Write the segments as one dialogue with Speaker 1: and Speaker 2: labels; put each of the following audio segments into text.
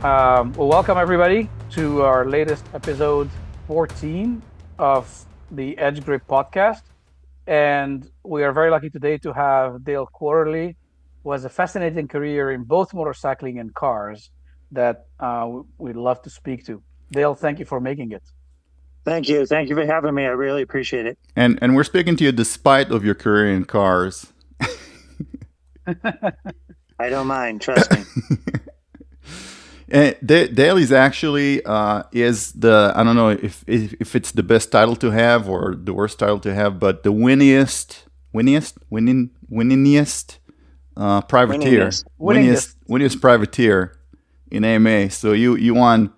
Speaker 1: Well, welcome everybody to our latest episode 14 of the Edge Grip podcast. And we are very lucky today to have Dale Quarterley, who has a fascinating career in both motorcycling and cars that we'd love to speak to. Dale, thank you for making it.
Speaker 2: Thank you. Thank you for having me. I really appreciate it.
Speaker 3: And we're speaking to you despite of your career in cars.
Speaker 2: I don't mind. Trust me.
Speaker 3: And Dale is actually is the, I don't know if it's the best title to have or the worst title to have, but the winningest privateer, winningest privateer in AMA. So you won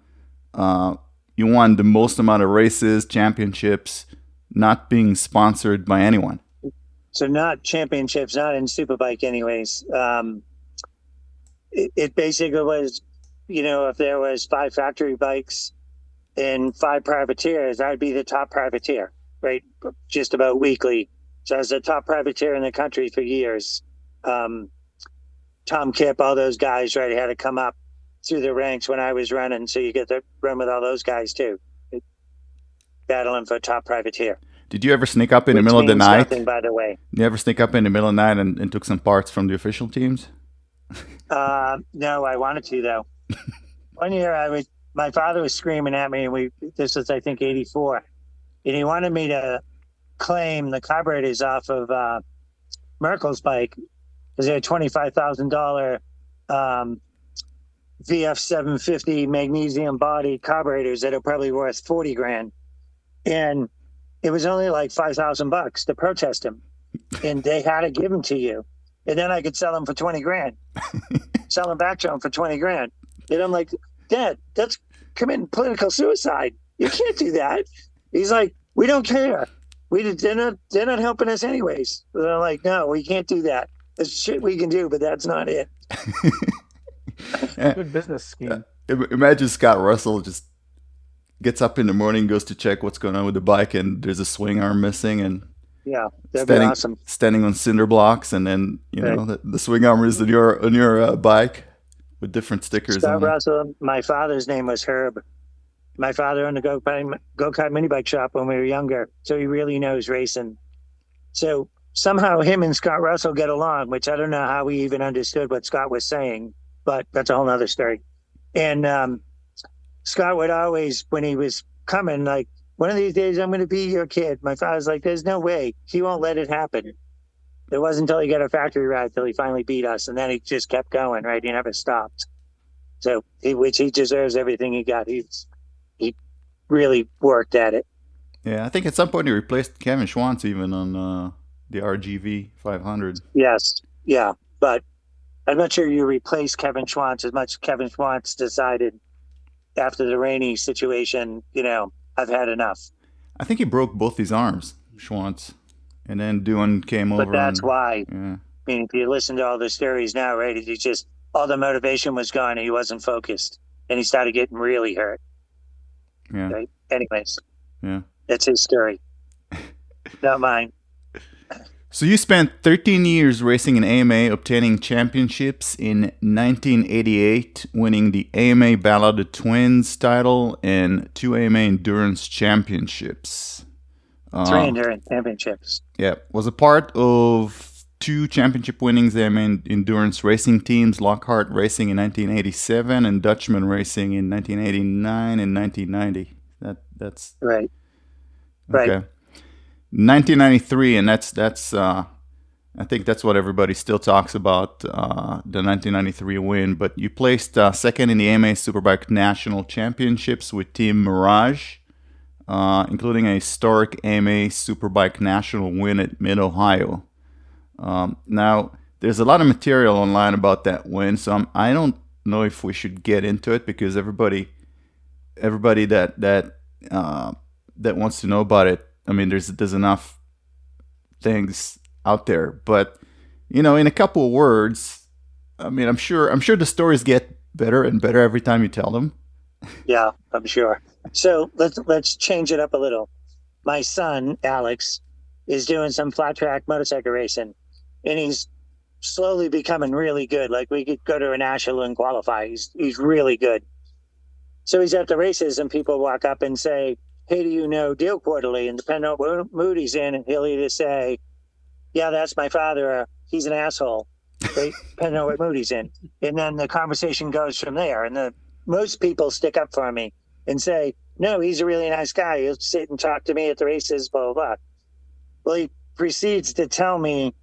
Speaker 3: the most amount of races, championships, not being sponsored by anyone.
Speaker 2: So not championships, not in Superbike anyways. It basically was, if there was 5 factory bikes and 5 privateers, I'd be the top privateer, right? Just about weekly. So I was the top privateer in the country for years. Tom Kipp, all those guys, right, had to come up through the ranks when I was running. So you get to run with all those guys too, battling for top privateer.
Speaker 3: Did you ever sneak up in the middle of the night?
Speaker 2: Nothing, by the way.
Speaker 3: Did you ever sneak up in the middle of the night and took some parts from the official teams?
Speaker 2: No, I wanted to though. One year my father was screaming at me, and this was, I think, 84. And he wanted me to claim the carburetors off of Merkel's bike because they had $25,000 VF 750 magnesium body carburetors that are probably worth 40 grand. And it was only like $5,000 to protest him. And they had to give them to you. And then I could sell them for 20 grand. Sell them back to him for 20 grand. And I'm like, Dad, that's committing political suicide. You can't do that. He's like, we don't care. They're not helping us anyways. And I'm like, no, we can't do that. There's shit we can do, but that's not it.
Speaker 1: Good business scheme.
Speaker 3: Imagine Scott Russell just gets up in the morning, goes to check what's going on with the bike, and there's a swing arm missing, and
Speaker 2: yeah, that'd be awesome.
Speaker 3: Standing on cinder blocks, and then the swing arm is on your bike with different stickers.
Speaker 2: Scott Russell. My father's name was Herb. My father owned a go-kart mini bike shop when we were younger, so he really knows racing. So somehow him and Scott Russell get along, which I don't know how we even understood what Scott was saying, but that's a whole nother story. And Scott would always, when he was coming, like, one of these days I'm going to be your kid. My father's like, there's no way. He won't let it happen. It wasn't until he got a factory ride till he finally beat us, and then he just kept going, right? He never stopped. So, which he deserves everything he got. He really worked at it.
Speaker 3: Yeah, I think at some point he replaced Kevin Schwantz even on the RGV 500.
Speaker 2: Yes, yeah, but I'm not sure you replace Kevin Schwantz as much. Kevin Schwantz decided after the Rainey situation, I've had enough.
Speaker 3: I think he broke both his arms, Schwantz, and then Duan came over.
Speaker 2: But that's why. Yeah. I mean, if you listen to all the stories now, right, he just, all the motivation was gone and he wasn't focused. And he started getting really hurt.
Speaker 3: Yeah.
Speaker 2: Right? Anyways.
Speaker 3: Yeah.
Speaker 2: That's his story. Not mine.
Speaker 3: So you spent 13 years racing in AMA, obtaining championships in 1988, winning the AMA Battle of the Twins title and 2 AMA Endurance Championships.
Speaker 2: 3 Endurance Championships.
Speaker 3: Yeah. Was a part of 2 championship winnings AMA Endurance racing teams, Lockhart Racing in 1987 and Dutchman Racing in 1989 and 1990. That's
Speaker 2: right.
Speaker 3: Okay.
Speaker 2: Right.
Speaker 3: 1993, and that's I think that's what everybody still talks about, the 1993 win. But you placed second in the AMA Superbike National Championships with Team Mirage, including a historic AMA Superbike National win at Mid-Ohio. Now, there's a lot of material online about that win, so I don't know if we should get into it because everybody that wants to know about it. I mean, there's enough things out there, but in a couple of words, I mean, I'm sure the stories get better and better every time you tell them.
Speaker 2: Yeah, I'm sure. So let's change it up a little. My son Alex is doing some flat track motorcycle racing, and he's slowly becoming really good. Like, we could go to a national and qualify. He's really good. So he's at the races and people walk up and say, hey, do you know Dale Quarterley? And depending on what mood he's in, and he'll either say, yeah, that's my father, or he's an asshole, right? Depending on what mood he's in. And then the conversation goes from there. And most people stick up for me and say, no, he's a really nice guy. He'll sit and talk to me at the races, blah, blah, blah. Well, he proceeds to tell me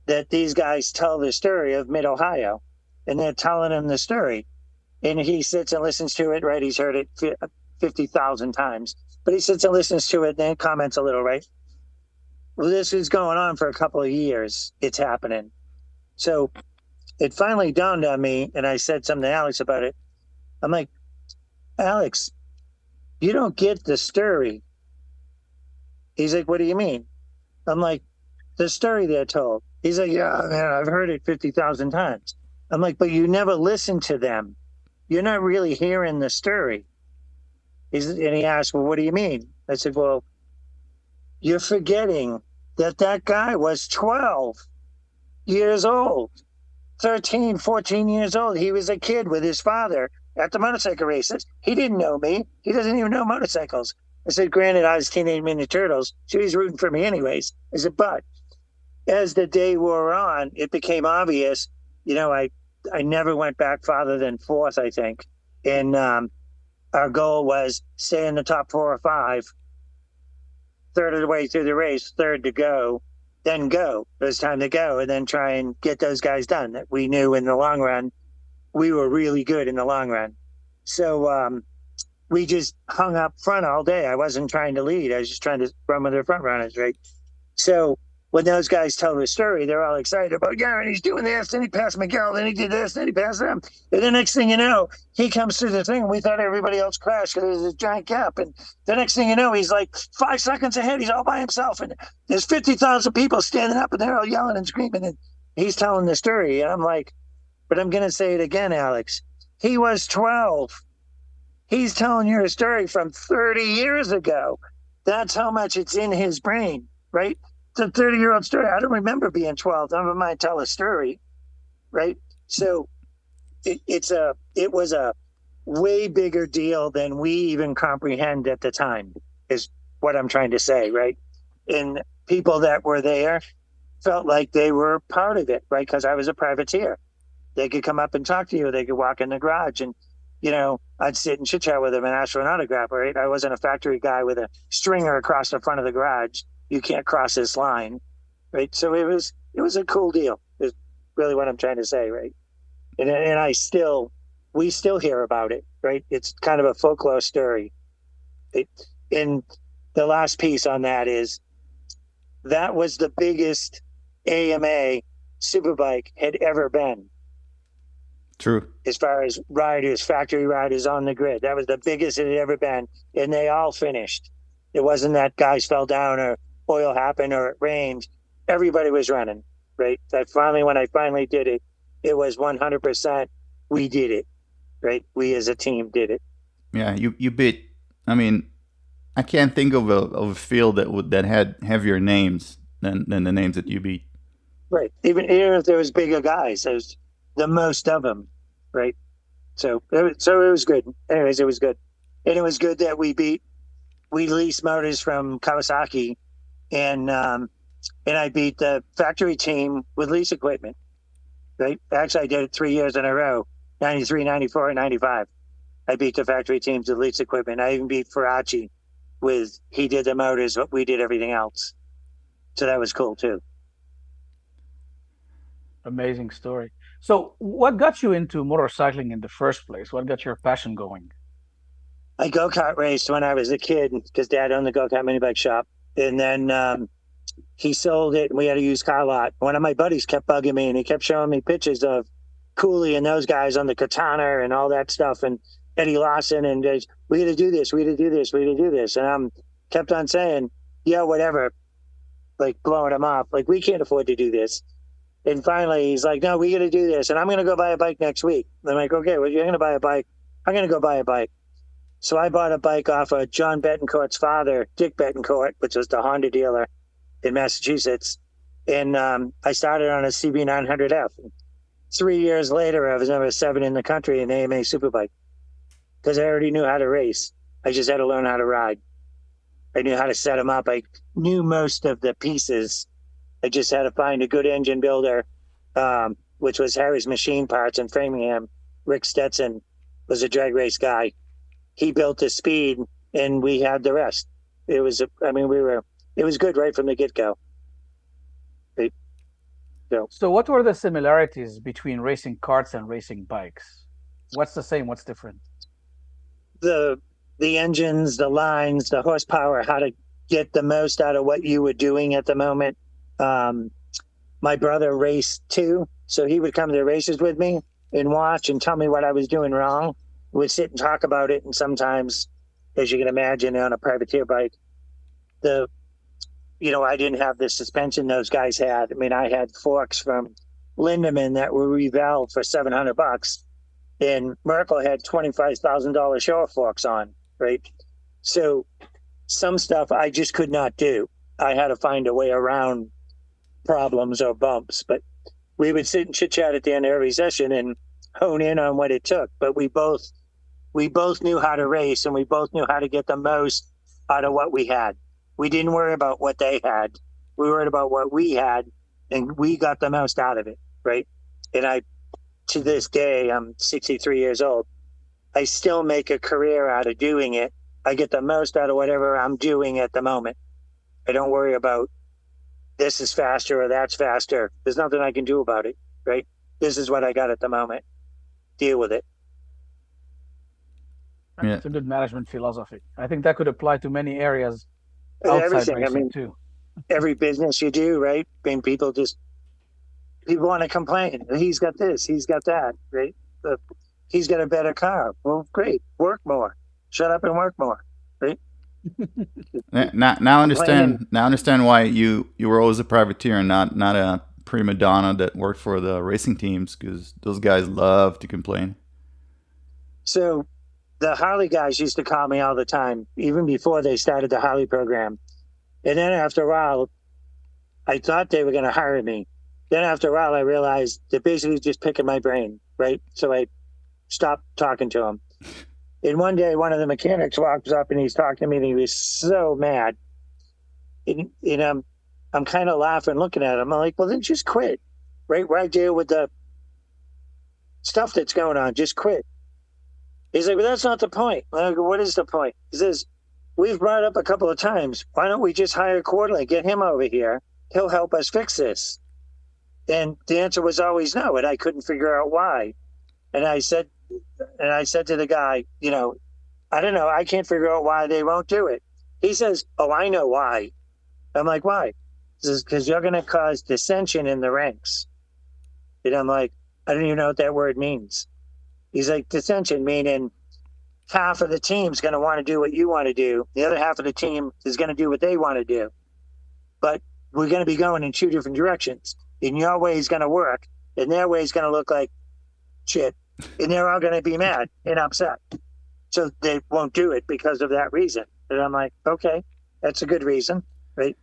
Speaker 2: that these guys tell the story of Mid-Ohio, and they're telling him the story. And he sits and listens to it, right? He's heard it 50,000 times, but he sits and listens to it and then comments a little, right? Well, this is going on for a couple of years. It's happening. So it finally dawned on me, and I said something to Alex about it. I'm like, Alex, you don't get the story. He's like, what do you mean? I'm like, the story they're told. He's like, yeah, man, I've heard it 50,000 times. I'm like, but you never listen to them. You're not really hearing the story. And he asked, well, what do you mean? I said, well, you're forgetting that guy was 12 years old, 13, 14 years old. He was a kid with his father at the motorcycle races. He didn't know me. He doesn't even know motorcycles. I said, granted, I was Teenage Mutant Ninja Turtles, so he's rooting for me anyways. I said, but as the day wore on, it became obvious, I never went back farther than fourth, I think. And our goal was stay in the top 4 or 5, third of the way through the race, third to go, then go. It was time to go, and then try and get those guys done. That we knew in the long run, we were really good in the long run. So we just hung up front all day. I wasn't trying to lead. I was just trying to run with the front runners, right? So when those guys tell the story, they're all excited about, yeah, and he's doing this, then he passed Miguel, then he did this, then he passed them. And the next thing you know, he comes through the thing, and we thought everybody else crashed because there's a giant gap. And the next thing you know, he's like 5 seconds ahead. He's all by himself. And there's 50,000 people standing up, and they're all yelling and screaming. And he's telling the story. And I'm like, but I'm going to say it again, Alex. He was 12. He's telling you a story from 30 years ago. That's how much it's in his brain, right? It's a 30-year-old story. I don't remember being 12. Never mind tell a story, right? So it was a way bigger deal than we even comprehend at the time, is what I'm trying to say, right? And people that were there felt like they were part of it, right? Because I was a privateer. They could come up and talk to you. They could walk in the garage and, I'd sit and chit chat with them and ask for an autograph, right? I wasn't a factory guy with a stringer across the front of the garage. You can't cross this line, right? So it was a cool deal, is really what I'm trying to say, right? And we still hear about it, right? It's kind of a folklore story. And the last piece on that is, that was the biggest AMA Superbike had ever been.
Speaker 3: True.
Speaker 2: As far as riders, factory riders on the grid, that was the biggest it had ever been, and they all finished. It wasn't that guys fell down or oil happened or it rained. Everybody was running, right? When I finally did it, it was 100%. We did it, right? We as a team did it.
Speaker 3: Yeah, you beat. I mean, I can't think of a field that had heavier names than the names that you beat.
Speaker 2: Right. Even if there was bigger guys, there's the most of them, right? So it was good. Anyways, it was good. And it was good that we leased motors from Kawasaki, and I beat the factory team with lease equipment, right? Actually, I did it 3 years in a row, 93, 94, and 95. I beat the factory teams with lease equipment. I even beat Faraci he did the motors, but we did everything else. So that was cool too.
Speaker 1: Amazing story. So what got you into motorcycling in the first place? What got your passion going?
Speaker 2: I go-kart raced when I was a kid because Dad owned the go-kart mini bike shop. And then he sold it and we had a used car lot. One of my buddies kept bugging me and he kept showing me pictures of Cooley and those guys on the Katana and all that stuff, and Eddie Lawson, and we got to do this, we got to do this, we got to do this. And I kept on saying, yeah, whatever, like blowing him off. Like, we can't afford to do this. And finally he's like, no, we got to do this. And I'm going to go buy a bike next week. I'm like, okay, well, you're going to buy a bike. I'm going to go buy a bike. So I bought a bike off of John Betancourt's father, Dick Betancourt, which was the Honda dealer in Massachusetts. And I started on a CB900F. 3 years later, I was number 7 in the country in AMA Superbike. because I already knew how to race. I just had to learn how to ride. I knew how to set them up. I knew most of the pieces. I just had to find a good engine builder, which was Harry's Machine Parts in Framingham. Rick Stetson was a drag race guy. He built the speed, and we had the rest. It was, it was good right from the get go.
Speaker 1: So what were the similarities between racing karts and racing bikes? What's the same? What's different?
Speaker 2: The engines, the lines, the horsepower, how to get the most out of what you were doing at the moment. My brother raced too, so he would come to the races with me and watch and tell me what I was doing wrong. We'd sit and talk about it, and sometimes, as you can imagine, on a privateer bike, I didn't have the suspension those guys had. I mean, I had forks from Lindemann that were revalved for $700, and Merkel had $25,000 shower forks on, right? So some stuff I just could not do. I had to find a way around problems or bumps, but we would sit and chit chat at the end of every session and hone in on what it took. But we both knew how to race, and we both knew how to get the most out of what we had. We didn't worry about what they had. We worried about what we had, and we got the most out of it, right? And to this day, I'm 63 years old. I still make a career out of doing it. I get the most out of whatever I'm doing at the moment. I don't worry about this is faster or that's faster. There's nothing I can do about it, right? This is what I got at the moment. Deal with it.
Speaker 3: Yeah.
Speaker 1: It's a good management philosophy. I think that could apply to many areas outside
Speaker 2: Everything.
Speaker 1: racing too.
Speaker 2: Every business you do, right? I mean, people want to complain. He's got this, he's got that, right? He's got a better car. Well, great. Work more. Shut up and work more, right?
Speaker 3: Now I understand. Now I understand why you were always a privateer and not a prima donna that worked for the racing teams, because those guys love to complain.
Speaker 2: So the Harley guys used to call me all the time, even before they started the Harley program. And then after a while, I thought they were going to hire me. Then after a while, I realized they're basically just picking my brain, right? So I stopped talking to them. And one day, one of the mechanics walks up and he's talking to me, and he was so mad. And I'm kind of laughing, looking at him. I'm like, well, then just quit, right? Why deal with the stuff that's going on? Just quit. He's like, well, that's not the point. I go, what is the point? He says, we've brought it up a couple of times. Why don't we just hire Quarterley, get him over here? He'll help us fix this. And the answer was always no, and I couldn't figure out why. And I said to the guy, I don't know. I can't figure out why they won't do it. He says, oh, I know why. I'm like, why? He says, because you're going to cause dissension in the ranks. And I'm like, I don't even know what that word means. He's like, dissension, meaning half of the team's going to want to do what you want to do. The other half of the team is going to do what they want to do. But we're going to be going in two different directions. And your way is going to work, and their way is going to look like shit. And they're all going to be mad and upset. So they won't do it because of that reason. And I'm like, okay, that's a good reason, right?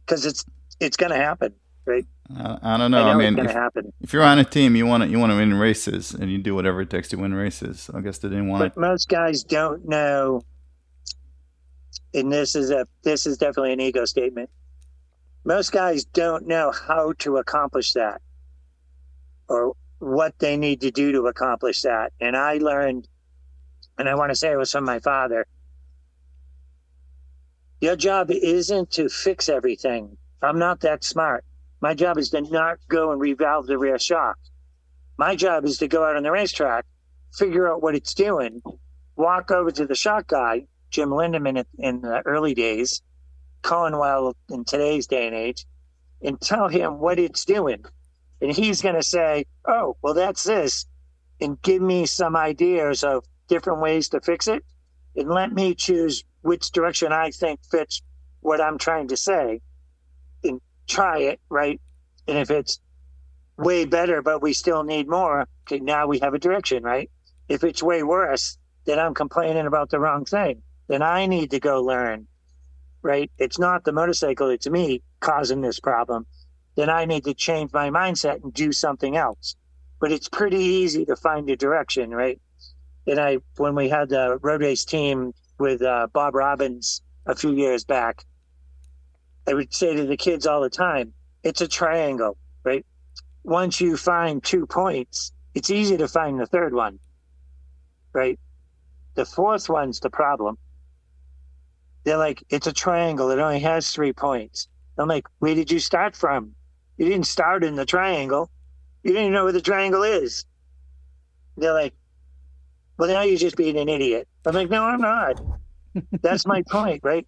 Speaker 2: Because it's going to happen, right?
Speaker 3: I don't know. I mean,
Speaker 2: it's going to happen.
Speaker 3: If you're on a team, you want to win races, and you do whatever it takes to win races. I guess they didn't want
Speaker 2: But most guys don't know, and this is definitely an ego statement. Most guys don't know how to accomplish that, or what they need to do to accomplish that. And I learned, and I want to say it was from my father, your job isn't to fix everything. I'm not that smart. My job is to not go and revalve the rear shock. My job is to go out on the racetrack, figure out what it's doing, walk over to the shock guy, Jim Lindemann in the early days, Conwell in today's day and age, and tell him what it's doing. And he's going to say, oh, well, that's this, and give me some ideas of different ways to fix it, and let me choose which direction I think fits what I'm trying to say, and try it, right? And if it's way better, but we still need more, okay, now we have a direction, right? If it's way worse, then I'm complaining about the wrong thing. Then I need to go learn, right? It's not the motorcycle, it's me causing this problem. Then I need to change my mindset and do something else. But it's pretty easy to find a direction, right? And when we had the road race team with Bob Robbins a few years back, I would say to the kids all the time, it's a triangle, right? Once you find 2 points, it's easy to find the third one, right? The fourth one's the problem. They're like, it's a triangle. It only has 3 points. I'm like, where did you start from? You didn't start in the triangle. You didn't even know where the triangle is. They're like, well, now you're just being an idiot. I'm like, no, I'm not. That's my point, right?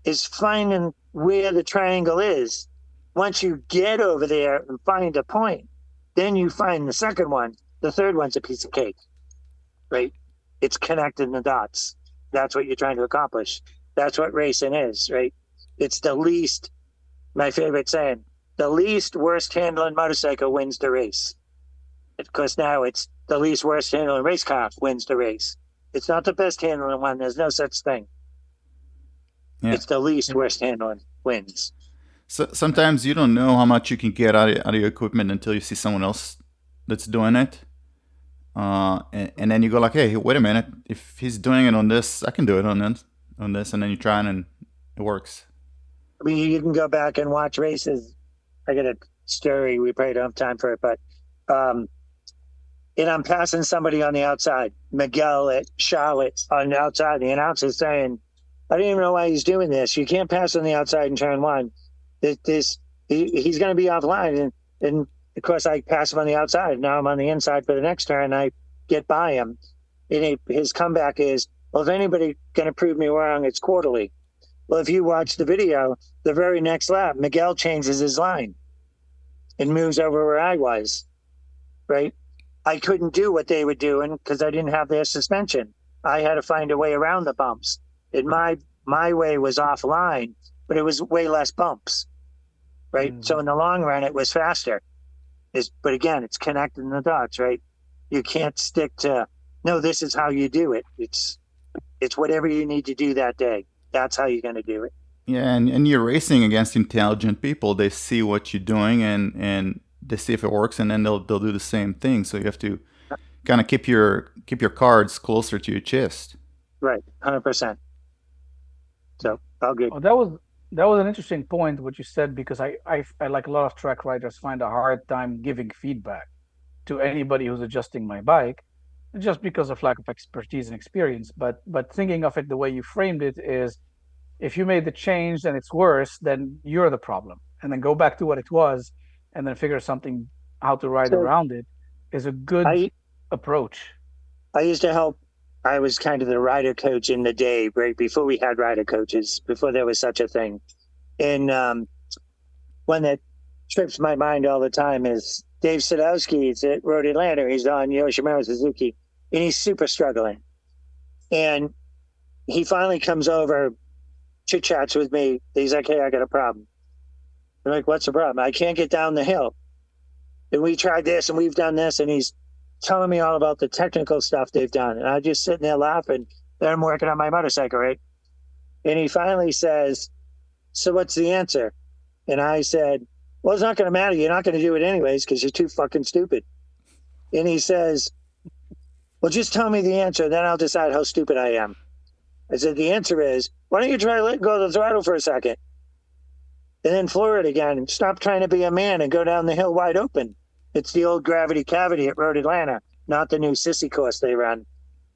Speaker 2: Is finding where the triangle is. Once you get over there and find a point, then you find the second one. The third one's a piece of cake, right? It's connecting the dots. That's what you're trying to accomplish. That's what racing is, right? It's the least, my favorite saying, the least worst handling motorcycle wins the race. Because now it's the least worst handling race car wins the race. It's not the best handling one. There's no such thing.
Speaker 3: Yeah.
Speaker 2: It's the least worst handling wins.
Speaker 3: So sometimes you don't know how much you can get out of your equipment until you see someone else that's doing it. And then you go like, hey, wait a minute. If he's doing it on this, I can do it on this. And then you try and it works.
Speaker 2: I mean, you can go back and watch races. I got a story. We probably don't have time for it, but and I'm passing somebody on the outside, Miguel at Charlotte on the outside. The announcer's saying, I didn't even know why he's doing this. You can't pass on the outside in turn one. He's going to be offline. And of course, I pass him on the outside. Now I'm on the inside for the next turn. I get by him. And his comeback is, well, if anybody going to prove me wrong, it's Quarterley. Well, if you watch the video, the very next lap, Miguel changes his line and moves over where I was, right? I couldn't do what they were doing because I didn't have their suspension. I had to find a way around the bumps. And my way was offline, but it was way less bumps, right? Mm-hmm. So in the long run, it was faster. But again, it's connecting the dots, right? You can't stick to, no, this is how you do it. It's whatever you need to do that day. That's how you're going to do it.
Speaker 3: Yeah, and you're racing against intelligent people. They see what you're doing and they see if it works, and then they'll do the same thing. So you have to kind of keep your cards closer to your chest.
Speaker 2: Right, 100%. So all good.
Speaker 1: Well, that was an interesting point what you said, because I like a lot of track riders find a hard time giving feedback to anybody who's adjusting my bike, just because of lack of expertise and experience. But thinking of it the way you framed it is, if you made the change and it's worse, then you're the problem, and then go back to what it was, and then figure something how to ride around it is a good approach.
Speaker 2: I used to help. I was kind of the rider coach in the day, right before we had rider coaches, before there was such a thing. And one that trips my mind all the time is Dave Sadowski. He's at Road Atlanta. He's on Yoshimura Suzuki, and he's super struggling. And he finally comes over, chit-chats with me. He's like, hey, I got a problem. I'm like, what's the problem? I can't get down the hill. And we tried this and we've done this. And he's telling me all about the technical stuff they've done. And I'm just sitting there laughing. Then I'm working on my motorcycle, right? And he finally says, so what's the answer? And I said, well, it's not going to matter. You're not going to do it anyways because you're too fucking stupid. And he says, well, just tell me the answer. Then I'll decide how stupid I am. I said, the answer is, why don't you try to let go of the throttle for a second? And then floor it again and stop trying to be a man and go down the hill wide open. It's the old gravity cavity at Road Atlanta, not the new sissy course they run.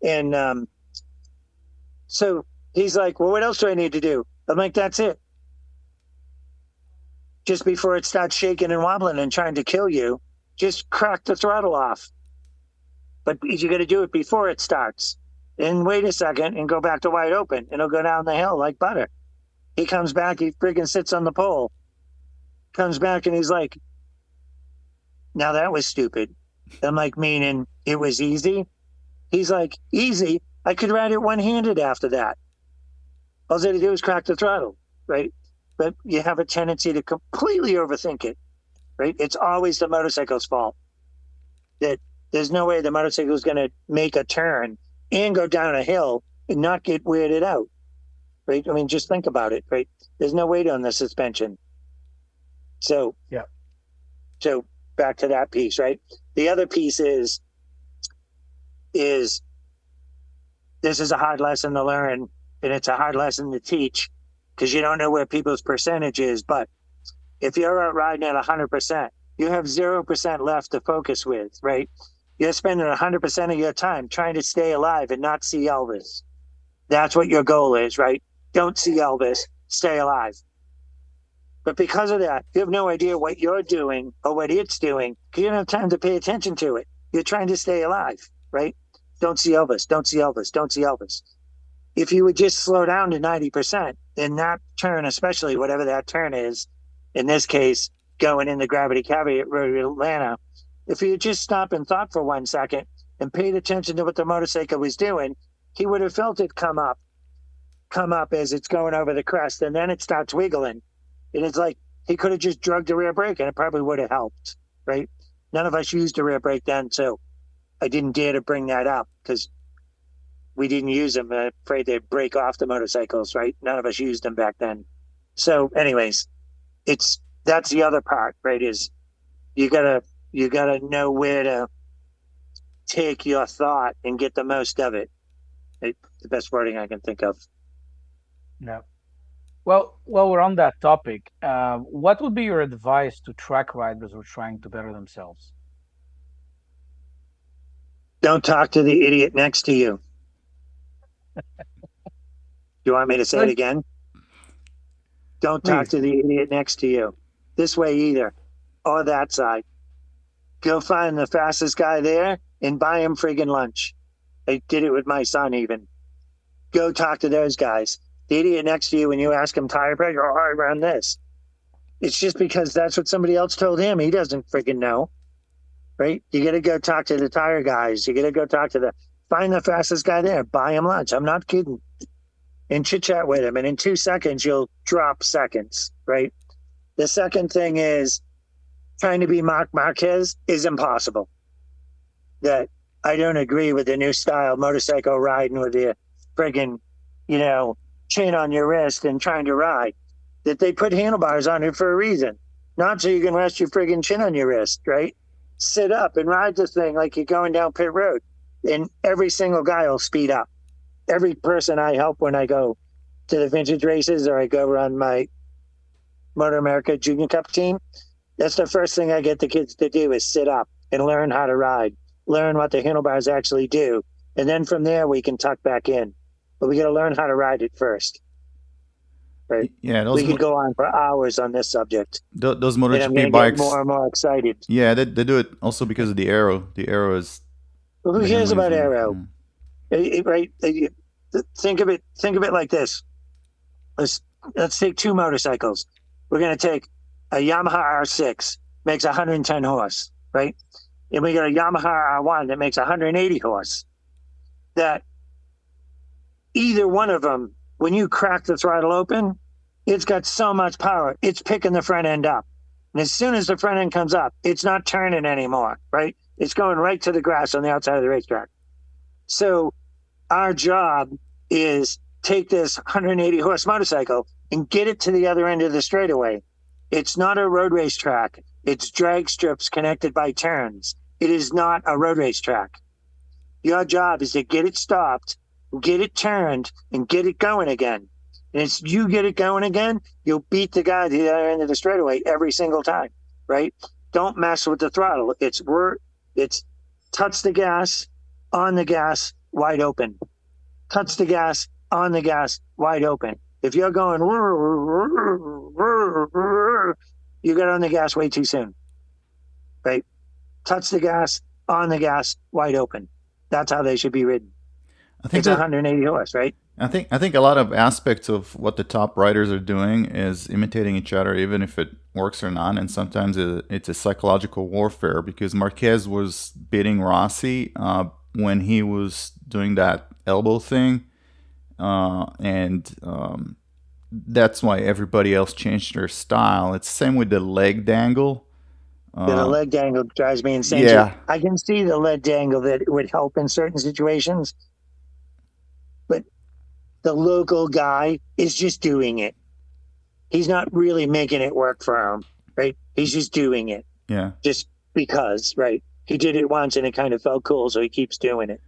Speaker 2: And so he's like, well, what else do I need to do? I'm like, that's it. Just before it starts shaking and wobbling and trying to kill you, just crack the throttle off. But you got to do it before it starts. And wait a second and go back to wide open. And it'll go down the hill like butter. He comes back, he freaking sits on the pole. Comes back and he's like, now that was stupid. I'm like, meaning it was easy? He's like, easy? I could ride it one-handed after that. All I had to do was crack the throttle, right? But you have a tendency to completely overthink it, right? It's always the motorcycle's fault. That there's no way the motorcycle is going to make a turn and go down a hill and not get weirded out, right? I mean, just think about it, right? There's no weight on the suspension. So,
Speaker 1: yeah.
Speaker 2: So back to that piece, right? The other piece is this is a hard lesson to learn, and it's a hard lesson to teach because you don't know where people's percentage is. But if you're out riding at 100%, you have 0% left to focus with, right? You're spending 100% of your time trying to stay alive and not see Elvis. That's what your goal is, right? Don't see Elvis, stay alive. But because of that, you have no idea what you're doing or what it's doing because you don't have time to pay attention to it. You're trying to stay alive, right? Don't see Elvis, don't see Elvis, don't see Elvis. If you would just slow down to 90% in that turn, especially whatever that turn is, in this case, going in the gravity caveat road at Atlanta, if you just stopped and thought for 1 second and paid attention to what the motorcycle was doing, he would have felt it come up as it's going over the crest, and then it starts wiggling. And it's like he could have just drugged the rear brake and it probably would have helped, right? None of us used the rear brake then, so I didn't dare to bring that up because we didn't use them. I'm afraid they'd break off the motorcycles, right? None of us used them back then. So anyways, that's the other part, right? Is you gotta know where to take your thought and get the most of it. It's the best wording I can think of.
Speaker 1: Yeah. Well, while we're on that topic, what would be your advice to track riders who are trying to better themselves?
Speaker 2: Don't talk to the idiot next to you. You want me to say it again? Don't talk
Speaker 1: Please.
Speaker 2: to the idiot next to you. This way either, or that side. Go find the fastest guy there and buy him friggin' lunch. I did it with my son even. Go talk to those guys. The idiot next to you, when you ask him tire pressure, oh, I ran this. It's just because that's what somebody else told him. He doesn't friggin' know, right? You got to go talk to the tire guys. You got to go talk to find the fastest guy there. Buy him lunch. I'm not kidding. And chit chat with him. And in 2 seconds, you'll drop seconds, right? The second thing is trying to be Marc Marquez is impossible. That I don't agree with the new style motorcycle riding with the friggin', chain on your wrist and trying to ride. That they put handlebars on it for a reason. Not so you can rest your friggin' chin on your wrist, right? Sit up and ride the thing like you're going down pit road. And every single guy will speed up. Every person I help when I go to the vintage races or I go run my Motor America Junior Cup team, that's the first thing I get the kids to do is sit up and learn how to ride, learn what the handlebars actually do. And then from there, we can tuck back in. But we got to learn how to ride it first. Right?
Speaker 3: Yeah,
Speaker 2: we could go on for hours on this subject.
Speaker 3: Those
Speaker 2: and I'm
Speaker 3: MotoGP
Speaker 2: gonna
Speaker 3: bikes.
Speaker 2: Get more and more excited.
Speaker 3: Yeah, they do it also because of the aero. The aero is.
Speaker 2: Well, who cares about aero? Right? Think of it like this. Let's take two motorcycles. We're going to take a Yamaha R6, makes 110 horse, right? And we got a Yamaha R1 that makes 180 horse. That either one of them, when you crack the throttle open, it's got so much power, it's picking the front end up. And as soon as the front end comes up, it's not turning anymore, right? It's going right to the grass on the outside of the racetrack. So our job is take this 180 horse motorcycle and get it to the other end of the straightaway. It's not a road race track. It's drag strips connected by turns. It is not a road race track. Your job is to get it stopped, get it turned, and get it going again. And as you get it going again, you'll beat the guy at the other end of the straightaway every single time, right? Don't mess with the throttle. It's touch the gas, on the gas, wide open. Touch the gas, on the gas, wide open. If you're going, you got on the gas way too soon, right? Touch the gas, on the gas, wide open. That's how they should be ridden. I think it's 180 horse, right?
Speaker 3: I think a lot of aspects of what the top riders are doing is imitating each other, even if it works or not. And sometimes it's a psychological warfare because Marquez was beating Rossi when he was doing that elbow thing. That's why everybody else changed their style. It's the same with the leg dangle.
Speaker 2: The leg dangle drives me insane.
Speaker 3: Yeah.
Speaker 2: I can see the leg dangle that it would help in certain situations, but the local guy is just doing it. He's not really making it work for him, right? He's just doing it.
Speaker 3: Yeah.
Speaker 2: Just because, right? He did it once and it kind of felt cool, so he keeps doing it.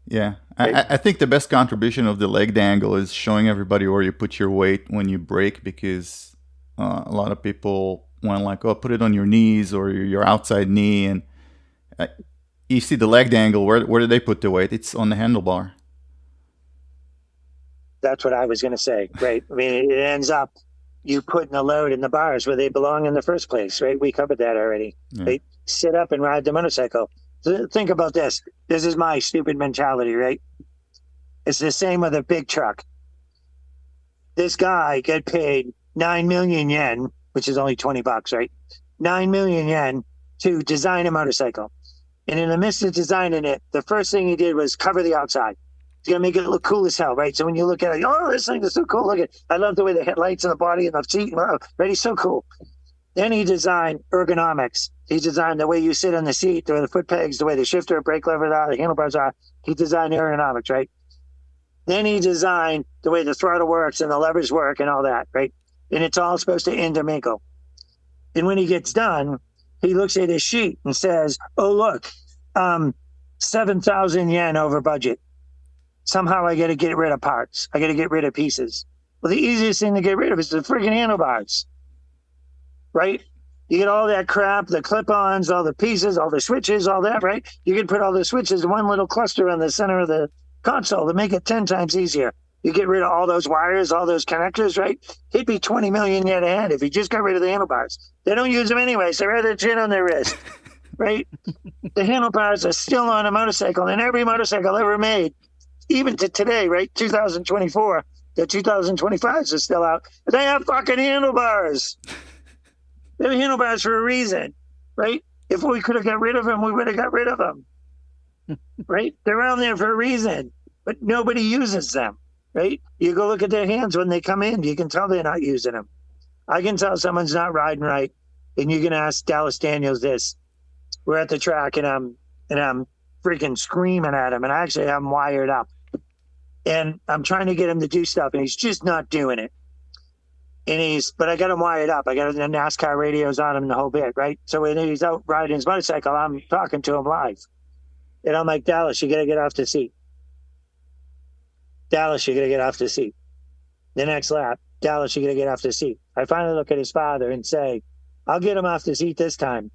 Speaker 3: Yeah,
Speaker 2: Right?
Speaker 3: I think the best contribution of the leg dangle is showing everybody where you put your weight when you brake, because a lot of people want like, oh, put it on your knees or your outside knee, and uh, you see the leg dangle. Where do they put the weight? It's on the handlebar.
Speaker 2: That's what I was going to say, right? I mean, it ends up you putting the load in the bars where they belong in the first place, right? We covered that already.
Speaker 3: Yeah.
Speaker 2: Right? Sit up and ride the motorcycle. So think about this. This is my stupid mentality, right? It's the same with a big truck. This guy get paid 9 million yen, which is only $20, right? 9 million yen to design a motorcycle. And in the midst of designing it, the first thing he did was cover the outside. He's gonna make it look cool as hell, right? So when you look at it, oh, this thing is so cool. Look at, I love the way the headlights and the body and the seat, wow, right? He's so cool. Then he designed ergonomics. He designed the way you sit on the seat, the way the foot pegs, the way the shifter, brake levers are, the handlebars are. He designed ergonomics, right? Then he designed the way the throttle works and the levers work and all that, right? And it's all supposed to intermingle. And when he gets done, he looks at his sheet and says, oh, look, 7,000 yen over budget. Somehow I got to get rid of parts. I got to get rid of pieces. Well, the easiest thing to get rid of is the friggin' handlebars, right? You get all that crap, the clip-ons, all the pieces, all the switches, all that, right? You can put all the switches in one little cluster on the center of the console to make it 10 times easier. You get rid of all those wires, all those connectors, right? He'd be 20 million yen ahead if he just got rid of the handlebars. They don't use them anyway, so they wear their chin on their wrist, right? The handlebars are still on a motorcycle, and every motorcycle ever made, even to today, right? 2024, the 2025s are still out. They have fucking handlebars. They have handlebars for a reason, right? If we could have got rid of them, we would have got rid of them, right? They're on there for a reason, but nobody uses them, right? You go look at their hands when they come in, you can tell they're not using them. I can tell someone's not riding right, and you can ask Dallas Daniels this. We're at the track, and I'm freaking screaming at him, and I actually have him wired up. And I'm trying to get him to do stuff, and he's just not doing it. But I got him wired up. I got the NASCAR radios on him the whole bit, right? So when he's out riding his motorcycle, I'm talking to him live. And I'm like, Dallas, you got to get off the seat. Dallas, you got to get off the seat. The next lap, Dallas, you got to get off the seat. I finally look at his father and say, I'll get him off the seat this time.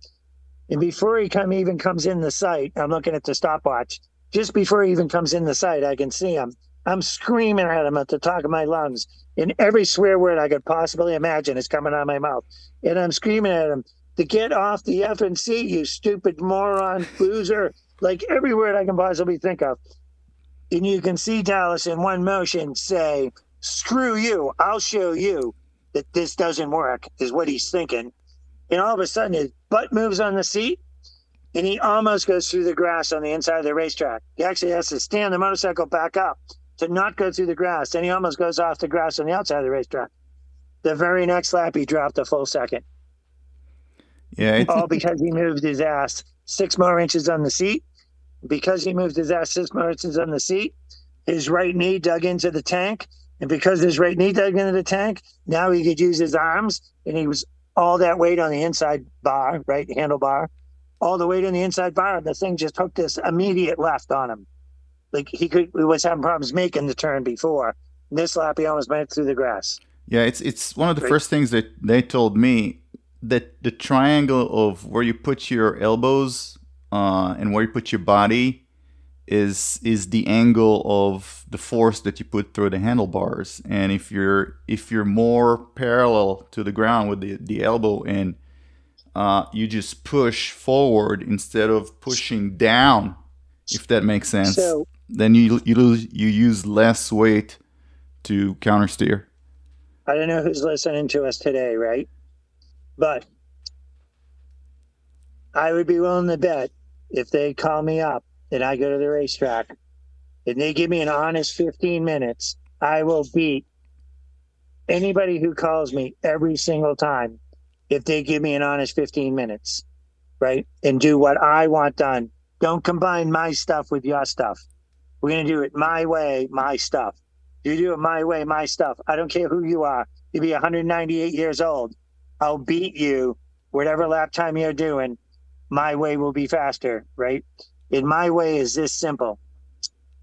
Speaker 2: And before he even comes in the sight, I'm looking at the stopwatch. Just before he even comes in the sight, I can see him. I'm screaming at him at the top of my lungs. And every swear word I could possibly imagine is coming out of my mouth. And I'm screaming at him to get off the effing seat, you stupid moron, loser. Like every word I can possibly think of. And you can see Dallas in one motion say, screw you, I'll show you that this doesn't work, is what he's thinking. And all of a sudden, his butt moves on the seat, and he almost goes through the grass on the inside of the racetrack. He actually has to stand the motorcycle back up to not go through the grass. Then he almost goes off the grass on the outside of the racetrack. The very next lap, he dropped a full second.
Speaker 3: Yeah,
Speaker 2: All because he moved his ass 6 more inches on the seat. Because he moved his ass 6 more inches on the seat, his right knee dug into the tank. And because his right knee dug into the tank, now he could use his arms, and he was all that weight on the inside bar, right, handlebar, all the weight on the inside bar, and the thing just hooked this immediate left on him. Like he was having problems making the turn before. This lap, he almost went through the grass.
Speaker 3: yeah. It's one of the first things that they told me, that the triangle of where you put your elbows and where you put your body is the angle of the force that you put through the handlebars. And if you're more parallel to the ground with the elbow in, you just push forward instead of pushing down, if that makes sense.
Speaker 2: So
Speaker 3: then you use less weight to countersteer.
Speaker 2: I don't know who's listening to us today, right? But I would be willing to bet if they call me up and I go to the racetrack and they give me an honest 15 minutes, I will beat anybody who calls me every single time if they give me an honest 15 minutes, right? And do what I want done. Don't combine my stuff with your stuff. We're going to do it my way, my stuff. You do it my way, my stuff. I don't care who you are. You be 198 years old. I'll beat you, whatever lap time you're doing. My way will be faster, right? And my way is this simple.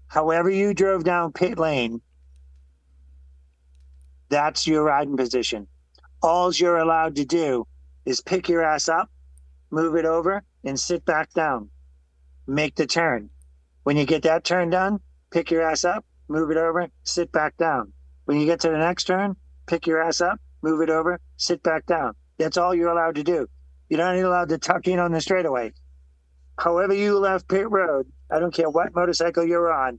Speaker 2: However you drove down pit lane, that's your riding position. All you're allowed to do is pick your ass up, move it over, and sit back down. Make the turn. When you get that turn done, pick your ass up, move it over, sit back down. When you get to the next turn, pick your ass up, move it over, sit back down. That's all you're allowed to do. You're not allowed to tuck in on the straightaway. However you left pit road, I don't care what motorcycle you're on,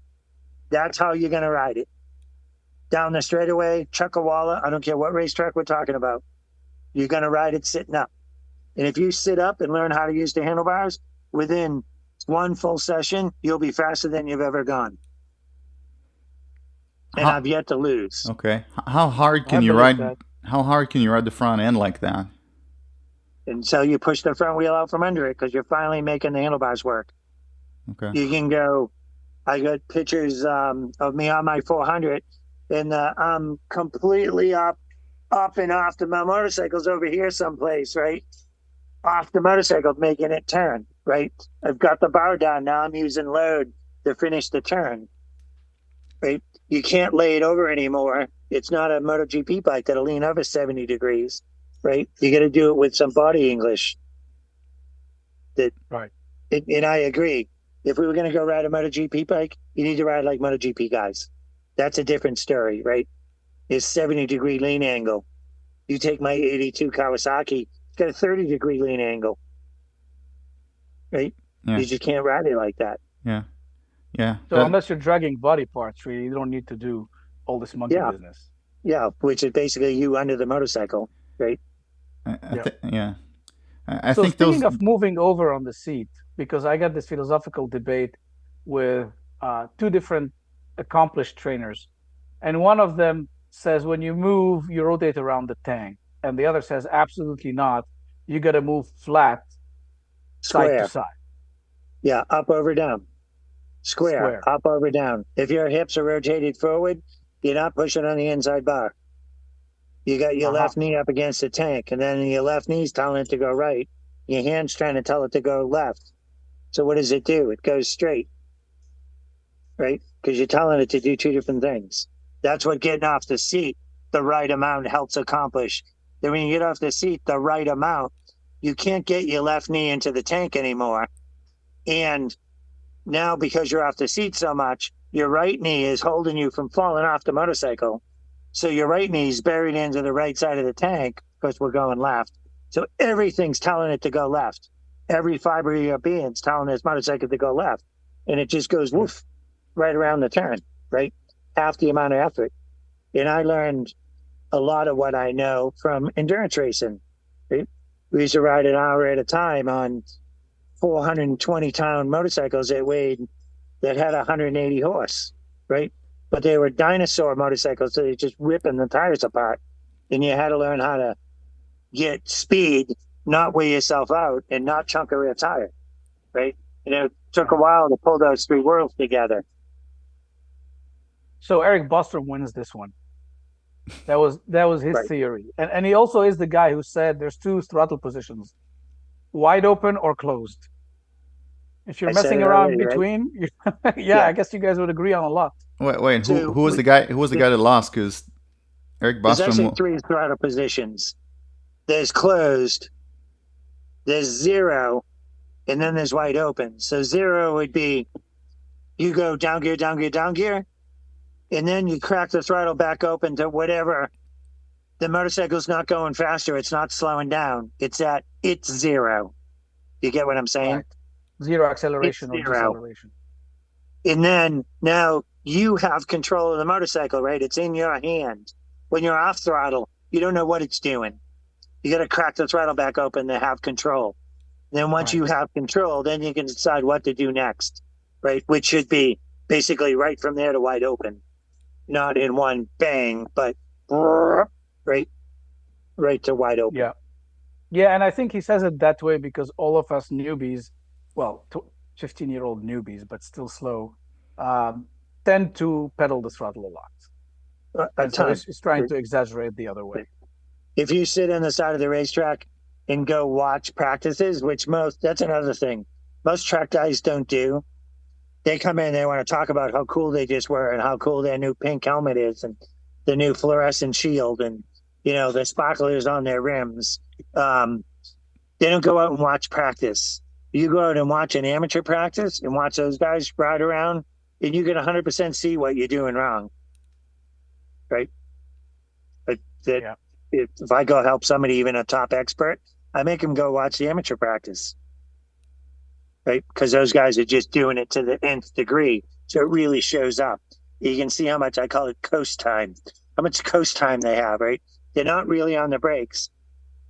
Speaker 2: that's how you're going to ride it. Down the straightaway, Chuckawalla, I don't care what racetrack we're talking about, you're going to ride it sitting up. And if you sit up and learn how to use the handlebars, within one full session, you'll be faster than you've ever gone. And I've yet to lose.
Speaker 3: Okay. How hard can you ride? How hard can you ride the front end like that?
Speaker 2: Until you push the front wheel out from under it, because you're finally making the handlebars work.
Speaker 3: Okay.
Speaker 2: You can go. I got pictures of me on my 400, and I'm completely up and off the motorcycle's over here someplace, right? Off the motorcycle, making it turn, right? I've got the bar down now. I'm using load to finish the turn, right? You can't lay it over anymore. It's not a MotoGP bike that'll lean over 70 degrees, right? You got to do it with some body English.
Speaker 1: Right.
Speaker 2: And I agree. If we were going to go ride a MotoGP bike, you need to ride like MotoGP guys. That's a different story, right? It's 70-degree lean angle. You take my 82 Kawasaki, it's got a 30-degree lean angle, right?
Speaker 3: Yeah.
Speaker 2: You just can't ride it like that.
Speaker 3: Yeah. Yeah.
Speaker 1: So unless you're dragging body parts, really, you don't need to do all this monkey business.
Speaker 2: Yeah, which is basically you under the motorcycle, right?
Speaker 3: I
Speaker 1: so
Speaker 3: think
Speaker 1: speaking of moving over on the seat, because I got this philosophical debate with two different accomplished trainers, and one of them says when you move, you rotate around the tank, and the other says absolutely not. You got to move flat,
Speaker 2: Square.
Speaker 1: side to side.
Speaker 2: Yeah, up, over, down. Square, up, over, down. If your hips are rotated forward, you're not pushing on the inside bar. You got your left knee up against the tank, and then your left knee's telling it to go right. Your hand's trying to tell it to go left. So what does it do? It goes straight, right? Because you're telling it to do two different things. That's what getting off the seat the right amount helps accomplish. Then when you get off the seat the right amount, you can't get your left knee into the tank anymore. And now because you're off the seat so much, your right knee is holding you from falling off the motorcycle. So your right knee's buried into the right side of the tank because we're going left. So everything's telling it to go left. Every fiber of your being's telling this motorcycle to go left. And it just goes woof right around the turn, right? Half the amount of effort. And I learned a lot of what I know from endurance racing. Right? We used to ride an hour at a time on 420-pound motorcycles that had 180 horse, right? But they were dinosaur motorcycles, so they're just ripping the tires apart. And you had to learn how to get speed, not wear yourself out, and not chunk a rear tire, right? And it took a while to pull those three worlds together.
Speaker 1: So Eric Bostrom wins this one. That was his theory. And he also is the guy who said there's two throttle positions, wide open or closed. If you're messing around in between, right? I guess you guys would agree on a lot.
Speaker 3: Wait. Who was the guy? Who was the guy that lost? Because Eric Bostrom.
Speaker 2: There's actually three throttle positions. There's closed, there's zero, and then there's wide open. So zero would be you go down gear, down gear, down gear, and then you crack the throttle back open to whatever. The motorcycle's not going faster. It's not slowing down. It's zero. You get what I'm saying?
Speaker 1: Right. Zero acceleration or deceleration.
Speaker 2: And then now you have control of the motorcycle, right? It's in your hand. When you're off throttle, you don't know what it's doing. You got to crack the throttle back open to have control. Then once you have control, then you can decide what to do next, right? Which should be basically right from there to wide open. Not in one bang, but right to wide open.
Speaker 1: Yeah, and I think he says it that way because all of us newbies, well, 15-year-old newbies, but still slow, tend to pedal the throttle a lot. So it's trying to exaggerate the other way.
Speaker 2: If you sit on the side of the racetrack and go watch practices, which that's another thing. Most track guys don't do. they come in, they want to talk about how cool they just were and how cool their new pink helmet is and the new fluorescent shield and, the sparklers on their rims. They don't go out and watch practice. You go out and watch an amateur practice and watch those guys ride around, and you can 100% see what you're doing wrong. Right?
Speaker 1: Yeah.
Speaker 2: If I go help somebody, even a top expert, I make them go watch the amateur practice. Right? Because those guys are just doing it to the nth degree. So it really shows up. You can see how much, I call it coast time, how much coast time they have, right? They're not really on the brakes.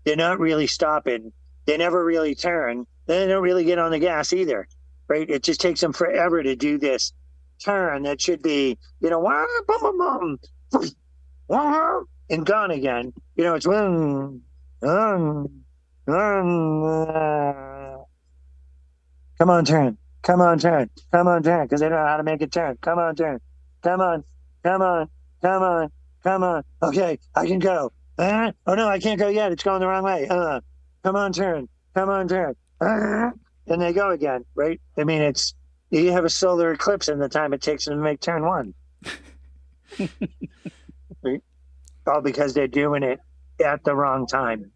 Speaker 2: They're not really stopping. They never really turn. They don't really get on the gas either, right? It just takes them forever to do this turn that should be, wah, boom, boom, boom, wah, and gone again. It's when, come on, turn. Come on, turn. Come on, turn. Because they don't know how to make a turn. Come on, turn. Come on. Come on. Come on. Come on. Okay, I can go. Oh, no, I can't go yet. It's going the wrong way. Come on, turn. Come on, turn. And they go again, right? I mean, you have a solar eclipse in the time it takes them to make turn one. Right? All because they're doing it at the wrong time,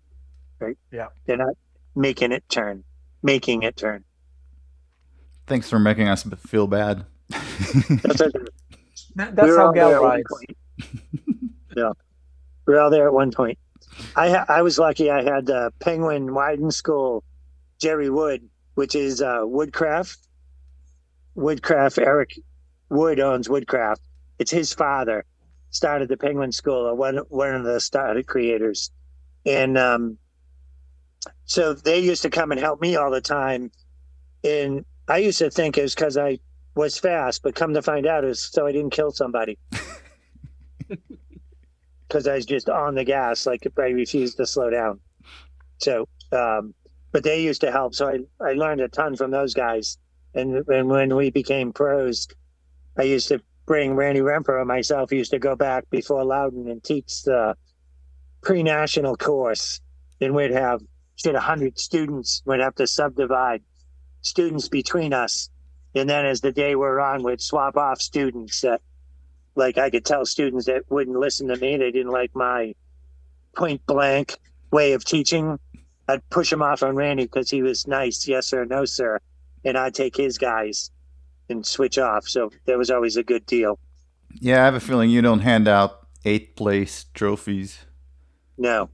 Speaker 2: right?
Speaker 1: Yeah.
Speaker 2: They're not making it turn.
Speaker 3: Thanks for making us feel bad.
Speaker 1: That's how Gal rides.
Speaker 2: Yeah. We're all there at one point. I was lucky. I had Penguin Wyden School, Jerry Wood, which is Woodcraft. Eric Wood owns Woodcraft. It's his father started the Penguin School, or one of the started creators. And so they used to come and help me all the time. And I used to think it was because I was fast, but come to find out it was so I didn't kill somebody. Because I was just on the gas, like I refused to slow down. So, but they used to help. So I learned a ton from those guys. And when we became pros, I used to bring Randy Remper and myself used to go back before Loudon and teach the pre-national course. And we'd have 100 students. We'd have to subdivide students between us. And then as the day wore on, we'd swap off students that, like, I could tell students that wouldn't listen to me. They didn't like my point blank way of teaching. I'd push them off on Randy because he was nice. Yes, sir. No, sir. And I'd take his guys and switch off. So that was always a good deal.
Speaker 3: Yeah, I have a feeling you don't hand out 8th place trophies.
Speaker 2: No.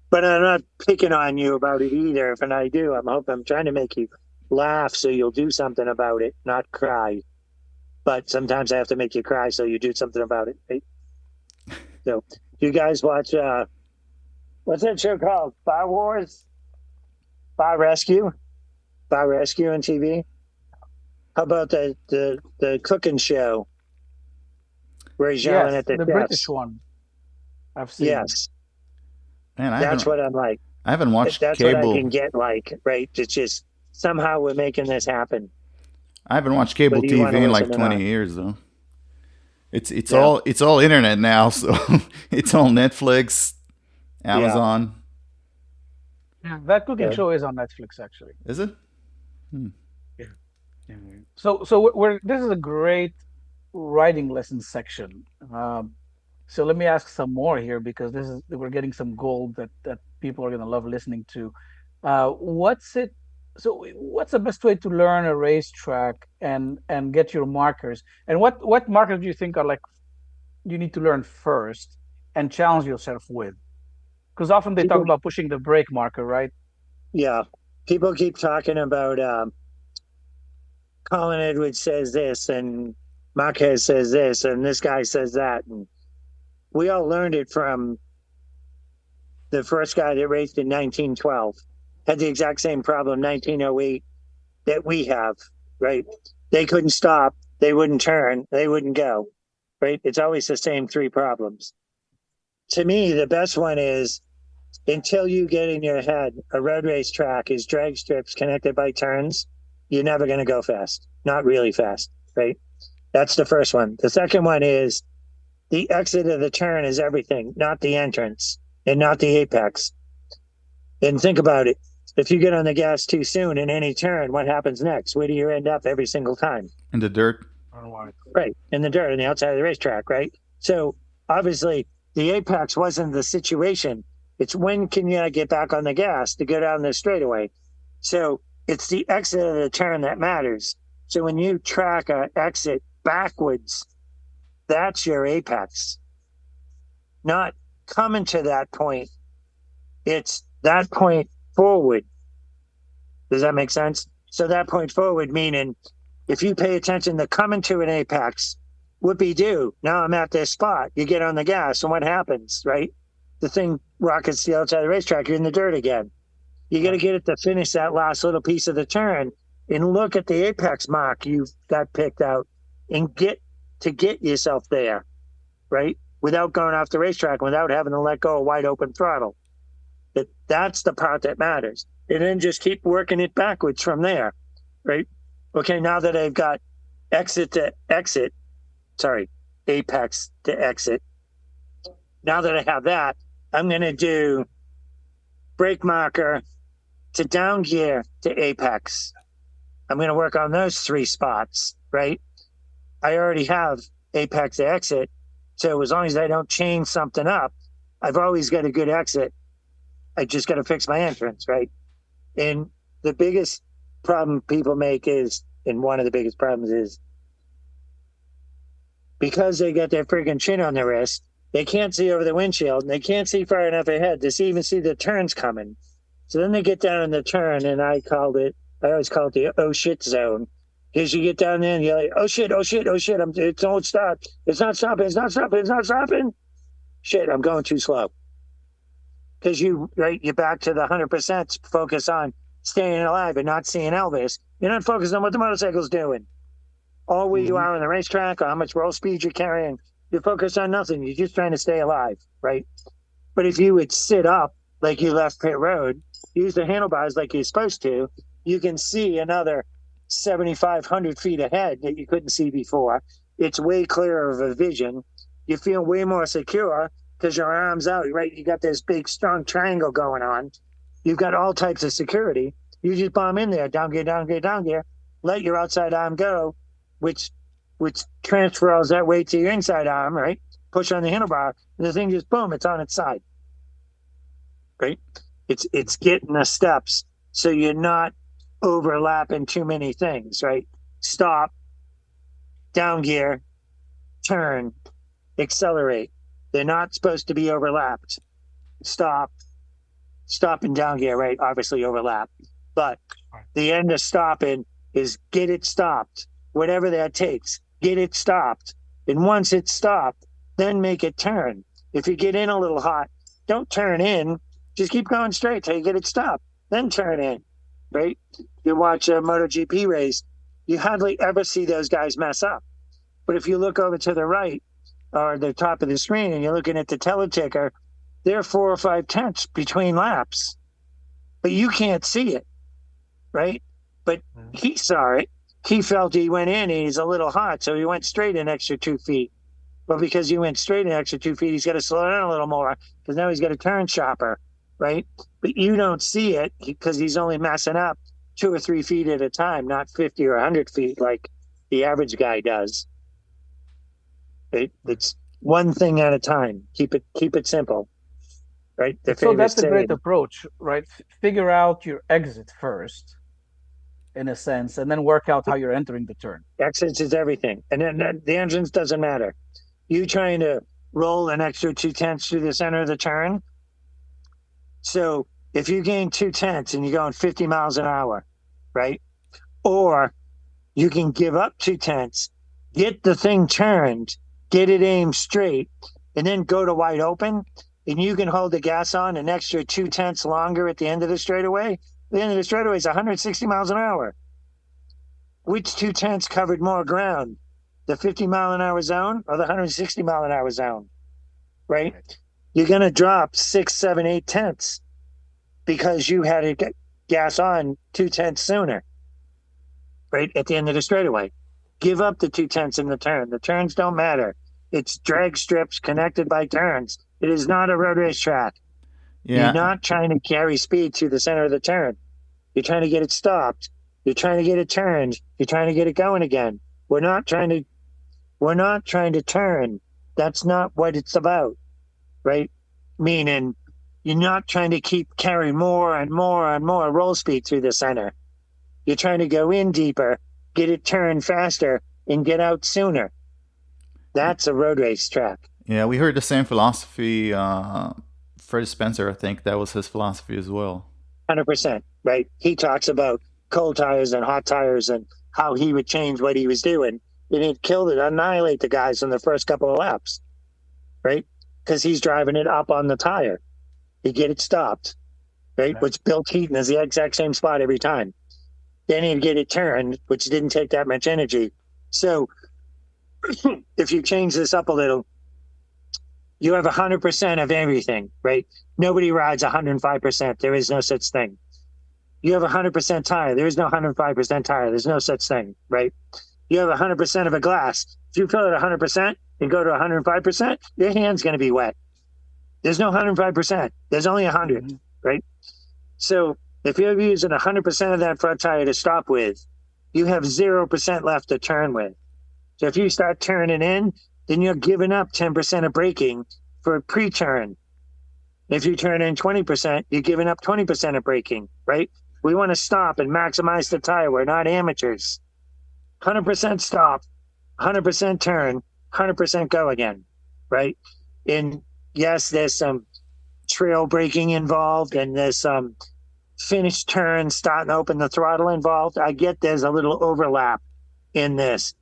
Speaker 2: But I'm not picking on you about it either. If I do, I'm trying to make you laugh so you'll do something about it, not cry. But sometimes I have to make you cry so you do something about it. Right? So you guys watch, what's that show called? Bar Wars? Bar Rescue on TV? How about the cooking show where he's yelling at the chefs?
Speaker 1: British one. I've seen.
Speaker 2: Yes.
Speaker 3: Man,
Speaker 2: that's what I'm like.
Speaker 3: I haven't watched
Speaker 2: that's
Speaker 3: cable.
Speaker 2: That's what I can get like, right? It's just somehow we're making this happen.
Speaker 3: I haven't watched cable TV in like 20 years though. It's all internet now, so it's all Netflix, Amazon.
Speaker 1: Yeah, that cooking show is on Netflix actually.
Speaker 3: Is it?
Speaker 1: Yeah. So this is a great riding lesson section. So let me ask some more here because we're getting some gold that people are going to love listening to. What's the best way to learn a racetrack and get your markers? And what markers do you think are like you need to learn first and challenge yourself with? Because often they talk about pushing the brake marker, right?
Speaker 2: Yeah. People keep talking about Colin Edwards says this and Marquez says this and this guy says that. And we all learned it from the first guy that raced in 1912. Had the exact same problem 1908 that we have, right? They couldn't stop, they wouldn't turn, they wouldn't go, right? It's always the same 3 problems. To me, the best one is until you get in your head, a road race track is drag strips connected by turns. You're never going to go fast, not really fast, right? That's the first one. The second one is the exit of the turn is everything, not the entrance and not the apex. And think about it. If you get on the gas too soon in any turn, what happens next? Where do you end up every single time?
Speaker 3: In the dirt.
Speaker 2: Right, in the dirt, on the outside of the racetrack, right? So obviously, the apex wasn't the situation. It's when can you get back on the gas to go down the straightaway. So it's the exit of the turn that matters. So when you track a exit backwards, that's your apex. Not coming to that point. It's that point forward. Does that make sense? So that point forward, meaning if you pay attention to coming to an apex, whoopee-doo, now I'm at this spot. You get on the gas, and what happens, right? The thing rockets the outside of the racetrack. You're in the dirt again. You got to get it to finish that last little piece of the turn and look at the apex mark you got picked out and get yourself there, right? Without going off the racetrack, without having to let go of wide open throttle. That's the part that matters. And then just keep working it backwards from there, right? Okay, now that I've got apex to exit. Now that I have that, I'm going to do brake marker to down gear to apex. I'm going to work on those 3 spots, right? I already have apex to exit. So as long as I don't change something up, I've always got a good exit. I just got to fix my entrance, right? And the biggest problem people make is, and one of the biggest problems is, because they got their freaking chin on their wrist, they can't see over the windshield, and they can't see far enough ahead to even see the turns coming. So then they get down in the turn, and I always call it the oh shit zone. Because you get down there and you're like, oh shit, it don't stop. It's not stopping. Shit, I'm going too slow. Because you're back to the 100% focus on staying alive and not seeing Elvis. You're not focused on what the motorcycle's doing. Or where you are on the racetrack or how much roll speed you're carrying. You're focused on nothing. You're just trying to stay alive, right? But if you would sit up like you left pit road, use the handlebars like you're supposed to, you can see another 7,500 feet ahead that you couldn't see before. It's way clearer of a vision. You feel way more secure because your arm's out, right? You got this big, strong triangle going on. You've got all types of security. You just bomb in there, down gear, let your outside arm go, which transfers that weight to your inside arm, right? Push on the handlebar, and the thing just, boom, it's on its side, right? It's getting the steps so you're not overlapping too many things, right? Stop, down gear, turn, accelerate. They're not supposed to be overlapped. Stop and down gear, right? Obviously overlap. But the end of stopping is get it stopped, whatever that takes. Get it stopped. And once it's stopped, then make it turn. If you get in a little hot, don't turn in. Just keep going straight till you get it stopped. Then turn in, right? You watch a MotoGP race, you hardly ever see those guys mess up. But if you look over to the right or the top of the screen and you're looking at the teleticker, there are 4 or 5 tenths between laps. But you can't see it, right? But he saw it. He felt he went in and he's a little hot, so he went straight an extra 2 feet. But because he went straight an extra 2 feet, he's got to slow down a little more because now he's got a turn chopper, right? But you don't see it because he's only messing up 2 or 3 feet at a time, not 50 or 100 feet like the average guy does. It's one thing at a time. Keep it simple, right?
Speaker 1: So that's a great approach, right? Figure out your exit first, in a sense, and then work out how you're entering the turn.
Speaker 2: Exits is everything. And then the entrance doesn't matter. You trying to roll an extra 2 tenths through the center of the turn. So if you gain 2 tenths and you're going 50 miles an hour, right? Or you can give up 2 tenths, get the thing turned, get it aimed straight, and then go to wide open, and you can hold the gas on an extra 2 tenths longer at the end of the straightaway. The end of the straightaway is 160 miles an hour. Which 2 tenths covered more ground? The 50 mile an hour zone or the 160 mile an hour zone, right? You're going to drop 6, 7, 8 tenths because you had to get gas on 2 tenths sooner, right? At the end of the straightaway. Give up the 2 tenths in the turn. The turns don't matter. It's drag strips connected by turns. It is not a road race track. You're
Speaker 3: Yeah.
Speaker 2: not trying to carry speed through the center of the turn. You're trying to get it stopped. You're trying to get it turned. You're trying to get it going again. We're not trying to turn. That's not what it's about, right? Meaning you're not trying to keep carrying more and more and more roll speed through the center. You're trying to go in deeper, get it turned faster, and get out sooner. That's a road race track.
Speaker 3: Yeah, we heard the same philosophy. Fred Spencer, I think that was his philosophy as well.
Speaker 2: 100%, right? He talks about cold tires and hot tires and how he would change what he was doing. And he'd kill it, annihilate the guys in the first couple of laps, right? Because he's driving it up on the tire. He'd get it stopped, right?
Speaker 1: Yeah.
Speaker 2: Which Bill Keaton is the exact same spot every time. Then he'd get it turned, which didn't take that much energy. So if you change this up a little, you have 100% of everything, right? Nobody rides 105%. There is no such thing. You have 100% tire. There is no 105% tire. There's no such thing, right? You have 100% of a glass. If you fill it 100% and go to 105%, your hand's going to be wet. There's no 105%. There's only 100,
Speaker 1: Mm-hmm.
Speaker 2: right? So if you're using 100% of that front tire to stop with, you have 0% left to turn with. So if you start turning in, then you're giving up 10% of braking for pre-turn. If you turn in 20%, you're giving up 20% of braking, right? We want to stop and maximize the tire. We're not amateurs. 100% stop, 100% turn, 100% go again, right? And yes, there's some trail braking involved and there's some finish turn, starting to open the throttle involved. I get there's a little overlap in this,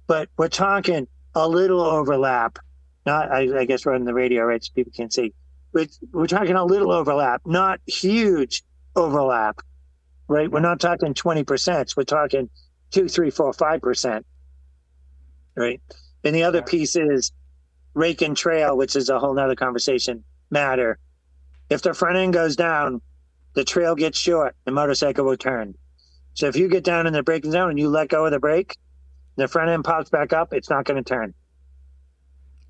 Speaker 2: but we're talking a little overlap. Not, I guess we're on the radio, right? So people can't see. We're talking a little overlap, not huge overlap, right? We're not talking 20%. We're talking 2, 3, 4, 5%, right? And the other piece is rake and trail, which is a whole nother conversation, matter. If the front end goes down, the trail gets short, the motorcycle will turn. So if you get down in the braking zone and you let go of the brake, the front end pops back up, it's not going to turn.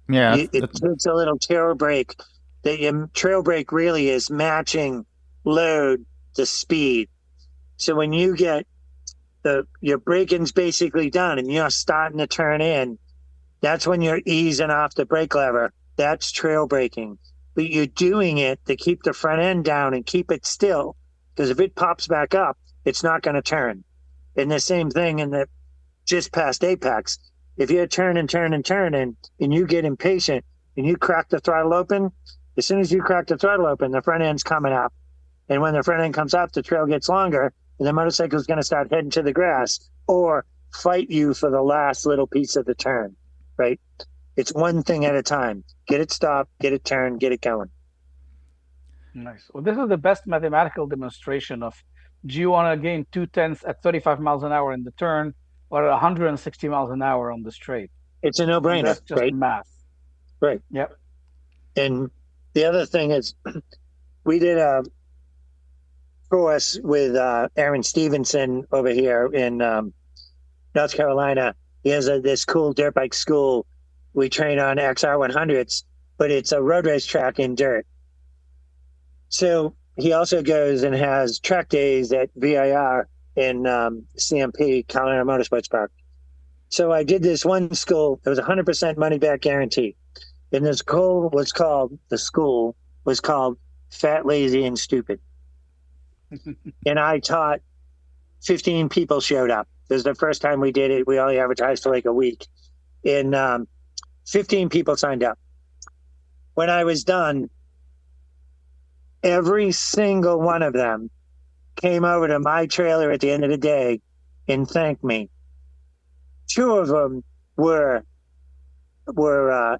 Speaker 3: Yeah,
Speaker 2: It takes a little trail brake. The trail brake really is matching load to speed. So when you get your braking's basically done and you're starting to turn in, that's when you're easing off the brake lever. That's trail braking. But you're doing it to keep the front end down and keep it still. Because if it pops back up, it's not going to turn. And the same thing in the just past apex. If you're turning, and you get impatient and you crack the throttle open, as soon as you crack the throttle open, the front end's coming up. And when the front end comes up, the trail gets longer and the motorcycle is going to start heading to the grass or fight you for the last little piece of the turn, right? It's one thing at a time. Get it stopped, get it turned, get it going.
Speaker 1: Nice. Well, this is the best mathematical demonstration of do you want to gain 2/10 at 35 miles an hour in the turn or at 160 miles an hour on the straight?
Speaker 2: It's a
Speaker 1: And
Speaker 2: no-brainer,
Speaker 1: that's just
Speaker 2: right?
Speaker 1: math.
Speaker 2: Right.
Speaker 1: Yep.
Speaker 2: And the other thing is we did a course with Aaron Stevenson over here in North Carolina. He has this cool dirt bike school. We train on XR100s, but it's a road race track in dirt. So he also goes and has track days at VIR in CMP, Colorado Motorsports Park. So I did this one school. It was 100% money back guarantee. And the school was called Fat, Lazy, and Stupid. And I taught 15 people showed up. This is the first time we did it. We only advertised for like a week. And 15 people signed up. When I was done, every single one of them came over to my trailer at the end of the day and thanked me. 2 of them were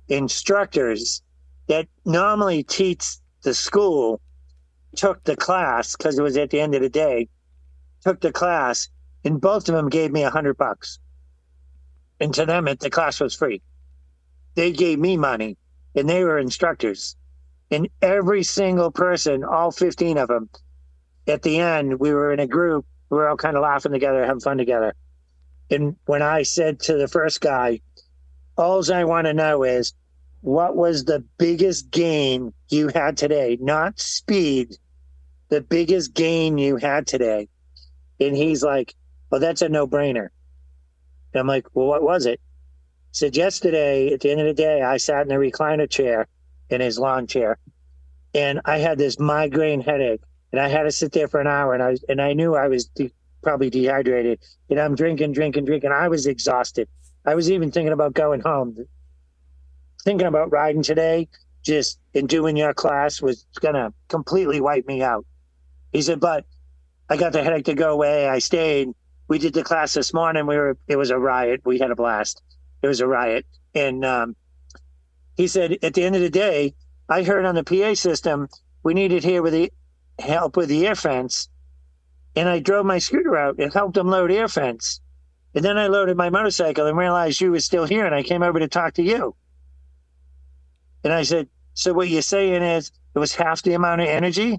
Speaker 2: instructors that normally teach the school, took the class because it was at the end of the day, took the class, and both of them gave me $100. And to them, the class was free. They gave me money, and they were instructors. And every single person, all 15 of them, at the end, we were in a group. We were all kind of laughing together, having fun together. And when I said to the first guy, all I want to know is, what was the biggest gain you had today? Not speed, the biggest gain you had today. And he's like, well, that's a no-brainer. And I'm like, well, what was it? He said, yesterday, at the end of the day, I sat in a recliner chair in his lawn chair, and I had this migraine headache, and I had to sit there for an hour, and I knew I was probably dehydrated, and I'm drinking. I was exhausted. I was even thinking about going home. Thinking about riding today, just and doing your class was gonna completely wipe me out. He said, but I got the headache to go away. I stayed. We did the class this morning. It was a riot. We had a blast. It was a riot. And he said, at the end of the day, I heard on the PA system, we needed here with the help with the air fence. And I drove my scooter out and helped them load air fence. And then I loaded my motorcycle and realized you were still here. And I came over to talk to you. And I said, so what you're saying is it was half the amount of energy?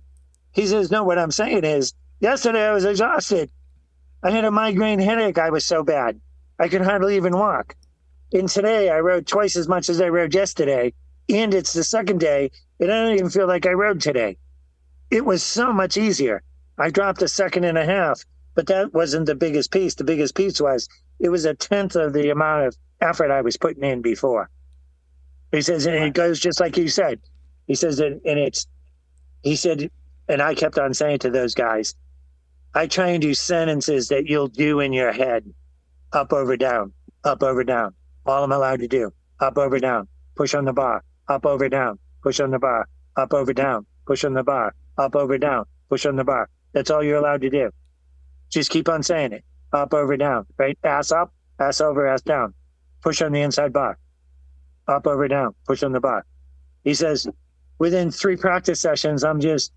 Speaker 2: He says, no, what I'm saying is yesterday I was exhausted. I had a migraine headache. I was so bad. I could hardly even walk. And today I rode twice as much as I rode yesterday. And it's the second day, and I don't even feel like I rode today. It was so much easier. I dropped a second and a half, but that wasn't the biggest piece. The biggest piece was it was a tenth of the amount of effort I was putting in before. He says, and it goes just like you said. He says, he said, and I kept on saying to those guys, I try and do sentences that you'll do in your head. Up, over, down, up, over, down. All I'm allowed to do. Up, over, down, push on the bar, up, over, down, push on the bar, up, over, down, push on the bar, up, over, down, push on the bar. That's all you're allowed to do. Just keep on saying it. Up, over, down, right? Ass up, ass over, ass down. Push on the inside bar. Up, over, down, push on the bar. He says, within 3 practice sessions, I'm just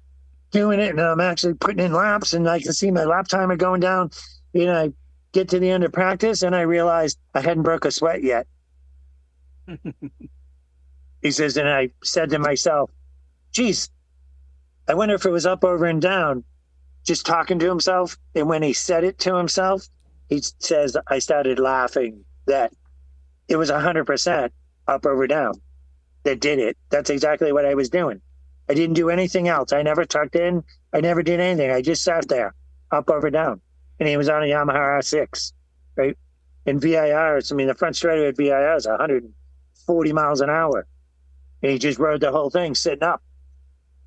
Speaker 2: doing it, and I'm actually putting in laps, and I can see my lap timer going down. I get to the end of practice, and I realized I hadn't broke a sweat yet. He says, and I said to myself, geez, I wonder if it was up, over, and down, just talking to himself. And when he said it to himself, he says, I started laughing that it was 100% up, over, down that did it. That's exactly what I was doing. I didn't do anything else. I never tucked in. I never did anything. I just sat there, up, over, down. And he was on a Yamaha R6, right? And VIRs, the front straight at VIRs, 140 miles an hour. And he just rode the whole thing sitting up,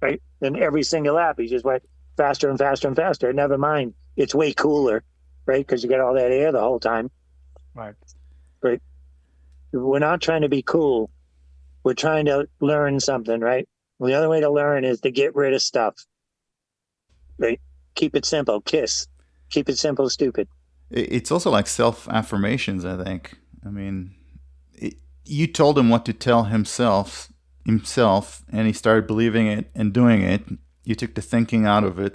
Speaker 2: right? And every single lap, he just went faster and faster and faster. Never mind, it's way cooler, right? Because you get all that air the whole time.
Speaker 1: Right.
Speaker 2: Right. We're not trying to be cool. We're trying to learn something, right? The other way to learn is to get rid of stuff, right? Keep it simple. KISS. Keep it simple, stupid.
Speaker 3: It's also like self-affirmations, I think. You told him what to tell himself, and he started believing it and doing it. You took the thinking out of it.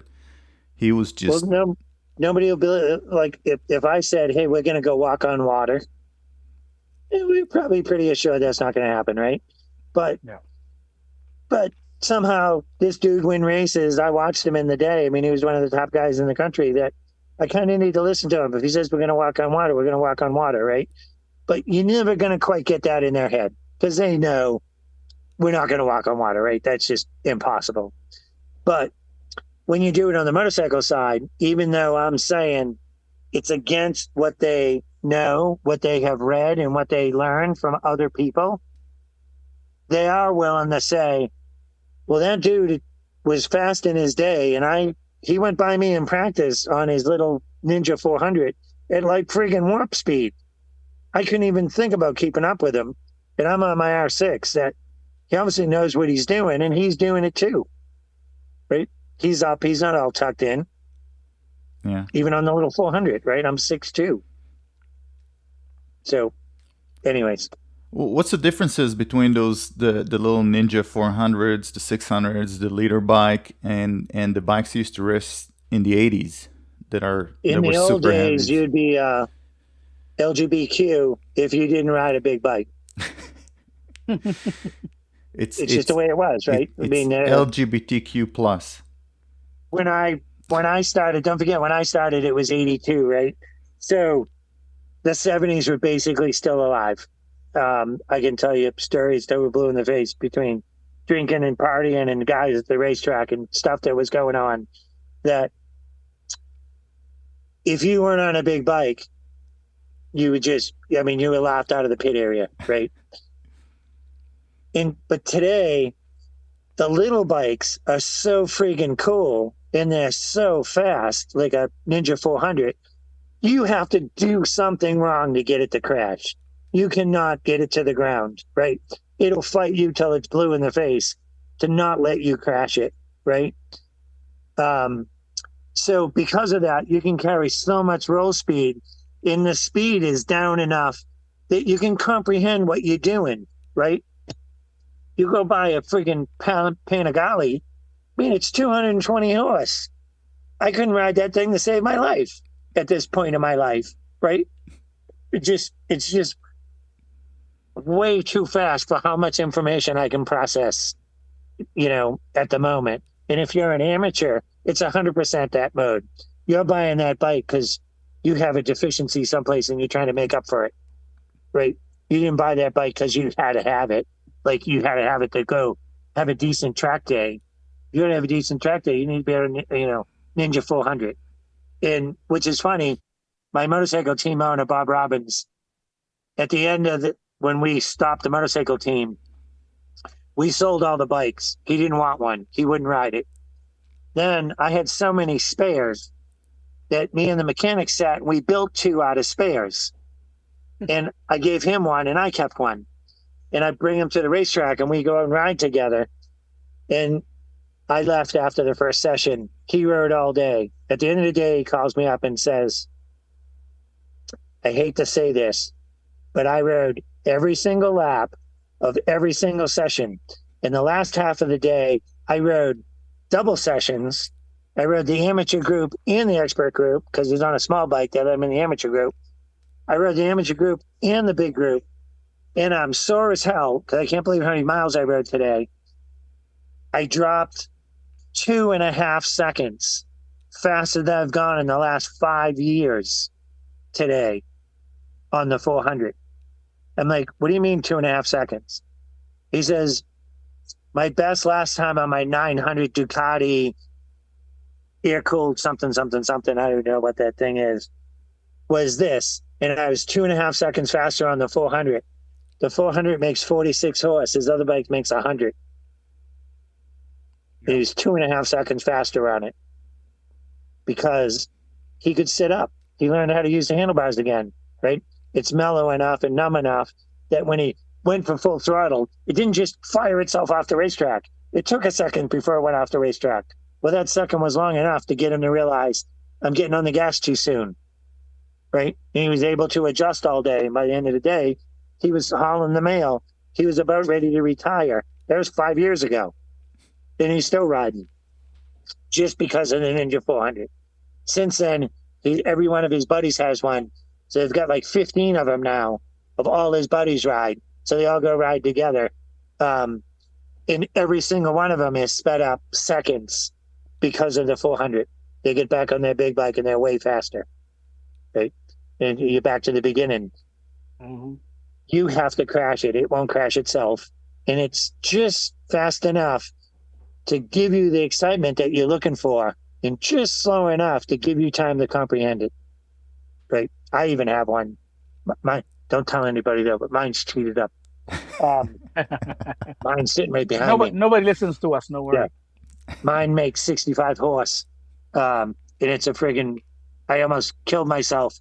Speaker 3: He was just...
Speaker 2: Well, no, nobody will be like, if I said, hey, we're going to go walk on water, we're probably pretty assured that's not going to happen, right? But somehow this dude win races. I watched him in the day. He was one of the top guys in the country that I kind of need to listen to him. If he says we're going to walk on water, we're going to walk on water, right? But you're never going to quite get that in their head because they know we're not going to walk on water, right? That's just impossible. But when you do it on the motorcycle side, even though I'm saying it's against what they know, what they have read, and what they learned from other people, they are willing to say, well, that dude was fast in his day, and he went by me in practice on his little Ninja 400 at like friggin' warp speed. I couldn't even think about keeping up with him, and I'm on my R6. That he obviously knows what he's doing, and he's doing it too, right? He's up. He's not all tucked in.
Speaker 3: Yeah.
Speaker 2: Even on the little 400, right? I'm 6'2". So, anyways.
Speaker 3: What's the differences between the little Ninja 400s, the 600s, the leader bike, and the bikes you used to race in the 80s that were
Speaker 2: in the old
Speaker 3: super
Speaker 2: days?
Speaker 3: heavy?
Speaker 2: You'd be LGBTQ if you didn't ride a big bike. It's just the way it was, right?
Speaker 3: It's LGBTQ plus.
Speaker 2: When I started, don't forget, when I started, it was 82, right? So the 70s were basically still alive. I can tell you stories that were blue in the face between drinking and partying and guys at the racetrack and stuff that was going on, that if you weren't on a big bike, you would just, I mean, you were laughed out of the pit area, right? But today, the little bikes are so freaking cool and they're so fast, like a Ninja 400. You have to do something wrong to get it to crash. You cannot get it to the ground, right? It'll fight you till it's blue in the face to not let you crash it, right? So because of that, you can carry so much roll speed, and the speed is down enough that you can comprehend what you're doing, right? You go buy a friggin' Panigale, I mean, it's 220 horse. I couldn't ride that thing to save my life at this point in my life, right? It's just way too fast for how much information I can process, at the moment. And if you're an amateur, it's 100% that mode. You're buying that bike because you have a deficiency someplace and you're trying to make up for it, right? You didn't buy that bike because you had to have it. Like you had to have it to go have a decent track day. If you don't have a decent track day, you need to be able to, Ninja 400. And which is funny, my motorcycle team owner, Bob Robbins, at the end of when we stopped the motorcycle team, we sold all the bikes. He didn't want one. He wouldn't ride it. Then I had so many spares that me and the mechanic sat and we built 2 out of spares. And I gave him one and I kept one. And I bring him to the racetrack and we go and ride together. And I left after the first session. He rode all day. At the end of the day, he calls me up and says, I hate to say this, but I rode every single lap of every single session. In the last half of the day, I rode double sessions. I rode the amateur group and the expert group because he's on a small bike that I'm in the amateur group. I rode the amateur group and the big group. And I'm sore as hell because I can't believe how many miles I rode today. I dropped 2.5 seconds faster than I've gone in the last 5 years today on the 400. I'm like, what do you mean 2.5 seconds? He says, my best last time on my 900 Ducati air-cooled something, something, something, I don't know what that thing is, was this. And I was 2.5 seconds faster on the 400. The 400 makes 46 horse. His other bike makes 100. He was 2.5 seconds faster on it because he could sit up. He learned how to use the handlebars again, right? It's mellow enough and numb enough that when he went for full throttle, it didn't just fire itself off the racetrack. It took a second before it went off the racetrack. Well, that second was long enough to get him to realize I'm getting on the gas too soon, right? And he was able to adjust all day. And by the end of the day, he was hauling the mail. He was about ready to retire. That was 5 years ago. And he's still riding just because of the Ninja 400. Since then, every one of his buddies has one. So they've got like 15 of them now of all his buddies ride. So they all go ride together. And every single one of them is sped up seconds because of the 400. They get back on their big bike and they're way faster. Right? And you're back to the beginning. Mm-hmm. You have to crash it. It won't crash itself. And it's just fast enough to give you the excitement that you're looking for and just slow enough to give you time to comprehend it. Right? I even have one. Mine, don't tell anybody though, but mine's cheated up. Mine's sitting right behind me.
Speaker 1: Nobody listens to us, no worry.
Speaker 2: Yeah. Mine makes 65 horse. And it's a friggin', I almost killed myself.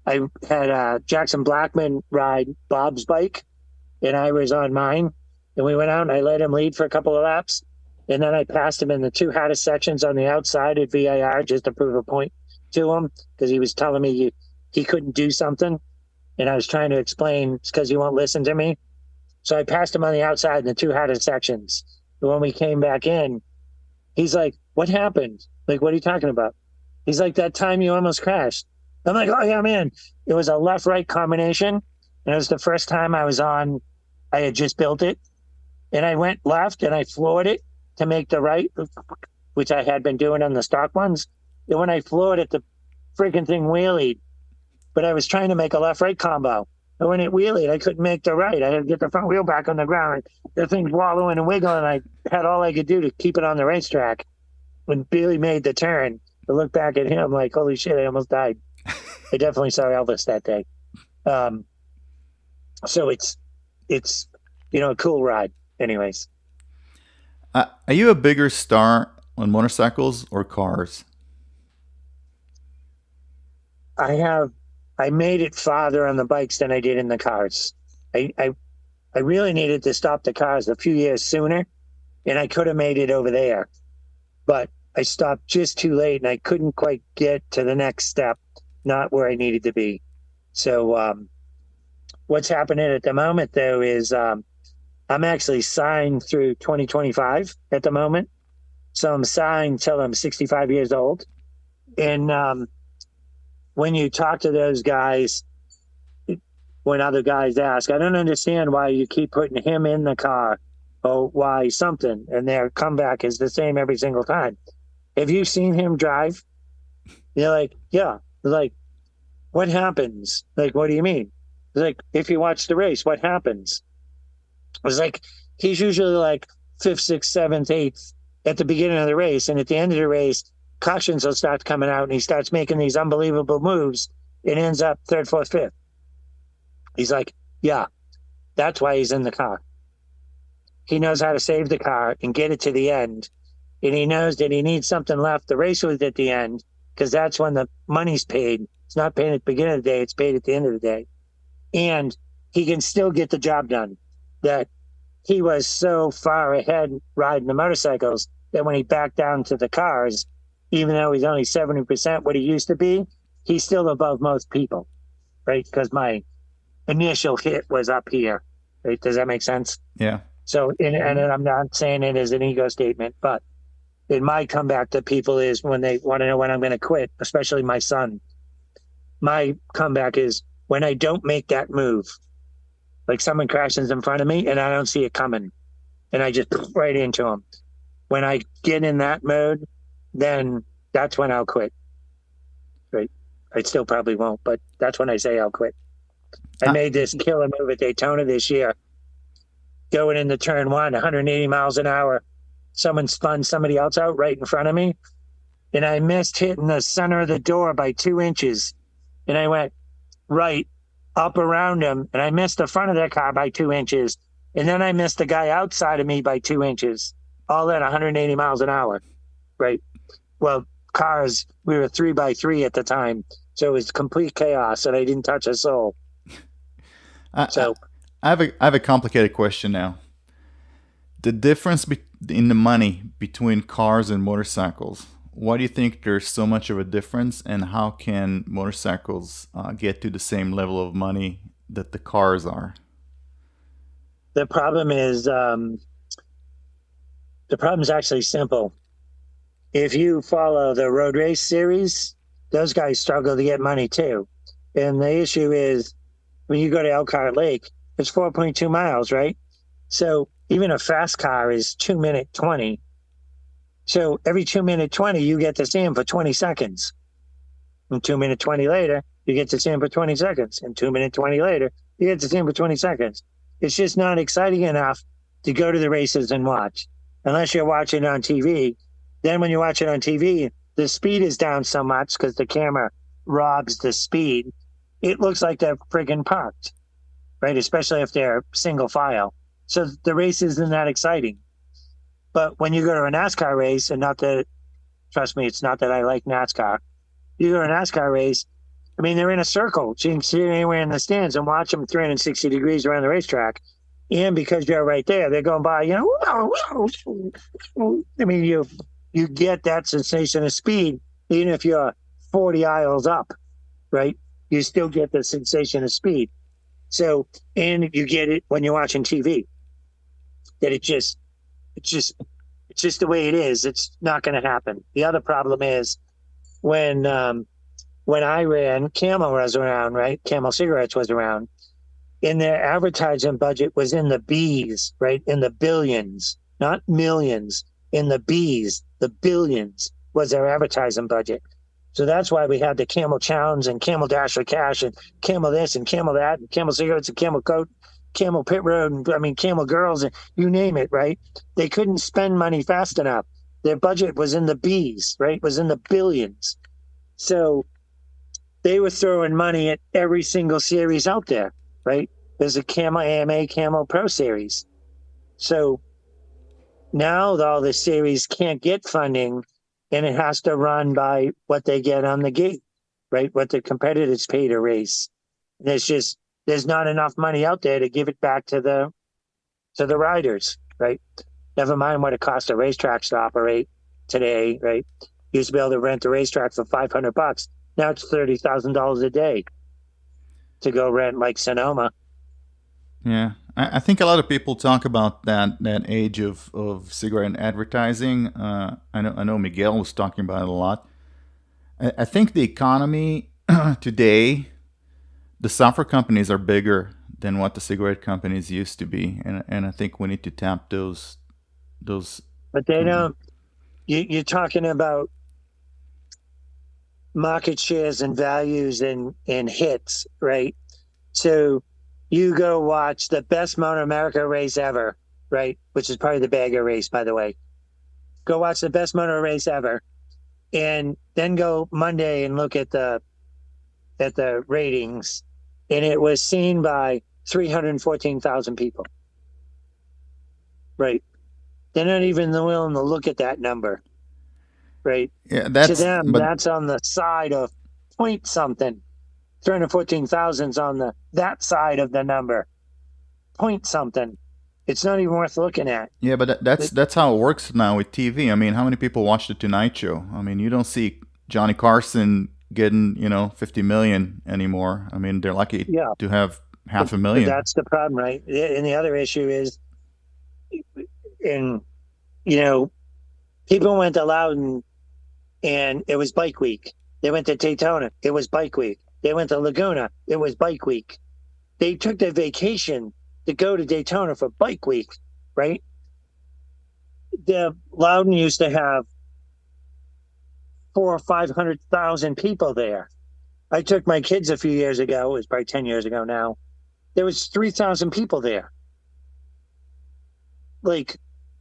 Speaker 2: I had Jackson Blackman ride Bob's bike, and I was on mine. And we went out and I let him lead for a couple of laps. And then I passed him in the 2 hottest sections on the outside at VIR just to prove a point to him because he was telling me he couldn't do something. And I was trying to explain it's because he won't listen to me. So I passed him on the outside in the 2 hottest sections. And when we came back in, he's like, what happened? Like, what are you talking about? He's like, that time you almost crashed. I'm like, oh, yeah, man. It was a left-right combination. And it was the first time I had just built it. And I went left and I floored it to make the right, which I had been doing on the stock ones. And when I floored it, the freaking thing wheelied. But I was trying to make a left-right combo. And when it wheelied, I couldn't make the right. I had to get the front wheel back on the ground. The thing's wallowing and wiggling. I had all I could do to keep it on the racetrack. When Billy made the turn, I looked back at him like, holy shit, I almost died. I definitely saw Elvis that day. So it's a cool ride. Anyways,
Speaker 3: Are you a bigger star on motorcycles or cars?
Speaker 2: I made it farther on the bikes than I did in the cars. I really needed to stop the cars a few years sooner, and I could have made it over there, but I stopped just too late, and I couldn't quite get to the next step, not where I needed to be. So what's happening at the moment, though, is I'm actually signed through 2025 at the moment. So I'm signed till I'm 65 years old. And when you talk to those guys, when other guys ask, I don't understand why you keep putting him in the car or why something. And their comeback is the same every single time. Have you seen him drive? You're like, yeah. Like, what happens? Like, what do you mean? It's like, if you watch the race, what happens? It's like, he's usually like fifth, sixth, seventh, eighth at the beginning of the race. And at the end of the race, cautions will start coming out and he starts making these unbelievable moves. It ends up third, fourth, fifth. He's like, yeah, that's why he's in the car. He knows how to save the car and get it to the end. And he knows that he needs something left to race with at the end, because that's when the money's paid. It's not paid at the beginning of the day, it's paid at the end of the day. And he can still get the job done. That he was so far ahead riding the motorcycles that when he backed down to the cars, even though he's only 70% what he used to be, he's still above most people, right? Because my initial hit was up here, right? Does that make sense?
Speaker 3: Yeah.
Speaker 2: So, and I'm not saying it as an ego statement, but in my comeback to people is when they want to know when I'm going to quit, especially my son. My comeback is when I don't make that move, like someone crashes in front of me and I don't see it coming, and I just right into him. When I get in that mode, then that's when I'll quit. Right? I still probably won't, but that's when I say I'll quit. I made this killer move at Daytona this year, going into turn one, 180 miles an hour. Someone spun somebody else out right in front of me, and I missed hitting the center of the door by 2 inches. And I went right up around him, and I missed the front of their car by 2 inches. And then I missed the guy outside of me by 2 inches, all at 180 miles an hour, right? Well, cars, we were 3x3 at the time, so it was complete chaos, and I didn't touch a soul.
Speaker 3: I have a complicated question now. The difference in the money between cars and motorcycles. Why do you think there's so much of a difference, and how can motorcycles get to the same level of money that the cars are?
Speaker 2: The problem is actually simple. If you follow the road race series, those guys struggle to get money too. And the issue is when you go to Elkhart Lake, it's 4.2 miles, right? So even a fast car is 2-minute 20. So every 2-minute 20, you get to see him for 20 seconds. And 2-minute 20 later, you get to see him for 20 seconds. And 2-minute 20 later, you get to see him for 20 seconds. It's just not exciting enough to go to the races and watch, unless you're watching on TV. Then when you watch it on TV, the speed is down so much because the camera robs the speed. It looks like they're friggin' parked, right? Especially if they're single file. So the race isn't that exciting. But when you go to a NASCAR race, and not that, trust me, it's not that I like NASCAR. You go to a NASCAR race, I mean, they're in a circle. So you can sit anywhere in the stands and watch them 360 degrees around the racetrack. And because you're right there, they're going by, I mean, you get that sensation of speed, even if you're 40 aisles up, right? You still get the sensation of speed. So, and you get it when you're watching TV, that it's just the way it is. It's not going to happen. The other problem is when I ran, Camel was around, right? Camel Cigarettes was around. And their advertising budget was in the B's, right? In the billions, not millions, in the B's, the billions was their advertising budget. So that's why we had the Camel Challenge and Camel Dash for Cash and Camel this and Camel that and Camel Cigarettes and Camel Coat, Camel Pit Road, and Camel Girls, and you name it, right? They couldn't spend money fast enough. Their budget was in the B's, right? It was in the billions. So they were throwing money at every single series out there, right? There's a Camel AMA Camel Pro Series. So now all the series can't get funding, and it has to run by what they get on the gate, right? What the competitors pay to race. And there's not enough money out there to give it back to the riders, right? Never mind what it costs a racetrack to operate today, right? You used to be able to rent a racetrack for $500. Now it's $30,000 a day to go rent like Sonoma.
Speaker 3: Yeah, I think a lot of people talk about that age of cigarette advertising. I know Miguel was talking about it a lot. I think the economy today, the software companies are bigger than what the cigarette companies used to be, and I think we need to tap those.
Speaker 2: But they don't. You're talking about market shares and values and hits, right? So you go watch the best Motor America race ever, right? Which is probably the Bagger race, by the way. Go watch the best motor race ever, and then go Monday and look at the ratings, and it was seen by 314,000 people. Right. They're not even willing to look at that number. Right.
Speaker 3: Yeah,
Speaker 2: to them, that's on the side of point something. 314,000's on that side of the number. Point something. It's not even worth looking at.
Speaker 3: Yeah, but that's how it works now with TV. I mean, how many people watch the Tonight Show? I mean, you don't see Johnny Carson getting 50 million anymore. I mean, they're lucky to have 500,000.
Speaker 2: But that's the problem, right? And the other issue is, people went to Loudon and it was Bike Week. They went to Daytona. It was Bike Week. They went to Laguna. It was Bike Week. They took their vacation to go to Daytona for Bike Week, right? The Loudon used to have 400,000 or 500,000 people there. I took my kids a few years ago. It was probably 10 years ago now. There was 3,000 people there. Like,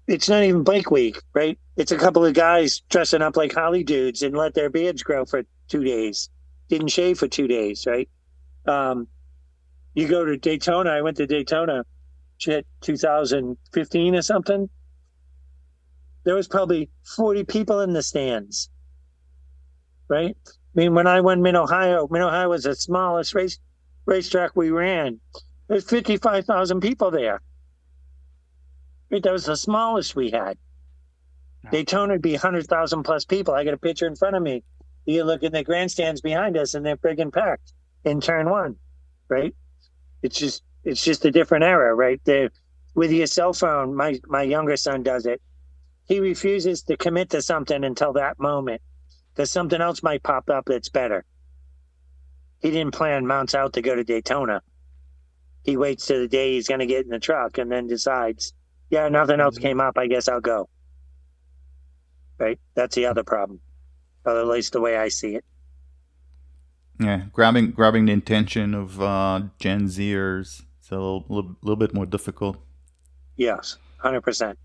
Speaker 2: it's not even Bike Week, right? It's a couple of guys dressing up like Holly dudes and let their beards grow for 2 days. Didn't shave for 2 days, right? You go to Daytona. I went to Daytona, 2015 or something. There was probably 40 people in the stands, right? I mean, when I won Mid-Ohio was the smallest racetrack we ran. There's 55,000 people there. Right? That was the smallest we had. Yeah. Daytona would be 100,000 plus people. I got a picture in front of me. You look at the grandstands behind us, and they're friggin' packed in turn one, right? It's just a different era, right? With your cell phone, my younger son does it. He refuses to commit to something until that moment, because something else might pop up that's better. He didn't plan mounts out to go to Daytona. He waits till the day he's going to get in the truck and then decides, yeah, nothing else came up. I guess I'll go. Right? That's the other problem, or at least the way I see it.
Speaker 3: Yeah, grabbing the intention of Gen Zers. It's a little bit more difficult.
Speaker 2: Yes, 100%.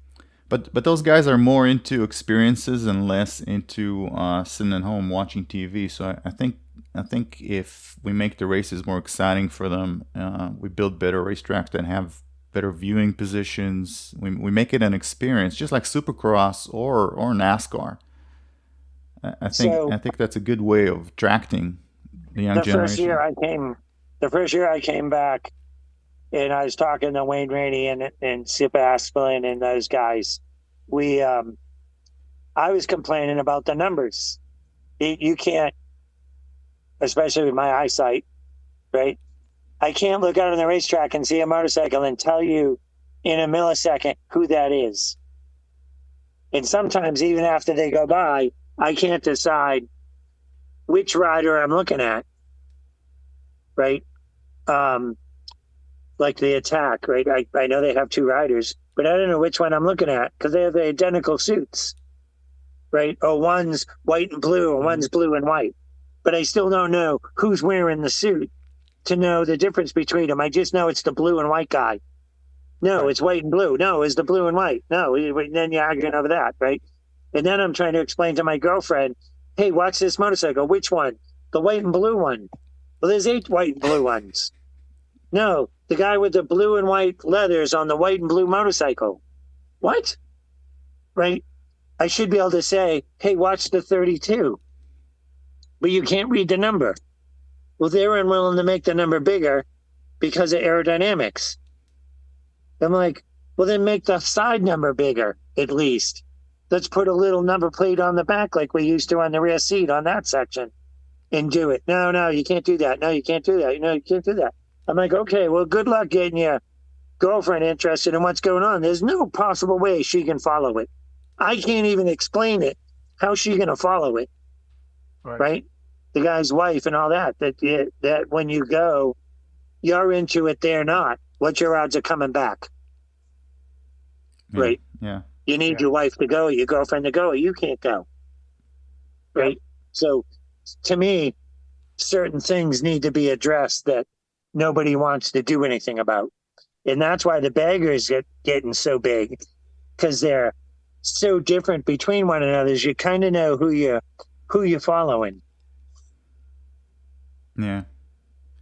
Speaker 3: But those guys are more into experiences and less into sitting at home watching TV. So I think if we make the races more exciting for them, we build better racetracks that have better viewing positions. We make it an experience, just like Supercross or NASCAR. I think that's a good way of attracting the young generation.
Speaker 2: The first year I came back, and I was talking to Wayne Rainey and Sip Asplin and those guys. I was complaining about the numbers. You can't, especially with my eyesight, right? I can't look out on the racetrack and see a motorcycle and tell you in a millisecond who that is. And sometimes even after they go by, I can't decide which rider I'm looking at, right? Like the Attack, right? I know they have two riders, but I don't know which one I'm looking at because they have the identical suits, right? Or one's white and blue, or one's blue and white. but I still don't know who's wearing the suit to know the difference between them. I just know it's the blue and white guy. No,
Speaker 1: Right.
Speaker 2: it's white and blue. No, it's the blue and white. No, then you're arguing over that, right? And then I'm trying to explain to my girlfriend, hey, watch this motorcycle. Which one? The white and blue one. Well, there's 8 white and blue ones. No, the guy with the blue and white leathers on the white and blue motorcycle. What? Right? I should be able to say, hey, watch the 32. But you can't read the number. Well, they're unwilling to make the number bigger because of aerodynamics. I'm like, well, then make the side number bigger, at least. Let's put a little number plate on the back like we used to on the rear seat on that section and do it. No, you can't do that. No, you can't do that. No, you can't do that. I'm like, okay, well, good luck getting your girlfriend interested in what's going on. There's no possible way she can follow it. I can't even explain it. How's she going to follow it? Right? The guy's wife and all that, that when you go, you're into it, they're not. What's your odds of coming back?
Speaker 3: Yeah.
Speaker 2: Right?
Speaker 3: Yeah.
Speaker 2: You need your wife to go, your girlfriend to go, or you can't go. Right? So to me, certain things need to be addressed that nobody wants to do anything about. And that's why the baggers get getting so big, because they're so different between one another. You kind of know who you're following.
Speaker 3: Yeah.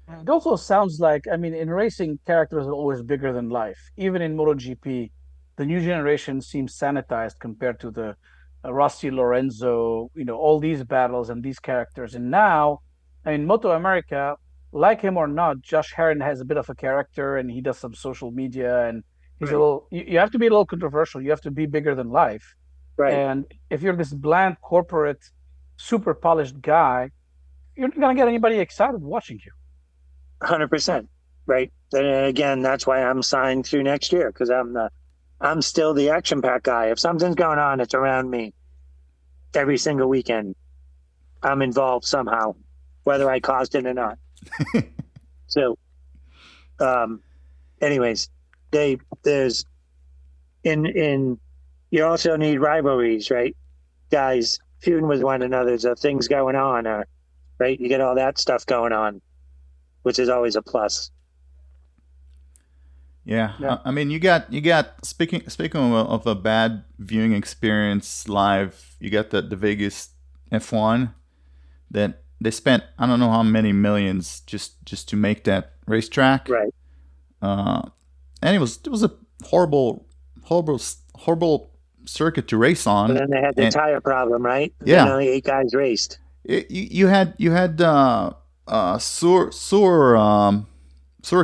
Speaker 1: It also sounds like, I mean, in racing, characters are always bigger than life. Even in MotoGP, the new generation seems sanitized compared to the Rossi, Lorenzo, all these battles and these characters. And now, I mean, Moto America, like him or not, Josh Herrin has a bit of a character and he does some social media and he's a little, you have to be a little controversial. You have to be bigger than life.
Speaker 2: Right.
Speaker 1: And if you're this bland corporate, super polished guy, you're not going to get anybody excited watching you.
Speaker 2: 100%. Right. And again, that's why I'm signed through next year, because I'm still the action pack guy. If something's going on, it's around me. Every single weekend, I'm involved somehow, whether I caused it or not. So, anyways, there's in you also need rivalries, right? Guys feuding with one another, so things going on, right? You get all that stuff going on, which is always a plus.
Speaker 3: Yeah. I mean, you got speaking of a bad viewing experience live, you got the Vegas F1 that they spent I don't know how many millions just to make that racetrack.
Speaker 2: Right.
Speaker 3: And it was a horrible circuit to race on.
Speaker 2: And then they had the tire problem, right?
Speaker 3: Yeah.
Speaker 2: And only 8 guys raced.
Speaker 3: You had sewer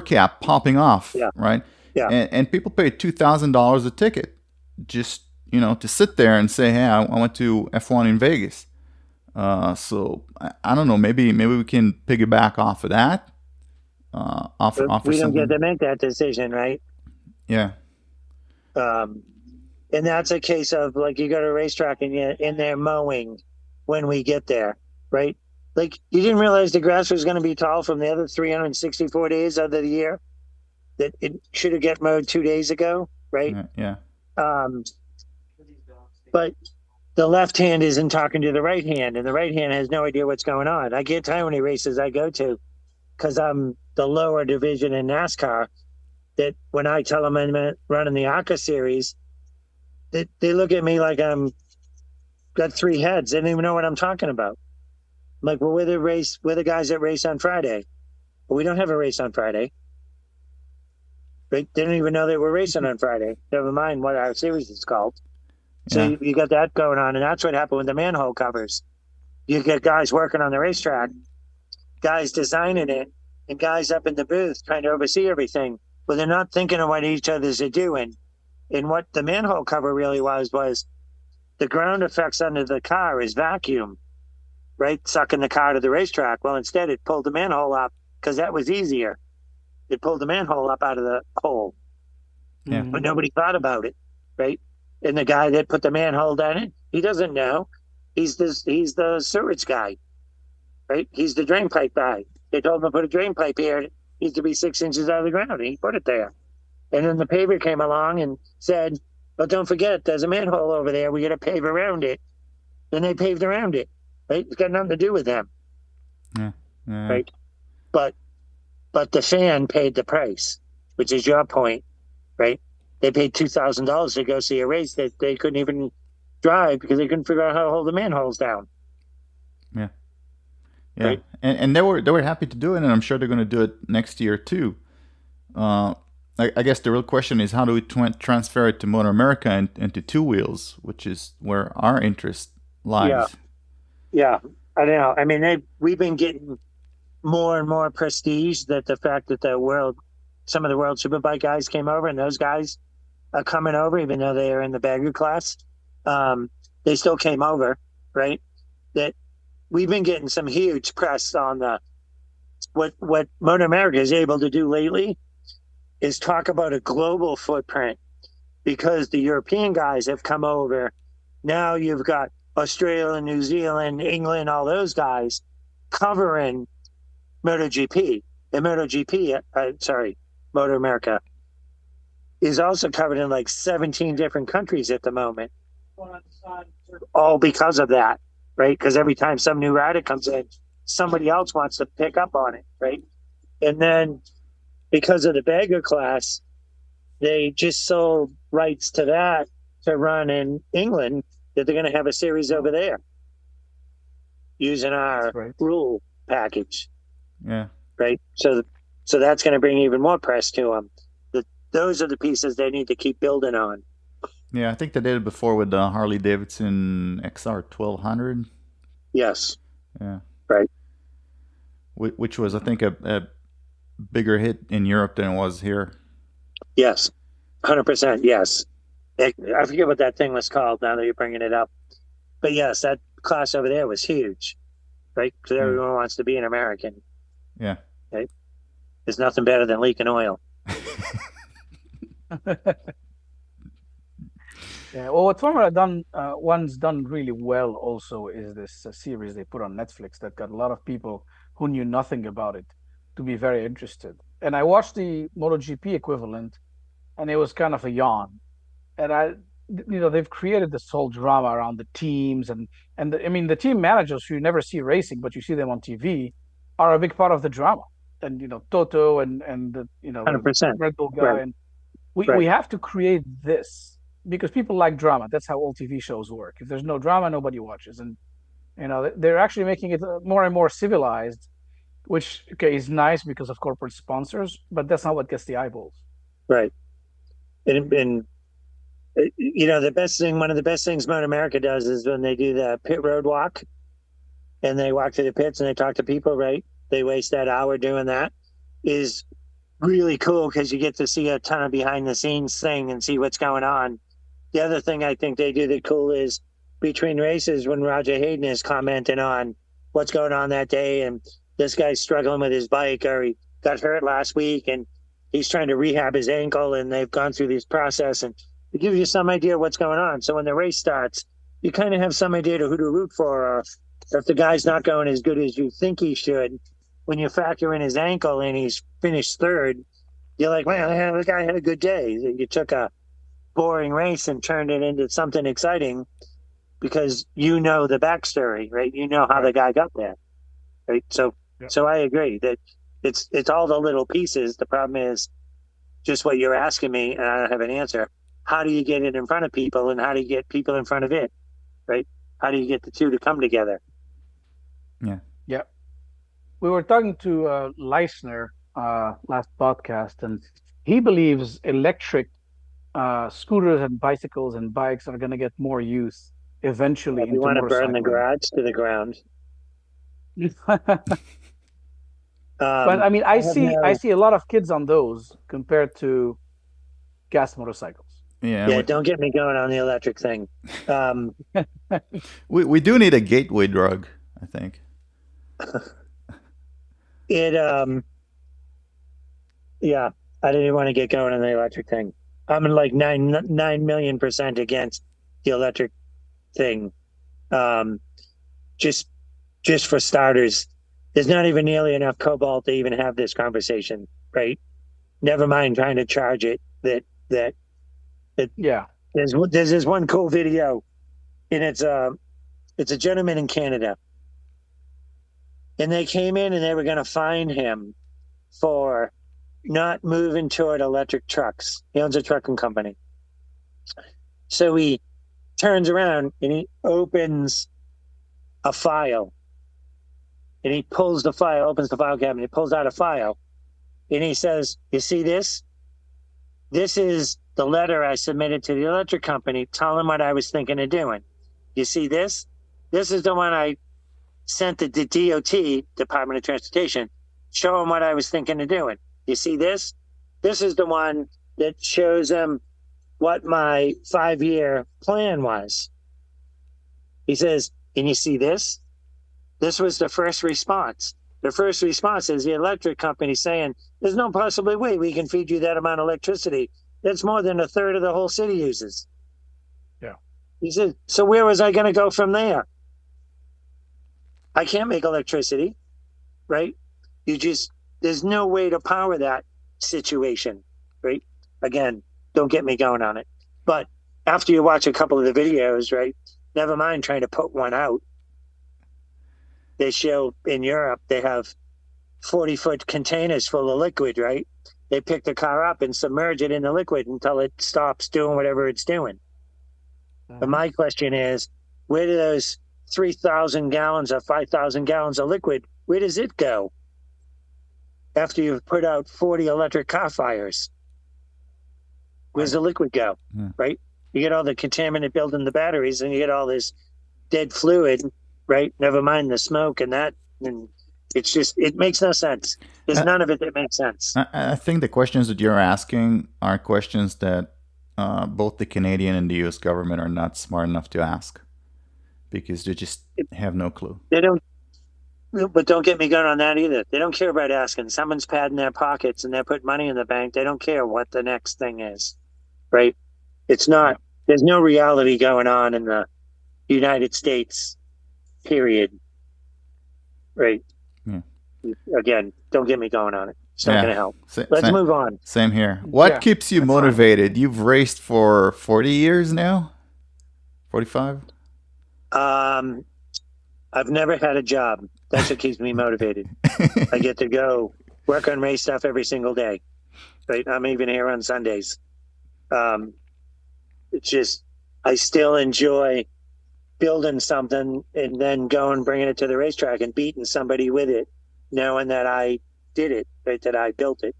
Speaker 3: cap popping off, right?
Speaker 2: Yeah.
Speaker 3: And people paid $2,000 a ticket just to sit there and say, hey, I went to F1 in Vegas. So I don't know, maybe we can piggyback off of that. Offer
Speaker 2: we don't
Speaker 3: something.
Speaker 2: get to make that decision, right?
Speaker 3: Yeah.
Speaker 2: And that's a case of like you go to a racetrack and you're in there mowing when we get there, right? Like you didn't realize the grass was going to be tall from the other 364 days of the year. That it should have get mowed 2 days ago, right?
Speaker 3: Yeah.
Speaker 2: But the left hand isn't talking to the right hand, and the right hand has no idea what's going on. I can't tell how many races I go to because I'm the lower division in NASCAR. That when I tell them I'm running the ACA series, they look at me like I'm got 3 heads. They don't even know what I'm talking about. I'm like, well, we're the guys that race on Friday. But we don't have a race on Friday. Right? They didn't even know they were racing on Friday. Never mind what our series is called. So you got that going on, and that's what happened with the manhole covers. You get guys working on the racetrack, guys designing it, and guys up in the booth trying to oversee everything. But they're not thinking of what each other's are doing. And what the manhole cover really was the ground effects under the car is vacuum, right? Sucking the car to the racetrack. Well, instead it pulled the manhole up because that was easier. It pulled the manhole up out of the hole.
Speaker 3: Yeah.
Speaker 2: But nobody thought about it, right? And the guy that put the manhole down it, he doesn't know. He's the sewage guy, right? He's the drain pipe guy. They told him to put a drain pipe here. It needs to be 6 inches out of the ground. And he put it there. And then the paver came along and said, but don't forget, there's a manhole over there. We got to pave around it. Then they paved around it, right? It's got nothing to do with them.
Speaker 3: Yeah. Yeah.
Speaker 2: right? But the fan paid the price, which is your point, right? They paid $2,000 to go see a race that they couldn't even drive because they couldn't figure out how to hold the manholes down,
Speaker 3: Yeah. Yeah.
Speaker 2: right?
Speaker 3: And they were happy to do it, and I'm sure they're going to do it next year too. Uh, I guess the real question is how do we transfer it to Motor America and to two wheels, which is where our interest
Speaker 2: Yeah,
Speaker 3: lies.
Speaker 2: yeah. I don't know. I mean, we've been getting more and more prestige that the fact that some of the World Superbike guys came over, and those guys are coming over, even though they are in the bagger class. Um, they still came over, right? That we've been getting some huge press on the what Motor America is able to do lately is talk about a global footprint because the European guys have come over. Now you've got Australia, New Zealand, England, all those guys covering MotoGP. And MotoGP, sorry, Motor America is also covered in like 17 different countries at the moment, all because of that, right? Because every time some new rider comes in, somebody else wants to pick up on it, right? And then because of the bagger class, they just sold rights to that to run in England, that they're going to have a series over there using our
Speaker 1: Right.
Speaker 2: rule package,
Speaker 3: Yeah.
Speaker 2: right? So that's going to bring even more press to them. Those are the pieces they need to keep building on.
Speaker 3: Yeah, I think they did it before with the Harley Davidson XR 1200.
Speaker 2: Yes,
Speaker 3: Yeah.
Speaker 2: right.
Speaker 3: Which was, I think, a bigger hit in Europe than it was here.
Speaker 2: Yes, 100%. Yes. I forget what that thing was called now that you're bringing it up. But yes, that class over there was huge, right? Because
Speaker 3: Yeah.
Speaker 2: everyone wants to be an American,
Speaker 3: Yeah.
Speaker 2: right? There's nothing better than leaking oil.
Speaker 1: Yeah, well, what Formula One's done really well also is this series they put on Netflix that got a lot of people who knew nothing about it to be very interested. And I watched the MotoGP equivalent, and it was kind of a yawn. And they've created this whole drama around the teams I mean, the team managers who you never see racing, but you see them on TV, are a big part of the drama. And Toto and the
Speaker 2: 100%.
Speaker 1: Red Bull guy,
Speaker 2: Right,
Speaker 1: and we
Speaker 2: right,
Speaker 1: have to create this because people like drama. That's how all TV shows work. If there's no drama, nobody watches. And they're actually making it more and more civilized, which okay is nice because of corporate sponsors, but that's not what gets the eyeballs.
Speaker 2: right. And the best thing, one of the best things Motor America does is when they do the pit road walk and they walk to the pits and they talk to people, right? They waste that hour doing that. Is really cool because you get to see a ton of behind the scenes thing and see what's going on. The other thing I think they do that cool is between races when Roger Hayden is commenting on what's going on that day, and this guy's struggling with his bike, or he got hurt last week and he's trying to rehab his ankle, and they've gone through this process, and it gives you some idea of what's going on. So when the race starts, you kind of have some idea to who to root for, or if the guy's not going as good as you think he should. When you factor in his ankle and he's finished third, you're like, man, the guy had a good day. You took a boring race and turned it into something exciting because you know the backstory, right? You know how the
Speaker 1: Right.
Speaker 2: guy got there, right? So,
Speaker 1: Yeah.
Speaker 2: so I agree that it's all the little pieces. The problem is just what you're asking me, and I don't have an answer. How do you get it in front of people, and how do you get people in front of it, right? How do you get the two to come together?
Speaker 3: Yeah.
Speaker 1: Yeah. We were talking to Leisner last podcast, and he believes electric scooters and bicycles and bikes are going to get more use eventually
Speaker 2: If you
Speaker 1: into
Speaker 2: want to burn the
Speaker 1: motorcycling.
Speaker 2: garage to the ground,
Speaker 1: But I mean,
Speaker 2: I have
Speaker 1: I
Speaker 2: no.
Speaker 1: see a lot of kids on those compared to gas motorcycles.
Speaker 3: Yeah.
Speaker 2: Yeah, don't get me going on the electric thing. Um,
Speaker 3: We do need a gateway drug, I think.
Speaker 2: it Yeah, I didn't even want to get going on the electric thing. I'm like 9 million% against the electric thing. Um, just just for starters, there's not even nearly enough cobalt to even have this conversation, right? Never mind trying to charge it. That
Speaker 1: Yeah.
Speaker 2: there's this one cool video, and it's a gentleman in Canada, And they came in and they were going to fine him for not moving toward electric trucks. He owns a trucking company. So he turns around and he opens a file. And he pulls the file, opens the file cabinet, he pulls out a file. And he says, "You see this? This is the letter I submitted to the electric company telling what I was thinking of doing. You see this? This is the one I sent to the DOT, Department of Transportation, showing what I was thinking of doing. You see this? This is the one that shows them what my 5-year plan was." He says, "And you see this? This was the first response. The first response is the electric company saying, there's no possible way we can feed you that amount of electricity. That's more than a third of the whole city uses."
Speaker 1: Yeah.
Speaker 2: He said, "So where was I going to go from there? I can't make electricity, right? There's no way to power that situation, right?" Again, don't get me going on it. But after you watch a couple of the videos, right, never mind trying to put one out. They show in Europe, they have 40-foot containers full of liquid, right? They pick the car up and submerge it in the liquid until it stops doing whatever it's doing. But my question is, where do those 3,000 gallons or 5,000 gallons of liquid, where does it go after you've put out 40 electric car fires? Where's the liquid go, right? You get all the contaminant built in the batteries and you get all this dead fluid, right? Never mind the smoke and that. And it's just, it makes no sense. There's none of it that makes sense.
Speaker 3: I think the questions that you're asking are questions that both the Canadian and the U.S. government are not smart enough to ask because they just have no clue.
Speaker 2: They don't, but don't get me going on that either. They don't care about asking. Someone's padding their pockets and they're putting money in the bank. They don't care what the next thing is, right? It's not, there's no reality going on in the United States, period. Right.
Speaker 3: Yeah.
Speaker 2: Again, don't get me going on it. It's not going to help. Let's move on.
Speaker 3: Same here. What keeps you motivated? Fine. You've raced for 40 years now? 45?
Speaker 2: I've never had a job. That's what keeps me motivated. I get to go work on race stuff every single day. Right. I'm even here on Sundays. It's just, I still enjoy building something and then going, bringing it to the racetrack and beating somebody with it, knowing that I did it, right, that I built it.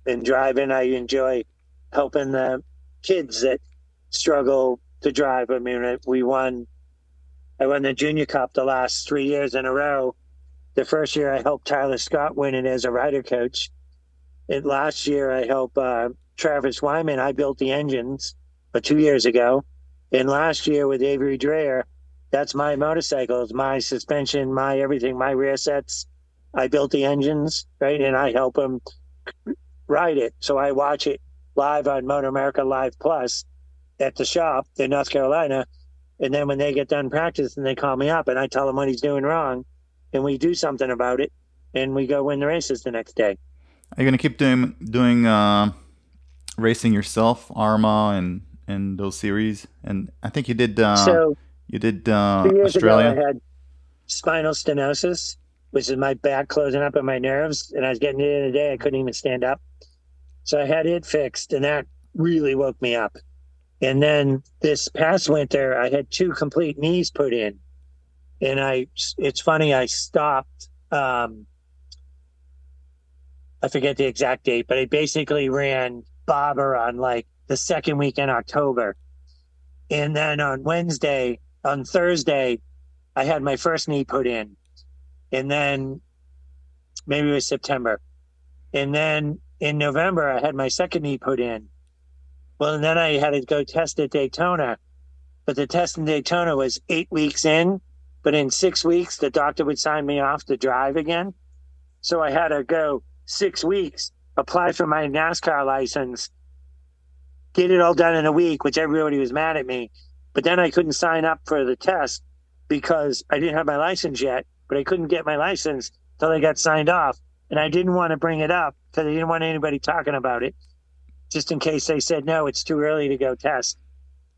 Speaker 2: And driving, I enjoy helping the kids that struggle to drive. I mean, I won the Junior Cup the last 3 years in a row. The first year I helped Tyler Scott win it as a rider coach. And last year I helped Travis Wyman. I built the engines 2 years ago. And last year with Avery Dreyer, that's my motorcycles, my suspension, my everything, my rear sets. I built the engines, right? And I help them ride it. So I watch it live on Motor America Live Plus at the shop in North Carolina. And then when they get done practicing, they call me up and I tell them what he's doing wrong. And we do something about it. And we go win the races the next day.
Speaker 3: Are you going to keep doing racing yourself, ARMA and those series? And I think you did 2 years Australia.
Speaker 2: Ago, I had spinal stenosis, which is my back closing up on my nerves. And I was getting to the end of the day, I couldn't even stand up. So I had it fixed and that really woke me up. And then this past winter, I had 2 complete knees put in. And it's funny, I stopped, I forget the exact date, but I basically ran bobber on like the second week in October. And then on Thursday, I had my first knee put in. And then maybe it was September. And then in November, I had my second knee put in. Well, and then I had to go test at Daytona. But the test in Daytona was 8 weeks in. But in 6 weeks, the doctor would sign me off to drive again. So I had to go 6 weeks, apply for my NASCAR license, get it all done in a week, which everybody was mad at me. But then I couldn't sign up for the test because I didn't have my license yet, but I couldn't get my license until I got signed off. And I didn't want to bring it up because I didn't want anybody talking about it, just in case they said, no, it's too early to go test.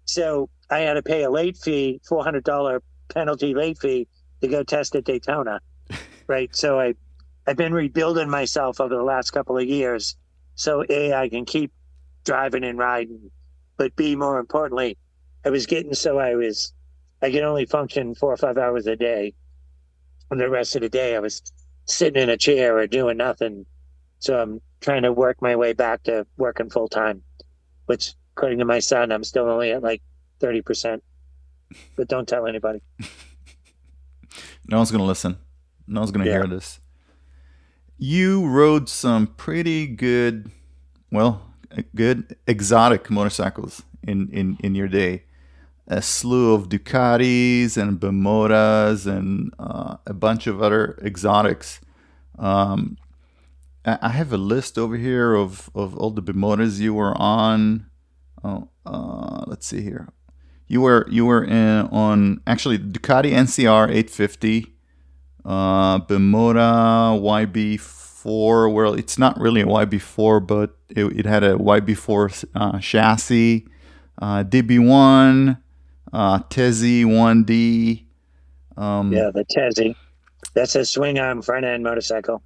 Speaker 2: So I had to pay a late fee, $400 penalty late fee to go test at Daytona. right? So I've been rebuilding myself over the last couple of years. So A, I can keep driving and riding, but B, more importantly, I was getting so I could only function 4 or 5 hours a day. And the rest of the day I was sitting in a chair or doing nothing. So I'm trying to work my way back to working full time, which according to my son, I'm still only at like 30%, but don't tell anybody.
Speaker 3: No one's gonna listen. No one's gonna
Speaker 2: Yeah.
Speaker 3: hear this. You rode some pretty good, well, good exotic motorcycles in your day. A slew of Ducatis and Bemoras and a bunch of other exotics. Um, I have a list over here of all the Bemoras you were on. Oh, let's see here. You were on actually Ducati NCR 850, Bemora YB4. Well, it's not really a YB4, but it had a YB4 chassis. DB1, Tezzy 1D.
Speaker 2: Yeah, the Tezzy. That's a swing arm front end motorcycle.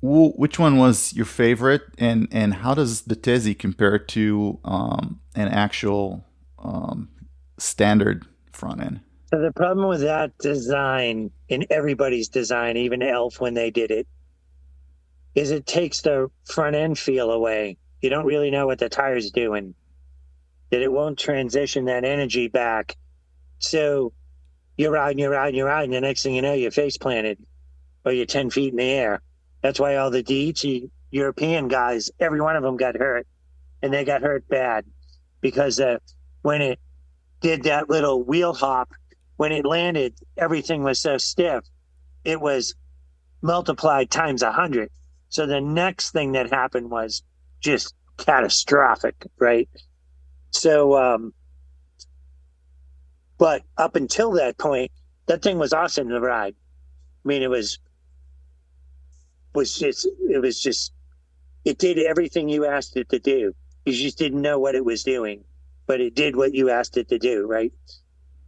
Speaker 3: Which one was your favorite, and how does the Tezzy compare to an actual standard front end?
Speaker 2: So the problem with that design, in everybody's design, even Elf when they did it, is it takes the front end feel away. You don't really know what the tire's doing. That it won't transition that energy back. So you're riding, and the next thing you know, you're face planted or you're 10 feet in the air. That's why all the DHE European guys, every one of them got hurt, and they got hurt bad because when it did that little wheel hop, when it landed, everything was so stiff, it was multiplied times 100. So the next thing that happened was just catastrophic, right? So, but up until that point, that thing was awesome to ride. I mean, it did everything you asked it to do. You just didn't know what it was doing, but it did what you asked it to do, right?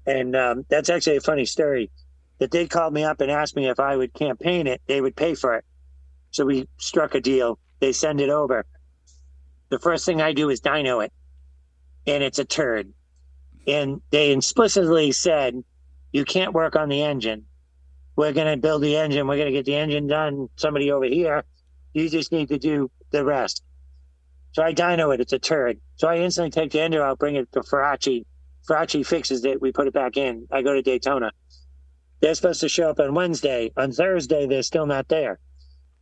Speaker 2: And that's actually a funny story. That they called me up and asked me if I would campaign it, they would pay for it. So we struck a deal. They send it over. The first thing I do is dyno it, and it's a turd. And they explicitly said, you can't work on the engine. We're going to build the engine. We're going to get the engine done. Somebody over here. You just need to do the rest. So I dyno it. It's a turd. So I instantly take the engine out, bring it to Faraci. Faraci fixes it. We put it back in. I go to Daytona. They're supposed to show up on Wednesday. On Thursday, they're still not there.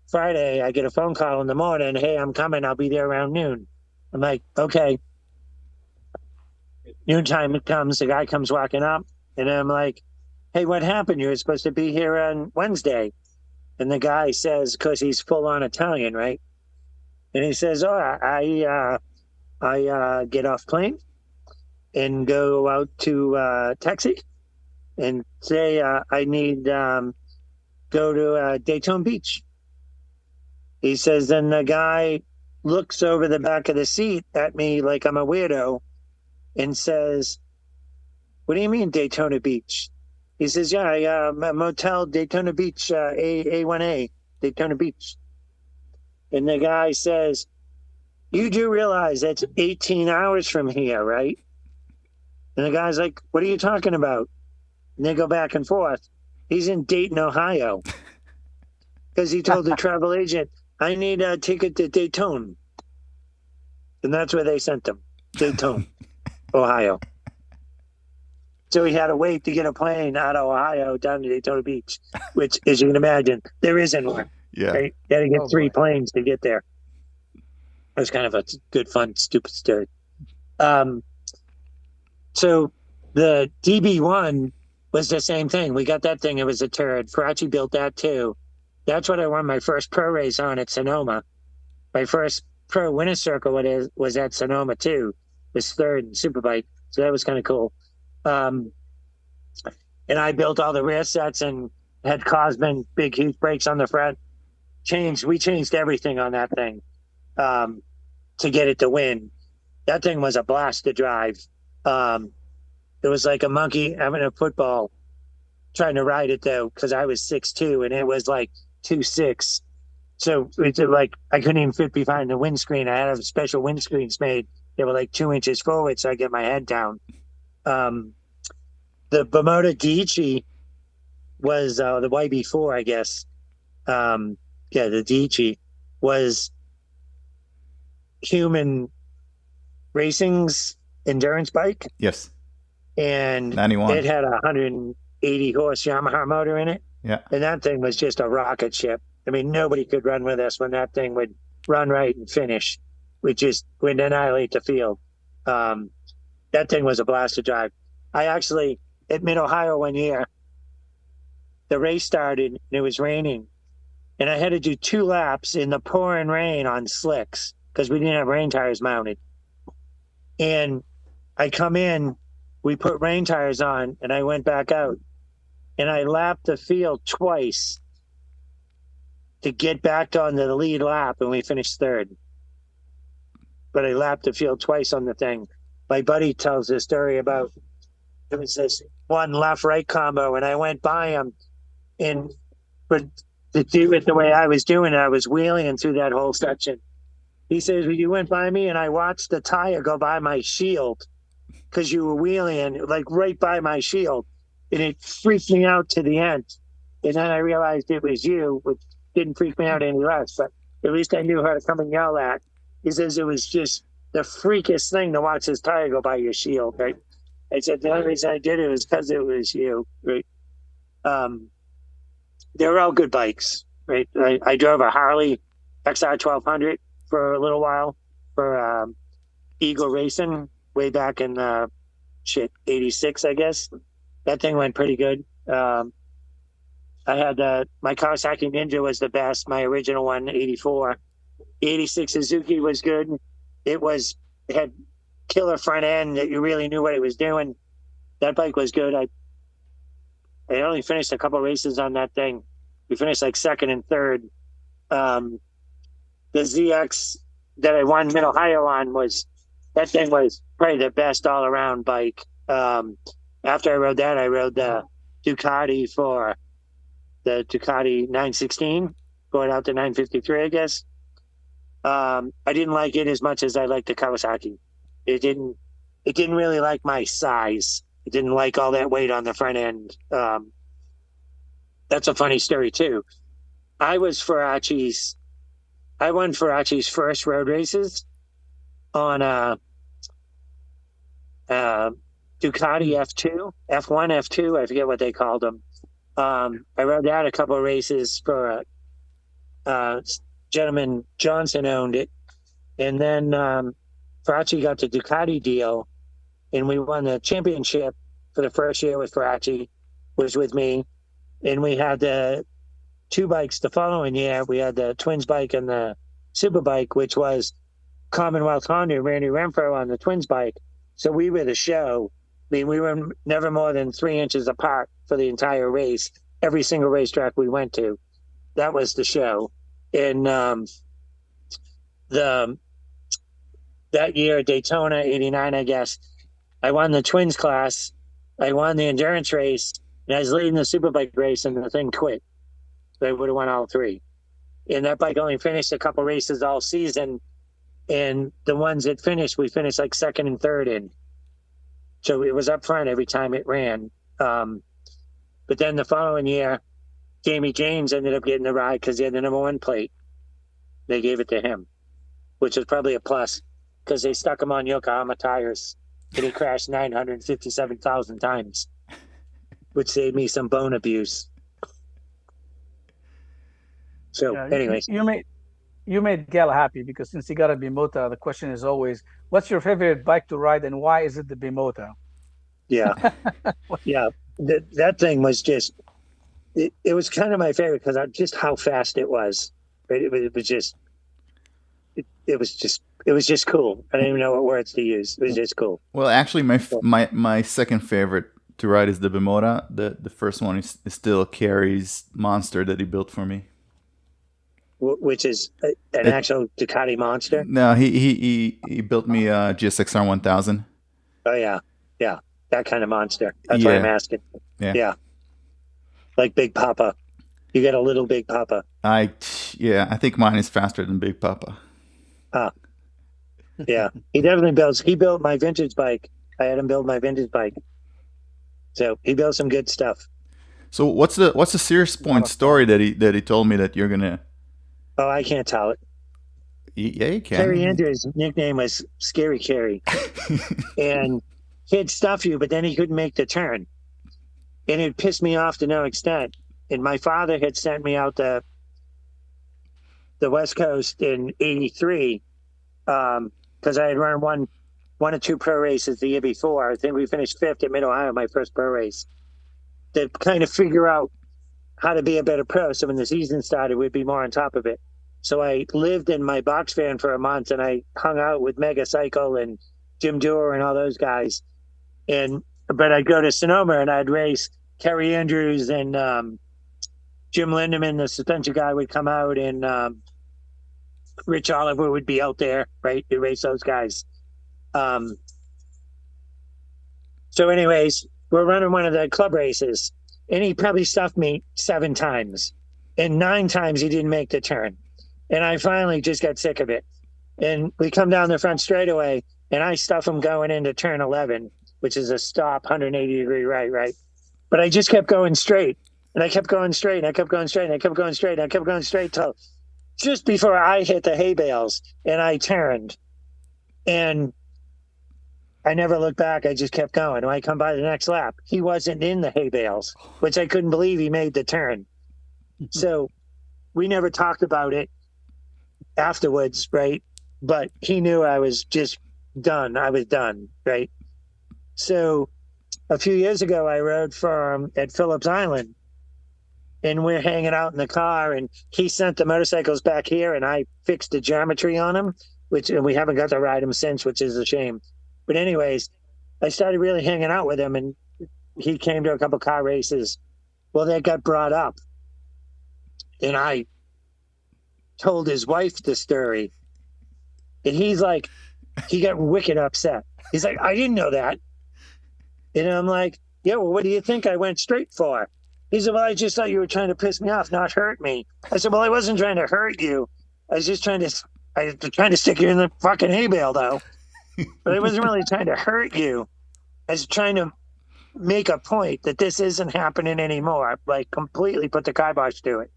Speaker 2: Friday, I get a phone call in the morning. Hey, I'm coming. I'll be there around noon. I'm like, okay. Noontime it comes. The guy comes walking up. And I'm like, hey, what happened? You were supposed to be here on Wednesday. And the guy says, because he's full on Italian, right? And he says, oh, I get off plane and go out to taxi and say I need go to Daytona Beach. He says, then the guy looks over the back of the seat at me like I'm a weirdo and says, what do you mean Daytona Beach? He says, yeah, Motel Daytona Beach, A1A, Daytona Beach. And the guy says, you do realize that's 18 hours from here, right? And the guy's like, what are you talking about? And they go back and forth. He's in Dayton, Ohio. Because he told the travel agent, I need a ticket to Daytona. And that's where they sent him, Daytona, Ohio. So he had to wait to get a plane out of Ohio down to Daytona Beach, which, as you can imagine, there isn't one.
Speaker 3: Yeah.
Speaker 2: They had to get three planes to get there. It was kind of a good, fun, stupid story. So the DB1 was the same thing. We got that thing. It was a turd. Faraci built that too. That's what I won my first pro race on at Sonoma. My first pro winner circle was at Sonoma too. It was third in Superbike. So that was kind of cool. And I built all the rear sets and had Cosman big huge brakes on the front. We changed everything on that thing to get it to win. That thing was a blast to drive. It was like a monkey having a football. trying to ride it though, because I was 6'2" and it was like 2'6". So it's like I couldn't even fit behind the windscreen. I had a special windscreens made. They were like 2 inches forward, so I get my head down. Um, the Bermuda Dici was the YB4, I guess. The Dici was Human Racing's endurance bike,
Speaker 3: Yes.
Speaker 2: and
Speaker 3: 91.
Speaker 2: it had a 180 horse Yamaha motor in it.
Speaker 3: Yeah.
Speaker 2: And that thing was just a rocket ship. I mean, nobody could run with us when that thing would run right and finish. We'd annihilate the field. That thing was a blast to drive. I actually, at Mid-Ohio one year, the race started and it was raining. And I had to do 2 laps in the pouring rain on slicks because we didn't have rain tires mounted. And I come in, we put rain tires on, and I went back out. And I lapped the field twice to get back onto the lead lap, and we finished third. But I lapped the field twice on the thing. My buddy tells this story about it was this one left-right combo, and I went by him, but to do it the way I was doing it, I was wheeling through that whole section. He says, well, you went by me, and I watched the tire go by my shield because you were wheeling like right by my shield, and it freaked me out to the end. And then I realized it was you, which didn't freak me out any less, but at least I knew how to come and yell at. He says it was just the freakiest thing to watch this tire go by your shield, right? I said the only reason I did it was because it was you, right? They were all good bikes, right? I drove a Harley XR 1200 for a little while for Eagle Racing way back in 86, I guess. That thing went pretty good. I had my Kawasaki Ninja was the best. My original one, 84. 86 Suzuki was good. It had killer front end that you really knew what it was doing. That bike was good. I only finished a couple races on that thing. We finished like second and third. The ZX that I won Mid-Ohio on that thing was probably the best all around bike. After I rode that, I rode the Ducati for the Ducati 916, going out to 953, I guess. I didn't like it as much as I liked the Kawasaki. It didn't really like my size. It didn't like all that weight on the front end. That's a funny story too. I won Farachi's first road races on Ducati F2, F1, F2. I forget what they called them. I rode that a couple of races for gentleman Johnson owned it, and then Farachi got the Ducati deal, and we won the championship for the first year with Farachi, was with me, and we had the 2 bikes the following year. We had the Twins bike and the Superbike, which was Commonwealth Honda and Randy Renfro on the Twins bike. So we were the show. I mean, we were never more than 3 inches apart for the entire race. Every single racetrack we went to, that was the show. And that year, Daytona '89, I guess, I won the Twins class. I won the endurance race, and I was leading the Superbike race, and the thing quit. They would have won all 3. And that bike only finished a couple races all season. And the ones that finished, we finished like second and third in. So it was up front every time it ran. But then the following year, Jamie James ended up getting the ride because he had the number 1 plate. They gave it to him, which was probably a plus because they stuck him on Yokohama tires and he crashed 957,000 times, which saved me some bone abuse. So, anyways.
Speaker 1: You made Gal happy because since he got a Bimota, the question is always, what's your favorite bike to ride and why is it the Bimota?
Speaker 2: Yeah. Yeah. That thing was just, it was kind of my favorite because just how fast it was. Right? It was just cool. I don't even know what words to use. It was just cool.
Speaker 3: Well, actually, my second favorite to ride is the Bimota. The first one is still Kerry's Monster that he built for me.
Speaker 2: Which is an actual Ducati Monster?
Speaker 3: No, he built me a GSXR 1000.
Speaker 2: Oh, yeah. Yeah. That kind of monster. That's what I'm asking.
Speaker 3: Yeah.
Speaker 2: like Big Papa. You get a little Big Papa.
Speaker 3: I think mine is faster than Big Papa.
Speaker 2: Ah, yeah. He built my vintage bike. I had him build my vintage bike. So he built some good stuff.
Speaker 3: So what's the serious
Speaker 1: A lot
Speaker 3: point
Speaker 1: of fun.
Speaker 3: story that he told me that you're gonna?
Speaker 2: Oh, I can't tell it.
Speaker 3: Yeah, you
Speaker 2: Kerry
Speaker 3: can.
Speaker 2: Andrews' nickname was Scary Kerry. And he'd stuff you, but then he couldn't make the turn. And it pissed me off to no extent. And my father had sent me out the West Coast in '83 because I had run one or two pro races the year before. I think we finished fifth at Mid Ohio, my first pro race, to kind of figure out how to be a better pro. So when the season started, we'd be more on top of it. So I lived in my box van for a month, and I hung out with Mega Cycle and Jim Dewar and all those guys. But I'd go to Sonoma and I'd race Kerry Andrews and Jim Lindemann, the suspension guy, would come out, and Rich Oliver would be out there, right, to race those guys. Um, so, anyways, we're running one of the club races, and he probably stuffed me 7 times, and 9 times he didn't make the turn. And I finally just got sick of it. And we come down the front straightaway, and I stuff him going into turn 11, which is a stop, 180-degree right. But I just kept going straight, and I kept going straight, and I kept going straight, and I kept going straight, and I kept going straight till just before I hit the hay bales, and I turned. And I never looked back. I just kept going. When I come by the next lap, he wasn't in the hay bales, which I couldn't believe he made the turn. So we never talked about it afterwards, right? But he knew I was just done. I was done, right? So a few years ago, I rode for him at Phillips Island, and we're hanging out in the car, and he sent the motorcycles back here, and I fixed the geometry on them, and we haven't got to ride them since, which is a shame. But anyways, I started really hanging out with him, and he came to a couple car races. Well, that got brought up, and I told his wife the story, and he's like, he got wicked upset. He's like, I didn't know that. And I'm like, yeah, well, what do you think I went straight for? He said, well, I just thought you were trying to piss me off, not hurt me. I said, well, I wasn't trying to hurt you. I was trying to stick you in the fucking hay bale, though. But I wasn't really trying to hurt you. I was trying to make a point that this isn't happening anymore. Like, completely put the kibosh to it.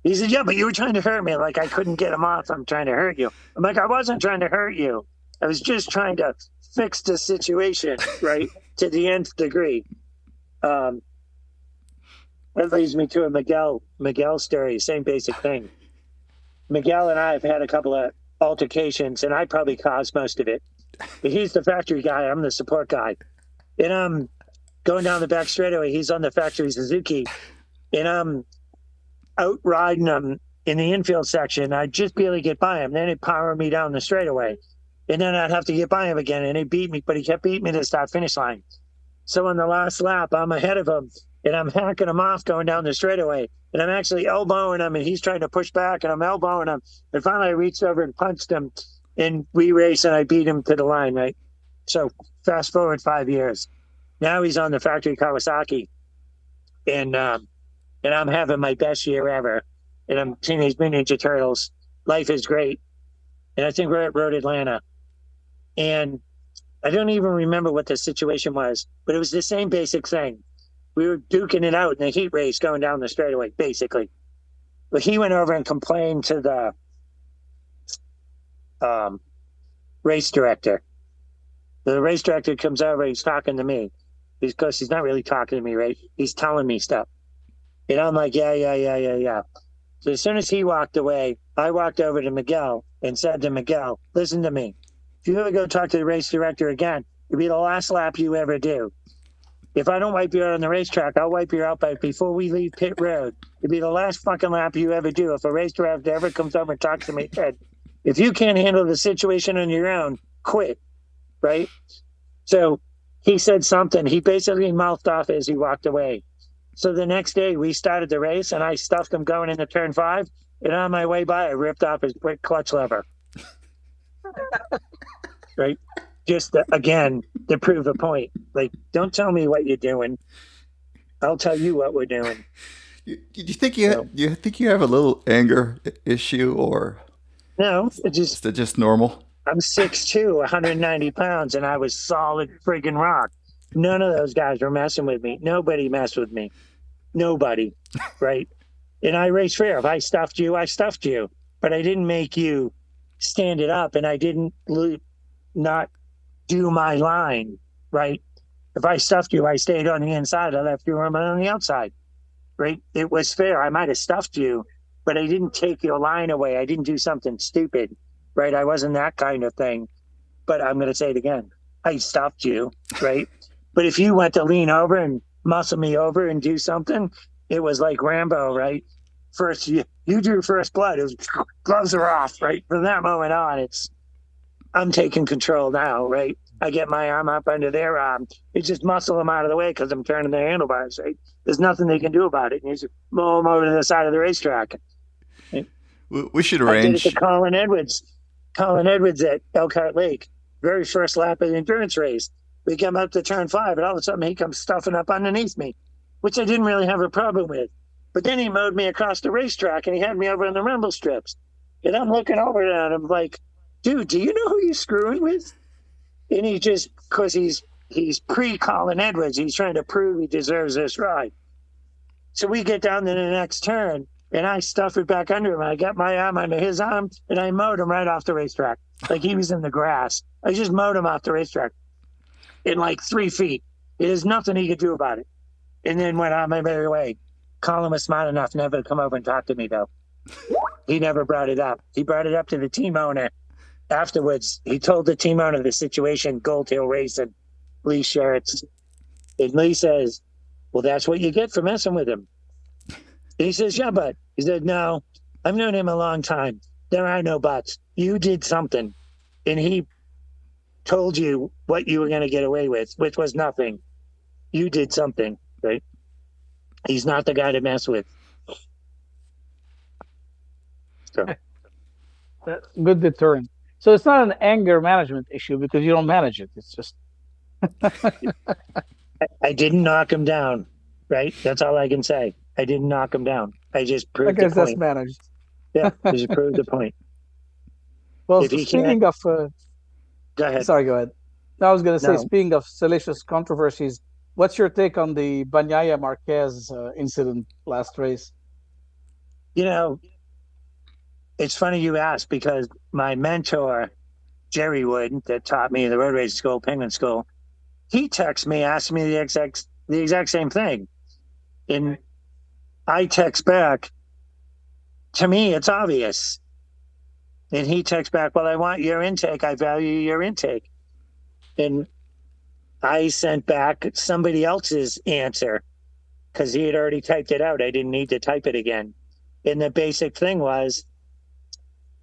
Speaker 2: He said, yeah, but you were trying to hurt me. Like, I couldn't get him off. I'm trying to hurt you. I'm like, I wasn't trying to hurt you. I was just trying to fix the situation, right, to the nth degree. That leads me to a Miguel story, same basic thing. Miguel and I have had a couple of altercations, and I probably caused most of it. But he's the factory guy. I'm the support guy. And I'm going down the back straightaway. He's on the factory Suzuki. And I'm out riding him in the infield section. I'd just barely get by him. Then he'd power me down the straightaway. And then I'd have to get by him again. And he beat me, but he kept beating me to the start finish line. So on the last lap, I'm ahead of him, and I'm hacking him off going down the straightaway. And I'm actually elbowing him, and he's trying to push back, and I'm elbowing him. And finally, I reached over and punched him, and we raced, and I beat him to the line, right? So fast forward 5 years. Now he's on the factory Kawasaki, and I'm having my best year ever. And I'm Teenage Mutant Ninja Turtles. Life is great. And I think we're at Road Atlanta. And I don't even remember what the situation was, but it was the same basic thing. We were duking it out in the heat race going down the straightaway, basically. But he went over and complained to the race director. The race director comes over, he's talking to me. Because he's not really talking to me, right? He's telling me stuff. And I'm like, yeah. So as soon as he walked away, I walked over to Miguel and said to Miguel, listen to me. If you ever go talk to the race director again, it'll be the last lap you ever do. If I don't wipe you out on the racetrack, I'll wipe you out before we leave pit road. It'll be the last fucking lap you ever do. If a race director ever comes over and talks to me, Ted, if you can't handle the situation on your own, quit, right? So he said something. He basically mouthed off as he walked away. So the next day we started the race, and I stuffed him going into turn 5. And on my way by, I ripped off his clutch lever. Right? Just again, to prove a point. Like, don't tell me what you're doing. I'll tell you what we're doing.
Speaker 3: Do you think
Speaker 2: So,
Speaker 3: you have a little anger issue, or
Speaker 2: no,
Speaker 3: is that just normal?
Speaker 2: I'm 6'2", 190 pounds, and I was solid friggin' rock. None of those guys were messing with me. Nobody messed with me. Nobody, right? And I race fair. If I stuffed you, I stuffed you. But I didn't make you stand it up, and I didn't not do my line, right? If I stuffed you, I stayed on the inside. I left you on the outside, right? It was fair. I might have stuffed you, but I didn't take your line away. I didn't do something stupid, right? I wasn't that kind of thing. But I'm going to say it again. I stuffed you, right? But if you went to lean over and muscle me over and do something, it was like Rambo, right? First, you drew first blood. It was gloves are off, right? From that moment on, I'm taking control now, right? I get my arm up under their arm. It's just muscle them out of the way because I'm turning their handlebars, right? There's nothing they can do about it. And you just blow them over to the side of the racetrack. Right?
Speaker 3: We should
Speaker 2: I did it to
Speaker 3: arrange.
Speaker 2: Colin Edwards. Colin Edwards at Elkhart Lake, very first lap of the endurance race. We come up to turn 5, and all of a sudden he comes stuffing up underneath me, which I didn't really have a problem with. But then he mowed me across the racetrack, and he had me over on the rumble strips. And I'm looking over at him like, dude, do you know who you're screwing with? And he just, because he's pre-Colin Edwards, he's trying to prove he deserves this ride. So we get down to the next turn, and I stuff it back under him. I got my arm under his arm, and I mowed him right off the racetrack. Like he was in the grass. I just mowed him off the racetrack in like 3 feet. There's nothing he could do about it. And then went on my merry way. Colin was smart enough never to come over and talk to me, though. He never brought it up. He brought it up to the team owner. Afterwards, he told the team owner the situation, Gold Hill Racing, Lee Sherritts. And Lee says, well, that's what you get for messing with him. And he says, yeah, but he said, no, I've known him a long time. There are no buts. You did something. And he told you what you were going to get away with, which was nothing. You did something, right? He's not the guy to mess with. So.
Speaker 1: That's good deterrent. So it's not an anger management issue because you don't manage it. It's just
Speaker 2: I didn't knock him down, right? That's all I can say. I didn't knock him down. I just
Speaker 1: I
Speaker 2: proved the
Speaker 1: guess that's
Speaker 2: point.
Speaker 1: managed.
Speaker 2: Yeah, I just proved the point.
Speaker 1: Well,
Speaker 2: If he
Speaker 1: speaking
Speaker 2: can't,
Speaker 1: of,
Speaker 2: go ahead.
Speaker 1: sorry, go ahead. I was going to say,
Speaker 2: No,
Speaker 1: speaking of salacious controversies, what's your take on the Bagnaia Marquez incident last race?
Speaker 2: you know, it's funny you asked because my mentor, Jerry Wood, that taught me the road race school, Penguin School, he texted me, asked me the exact same thing. And I text back, to me, it's obvious. And he texts back, well, I want your intake. I value your intake. And I sent back somebody else's answer because he had already typed it out. I didn't need to type it again. And the basic thing was,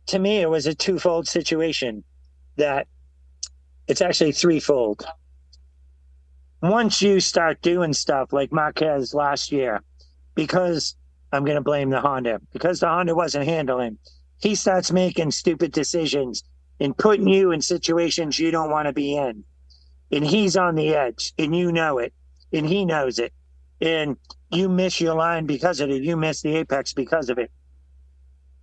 Speaker 2: to me, it was a twofold situation that it's actually threefold. Once you start doing stuff like Marquez last year, because I'm going to blame the Honda, because the Honda wasn't handling, he starts making stupid decisions and putting you in situations you don't want to be in. And he's on the edge, and you know it, and he knows it. And you miss your line because of it. You miss the apex because of it.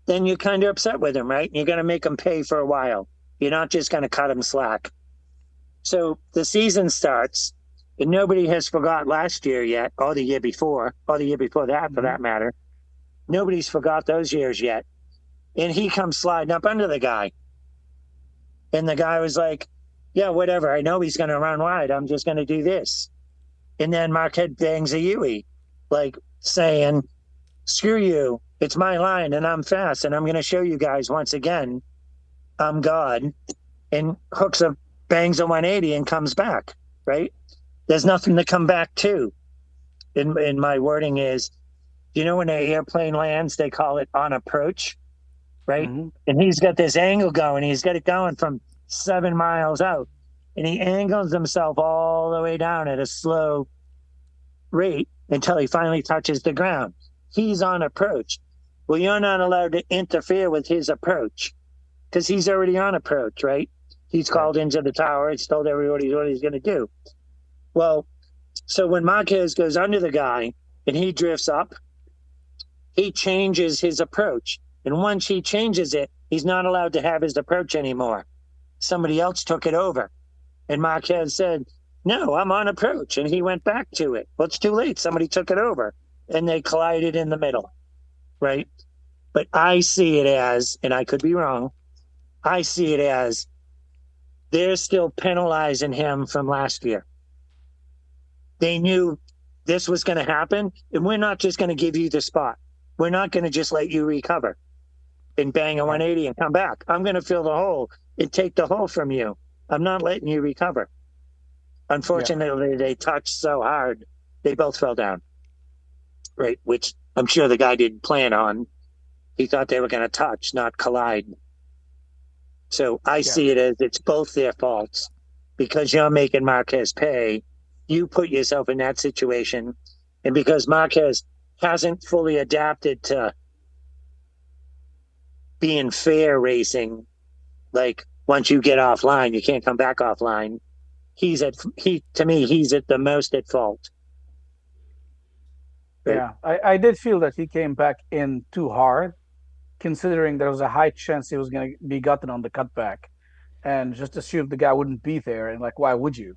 Speaker 2: Then you're kind of upset with him, right? You're going to make him pay for a while. You're not just going to cut him slack. So the season starts, and nobody has forgot last year yet, or the year before, or the year before that, for that matter. Nobody's forgot those years yet. And he comes sliding up under the guy. And the guy was like, yeah, whatever. I know he's going to run wide. I'm just going to do this. And then Marquette bangs a Yui, like saying, screw you. It's my line, and I'm fast, and I'm going to show you guys once again I'm God. And bangs a 180 and comes back, right? There's nothing to come back to. And my wording is, you know, when an airplane lands, they call it on approach, right?
Speaker 1: Mm-hmm.
Speaker 2: And he's got this angle going. He's got it going from 7 miles out. And he angles himself all the way down at a slow rate until he finally touches the ground. He's on approach. Well, you're not allowed to interfere with his approach because he's already on approach, right? He's called into the tower. He's told everybody what he's going to do. Well, So when Marquez goes under the guy and he drifts up, he changes his approach. And once he changes it, he's not allowed to have his approach anymore. Somebody else took it over. And Marquez said, no, I'm on approach. And he went back to it. Well, it's too late. Somebody took it over. And they collided in the middle, right? But I see it as, and I could be wrong, I see it as they're still penalizing him from last year. They knew this was going to happen, and we're not just going to give you the spot. We're not going to just let you recover and bang a 180 and come back. I'm going to fill the hole and take the hole from you. I'm not letting you recover. Unfortunately, they touched so hard, they both fell down, right? Which I'm sure the guy didn't plan on. He thought they were going to touch, not collide. So I see it as it's both their faults because you're making Marquez pay. You put yourself in that situation. And because Marquez hasn't fully adapted to being fair racing, like once you get offline, you can't come back offline. He's at the most at fault.
Speaker 1: Right? Yeah, I did feel that he came back in too hard, considering there was a high chance he was going to be gotten on the cutback, and just assumed the guy wouldn't be there. And like, why would you?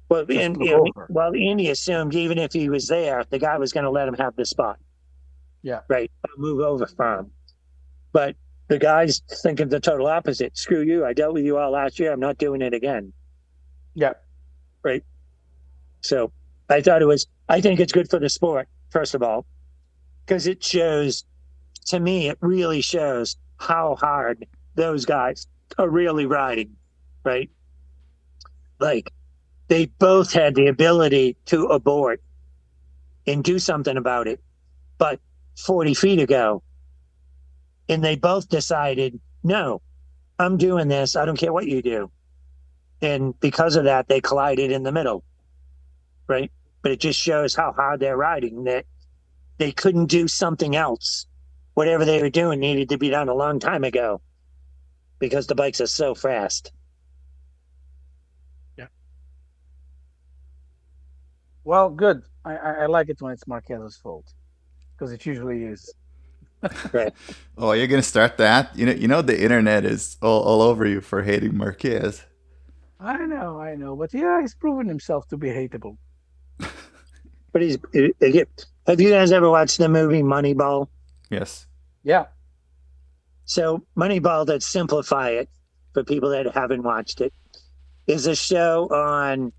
Speaker 2: Well, Andy assumed even if he was there, the guy was going to let him have the spot.
Speaker 1: Yeah.
Speaker 2: Right. I'll move over for him. But the guy's thinking the total opposite. Screw you. I dealt with you all last year. I'm not doing it again.
Speaker 1: Yeah.
Speaker 2: Right. So I think it's good for the sport, first of all, because it shows, to me, it really shows how hard those guys are really riding. Right. Like, they both had the ability to abort and do something about it, but 40 feet ago. And they both decided, no, I'm doing this. I don't care what you do. And because of that, they collided in the middle, right? But it just shows how hard they're riding, that they couldn't do something else. Whatever they were doing needed to be done a long time ago because the bikes are so fast.
Speaker 1: Well, good. I like it when it's Marquez's fault because it usually is.
Speaker 2: Right.
Speaker 3: Oh, you're gonna start that? You know the internet is all over you for hating Marquez.
Speaker 1: I know, but yeah, he's proven himself to be hateable.
Speaker 2: But have you guys ever watched the movie Moneyball?
Speaker 3: Yes.
Speaker 1: Yeah.
Speaker 2: So Moneyball, to simplify it for people that haven't watched it, is a show on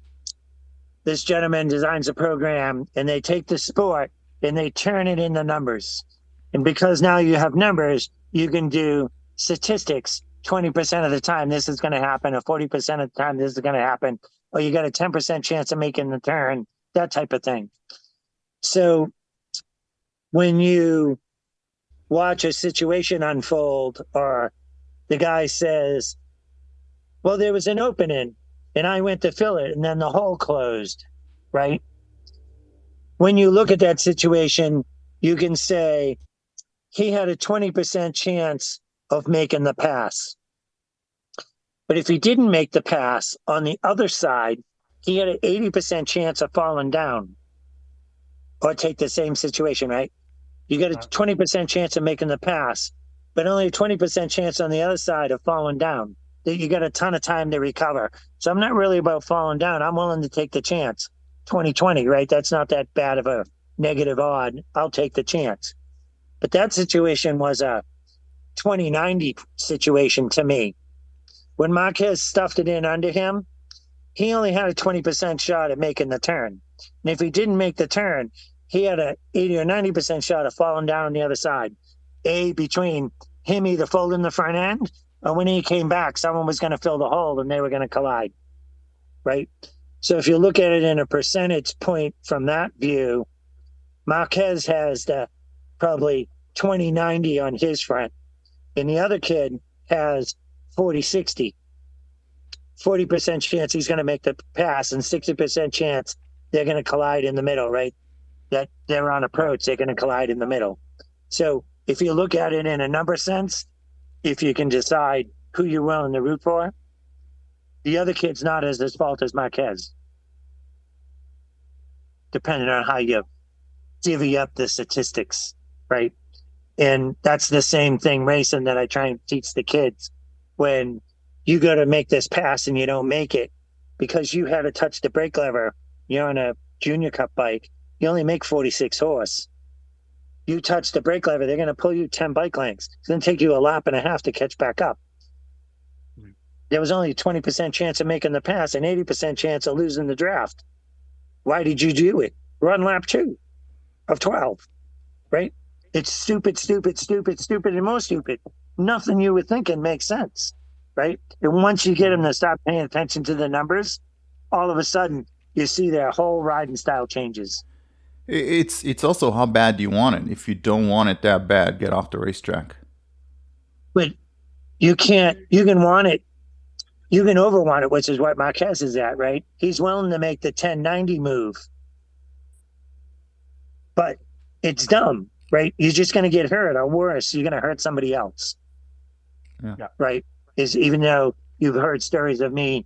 Speaker 2: this gentleman designs a program and they take the sport and they turn it into numbers. And because now you have numbers, you can do statistics. 20% of the time, this is going to happen, or 40% of the time, this is going to happen, or you got a 10% chance of making the turn, that type of thing. So when you watch a situation unfold, or the guy says, well, there was an opening and I went to fill it and then the hole closed, right? When you look at that situation, you can say he had a 20% chance of making the pass. But if he didn't make the pass, on the other side, he had an 80% chance of falling down. Or take the same situation, right? You got a 20% chance of making the pass, but only a 20% chance on the other side of falling down. You got a ton of time to recover. So I'm not really about falling down. I'm willing to take the chance. 2020, right? That's not that bad of a negative odd. I'll take the chance. But that situation was a 2090 situation to me. When Marquez stuffed it in under him, he only had a 20% shot at making the turn. And if he didn't make the turn, he had a 80 or 90% shot of falling down on the other side. Between him either folding the front end, or when he came back, someone was going to fill the hole and they were going to collide, right? So if you look at it in a percentage point from that view, Marquez has the probably 20-90 on his front, and the other kid has 40-60. 40% chance he's going to make the pass, and 60% chance they're going to collide in the middle, right? That they're on approach, they're going to collide in the middle. So if you look at it in a number sense, if you can decide who you're willing to root for, the other kid's not as fault as Marquez. depending on how you divvy up the statistics, right? And that's the same thing racing that I try and teach the kids. When you go to make this pass and you don't make it because you had to touch the brake lever, you're on a junior cup bike, you only make 46 horse. You touch the brake lever, they're going to pull you 10 bike lengths. It's going to take you a lap and a half to catch back up. There was only a 20% chance of making the pass and 80% chance of losing the draft. Why did you do it? Run lap 2 of 12, right? It's stupid, and more stupid. Nothing you were thinking makes sense, right? And once you get them to stop paying attention to the numbers, all of a sudden you see their whole riding style changes.
Speaker 3: It's also how bad you want it. If you don't want it that bad, get off the racetrack.
Speaker 2: But you can't. You can want it. You can over want it, which is what Marquez is at, right? He's willing to make the 1090 move, but it's dumb, right? You're just going to get hurt, or worse, you're going to hurt somebody else.
Speaker 3: Yeah.
Speaker 2: Right? Is even though you've heard stories of me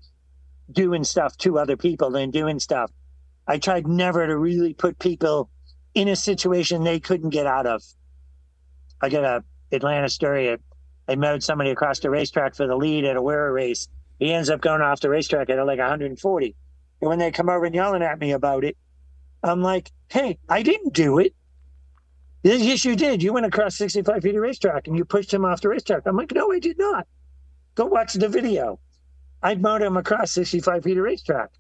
Speaker 2: doing stuff to other people and doing stuff, I tried never to really put people in a situation they couldn't get out of. I got a Atlanta story. I mowed somebody across the racetrack for the lead at a Wera race. He ends up going off the racetrack at like 140. And when they come over and yelling at me about it, I'm like, hey, I didn't do it. Yes, you did. You went across 65 feet of racetrack and you pushed him off the racetrack. I'm like, no, I did not. Go watch the video. I mowed him across 65 feet of racetrack.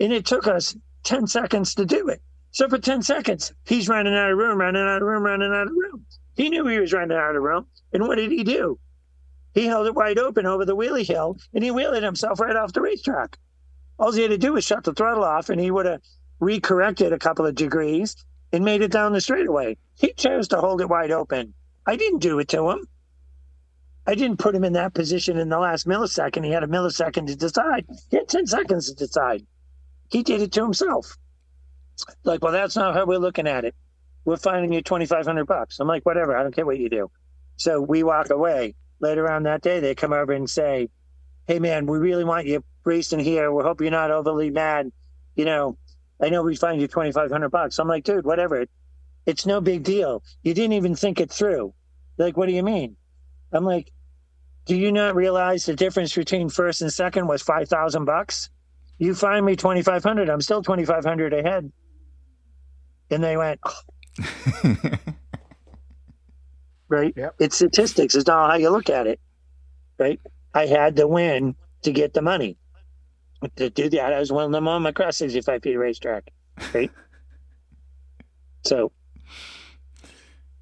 Speaker 2: And it took us 10 seconds to do it. So for 10 seconds, he's running out of room. He knew he was running out of room. And what did he do? He held it wide open over the wheelie hill, and he wheeled himself right off the racetrack. All he had to do was shut the throttle off, and he would have recorrected a couple of degrees and made it down the straightaway. He chose to hold it wide open. I didn't do it to him. I didn't put him in that position in the last millisecond. He had a millisecond to decide. He had 10 seconds to decide. He did it to himself. Like, well, that's not how we're looking at it. We're fining you $2,500. I'm like, whatever. I don't care what you do. So we walk away. Later on that day, they come over and say, hey, man, we really want you racing here. We hope you're not overly mad. You know, I know we fined you $2,500. I'm like, dude, whatever. It's no big deal. You didn't even think it through. They're like, what do you mean? I'm like, do you not realize the difference between first and second was $5,000? You fined me $2,500. I'm still $2,500 ahead. And they went, oh. Right? Yep. It's statistics. It's not how you look at it, right? I had to win to get the money. To do that, I was willing to mow him across 65 feet of racetrack, right? So,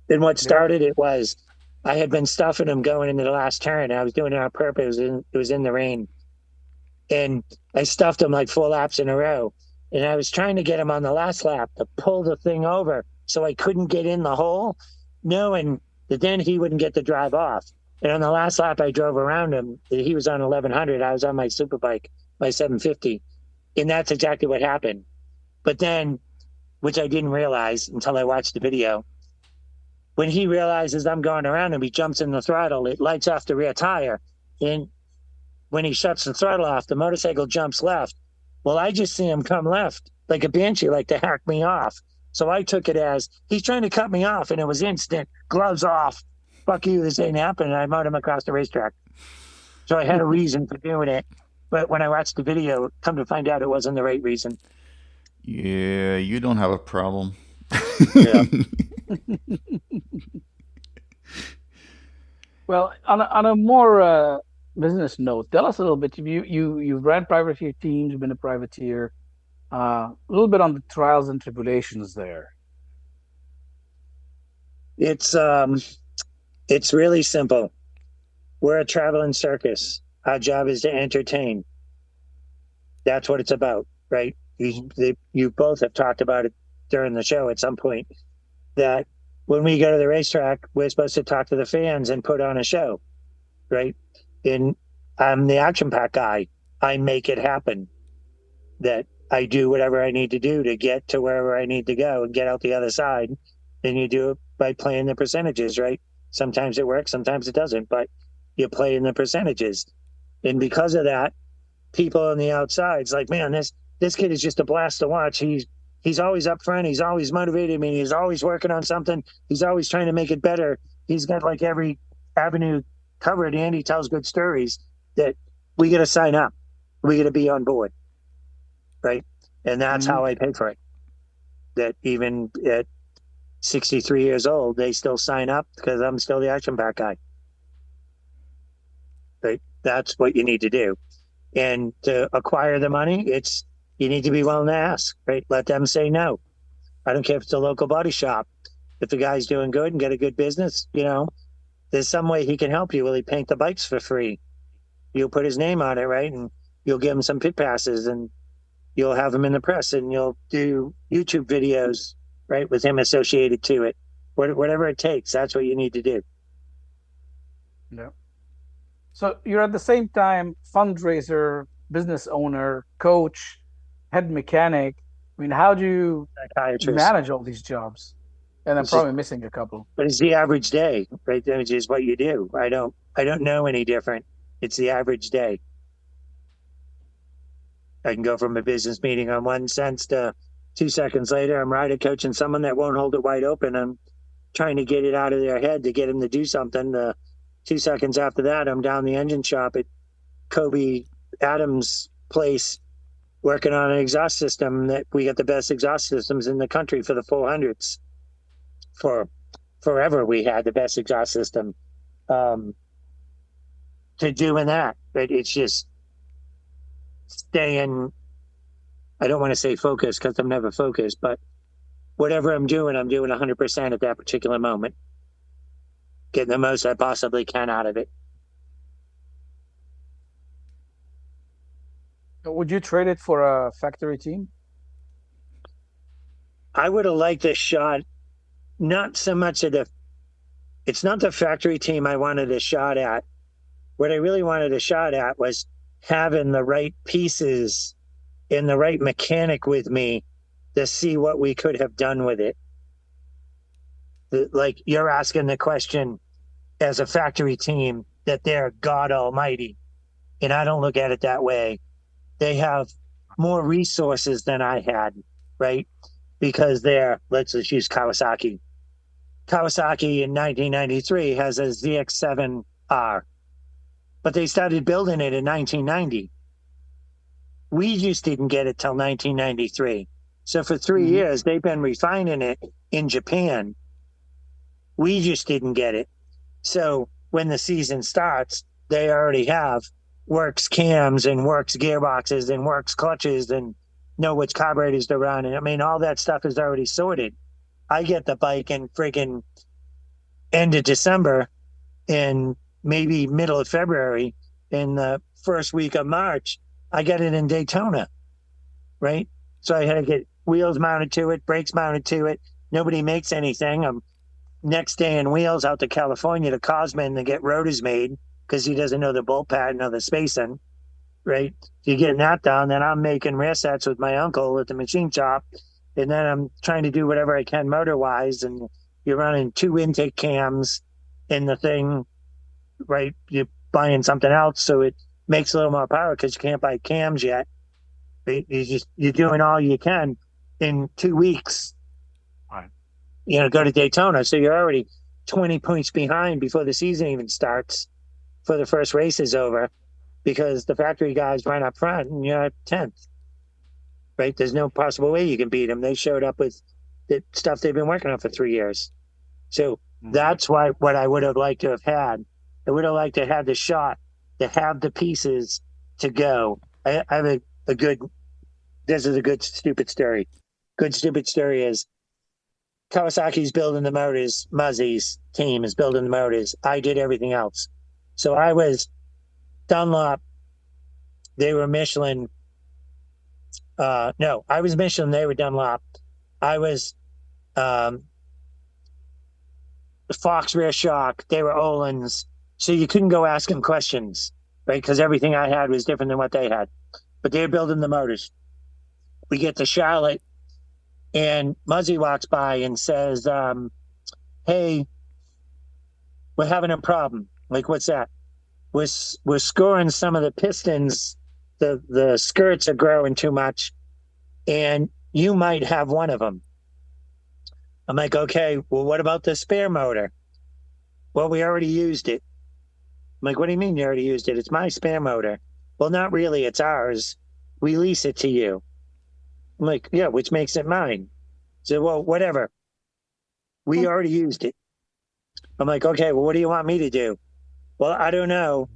Speaker 2: then what started it was I had been stuffing him going into the last turn. I was doing it on purpose. It was in the rain. And I stuffed him like 4 laps in a row. And I was trying to get him on the last lap to pull the thing over so I couldn't get in the hole, knowing that then he wouldn't get the drive off. And on the last lap, I drove around him. He was on 1100. I was on my Superbike, my 750. And that's exactly what happened. But then, which I didn't realize until I watched the video, when he realizes I'm going around him, he jumps in the throttle. It lights off the rear tire. And when he shuts the throttle off, the motorcycle jumps left. Well, I just see him come left like a banshee, like to hack me off. So I took it as he's trying to cut me off, and it was instant. Gloves off. Fuck you, this ain't happening. I mowed him across the racetrack. So I had a reason for doing it. But when I watched the video, come to find out it wasn't the right reason.
Speaker 3: Yeah, you don't have a problem.
Speaker 1: Yeah. Well, on a more business note, tell us a little bit. You've ran privateer teams, you've been a privateer. A little bit on the trials and tribulations there.
Speaker 2: It's really simple. We're a traveling circus. Our job is to entertain. That's what it's about, right? You both have talked about it during the show at some point, that when we go to the racetrack, we're supposed to talk to the fans and put on a show, right? And I'm the action pack guy. I make it happen. That I do whatever I need to do to get to wherever I need to go and get out the other side. And you do it by playing the percentages, right? Sometimes it works, sometimes it doesn't, but you play in the percentages. And because of that, people on the outside's like, man, this kid is just a blast to watch. He's he's always up front. He's always motivated. I mean, he's always working on something. He's always trying to make it better. He's got like every avenue covered, and he tells good stories that we got to sign up. We got to be on board, right? And that's
Speaker 1: Mm-hmm.
Speaker 2: how I pay for it. That even at 63 years old, they still sign up because I'm still the action pack guy. Right? That's what you need to do. And to acquire the money, you need to be willing to ask, right? Let them say no. I don't care if it's a local body shop. If the guy's doing good and get a good business, there's some way he can help you. Will he paint the bikes for free? You'll put his name on it, right? And you'll give him some pit passes and you'll have him in the press and you'll do YouTube videos, right, with him associated to it. Whatever it takes, that's what you need to do.
Speaker 1: Yeah. So you're at the same time fundraiser, business owner, coach, head mechanic. I mean, how do you
Speaker 2: Psychiatrist.
Speaker 1: manage all these jobs? And I'm
Speaker 2: It's
Speaker 1: probably missing a couple.
Speaker 2: But it's the average day, right? Which is what you do. I don't know any different. It's the average day. I can go from a business meeting on one sense to 2 seconds later, I'm rider coaching someone that won't hold it wide open. I'm trying to get it out of their head to get them to do something. 2 seconds after that, I'm down the engine shop at Kobe Adams' place working on an exhaust system that we got the best exhaust systems in the country for the 400s. For forever, we had the best exhaust system. To doing that, but it's just staying. I don't want to say focused because I'm never focused, but whatever I'm doing 100% at that particular moment, getting the most I possibly can out of it.
Speaker 1: Would you trade it for a factory team?
Speaker 2: I would have liked a shot, not so much it's not the factory team I wanted a shot at. What I really wanted a shot at was having the right pieces and the right mechanic with me to see what we could have done with it. Like you're asking the question as a factory team that they're God Almighty. And I don't look at it that way. They have more resources than I had, right? Because let's just use Kawasaki. Kawasaki in 1993 has a ZX7R, but they started building it in 1990. We just didn't get it till 1993. So for 3 years, they've been refining it in Japan. We just didn't get it. So when the season starts, they already have works cams and works gearboxes and works clutches and know which carburetors to run. And I mean, all that stuff is already sorted. I get the bike in friggin' end of December and maybe middle of February. In the first week of March, I get it in Daytona, right? So I had to get wheels mounted to it, brakes mounted to it. Nobody makes anything. I'm next day in wheels out to California to Cosman to get rotors made because he doesn't know the bolt pattern or the spacing, right? You're getting that done. Then I'm making rear sets with my uncle at the machine shop. And then I'm trying to do whatever I can motor-wise. And you're running 2 intake cams in the thing, right? You're buying something else so it makes a little more power because you can't buy cams yet. You're doing all you can in 2 weeks.
Speaker 1: Right.
Speaker 2: Go to Daytona. So you're already 20 points behind before the season even starts for the first race is over because the factory guys ran up front and you're 10th, right? There's no possible way you can beat them. They showed up with the stuff they've been working on for 3 years. So that's what I would have liked to have had. I would have liked to have the shot to have the pieces to go. I have a good, this is a good stupid story. Good stupid story is Kawasaki's building the motors. Muzzy's team is building the motors. I did everything else. So I was Dunlop. They were Michelin. No, I was Michelin. They were Dunlop. I was Fox Rear Shock. They were Olin's. So you couldn't go ask them questions, right? Because everything I had was different than what they had. But they were building the motors. We get to Charlotte, and Muzzy walks by and says, hey, we're having a problem. Like, what's that? We're scoring some of the pistons. The skirts are growing too much. And you might have one of them. I'm like, okay, well, what about the spare motor? Well, we already used it. I'm like, what do you mean you already used it? It's my spare motor. Well, not really. It's ours. We lease it to you. I'm like, yeah, which makes it mine. So, well, whatever. We already used it. I'm like, okay, well, what do you want me to do? Well, I don't know.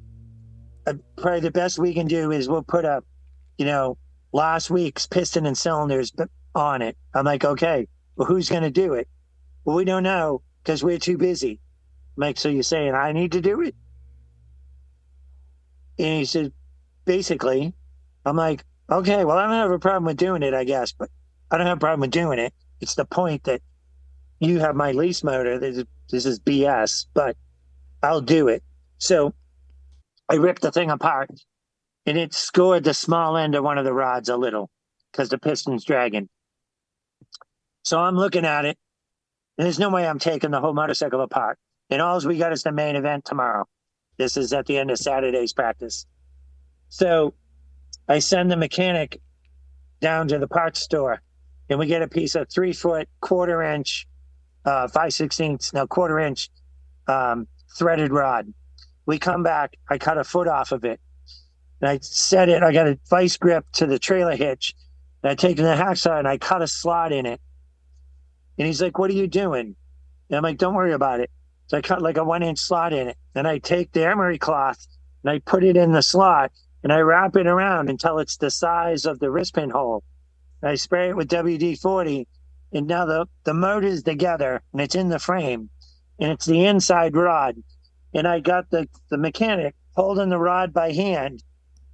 Speaker 2: Probably the best we can do is we'll put up, last week's piston and cylinders on it. I'm like, okay, well, who's going to do it? Well, we don't know because we're too busy. I'm like, so you're saying I need to do it? And he said, basically, I'm like, okay, well, I don't have a problem with doing it, I guess, but I don't have a problem with doing it. It's the point that you have my lease motor. This is BS, but I'll do it. So I ripped the thing apart and it scored the small end of one of the rods a little because the piston's dragging. So I'm looking at it and there's no way I'm taking the whole motorcycle apart. And all we got is the main event tomorrow. This is at the end of Saturday's practice. So I send the mechanic down to the parts store and we get a piece of 3-foot, quarter-inch, 5/16, quarter-inch threaded rod. We come back, I cut a foot off of it. And I set it, I got a vice grip to the trailer hitch. And I take the hacksaw and I cut a slot in it. And he's like, what are you doing? And I'm like, don't worry about it. So I cut like a 1-inch slot in it. And I take the emery cloth and I put it in the slot and I wrap it around until it's the size of the wrist pin hole. And I spray it with WD-40. And now the motor's together and it's in the frame. And it's the inside rod. And I got the mechanic holding the rod by hand.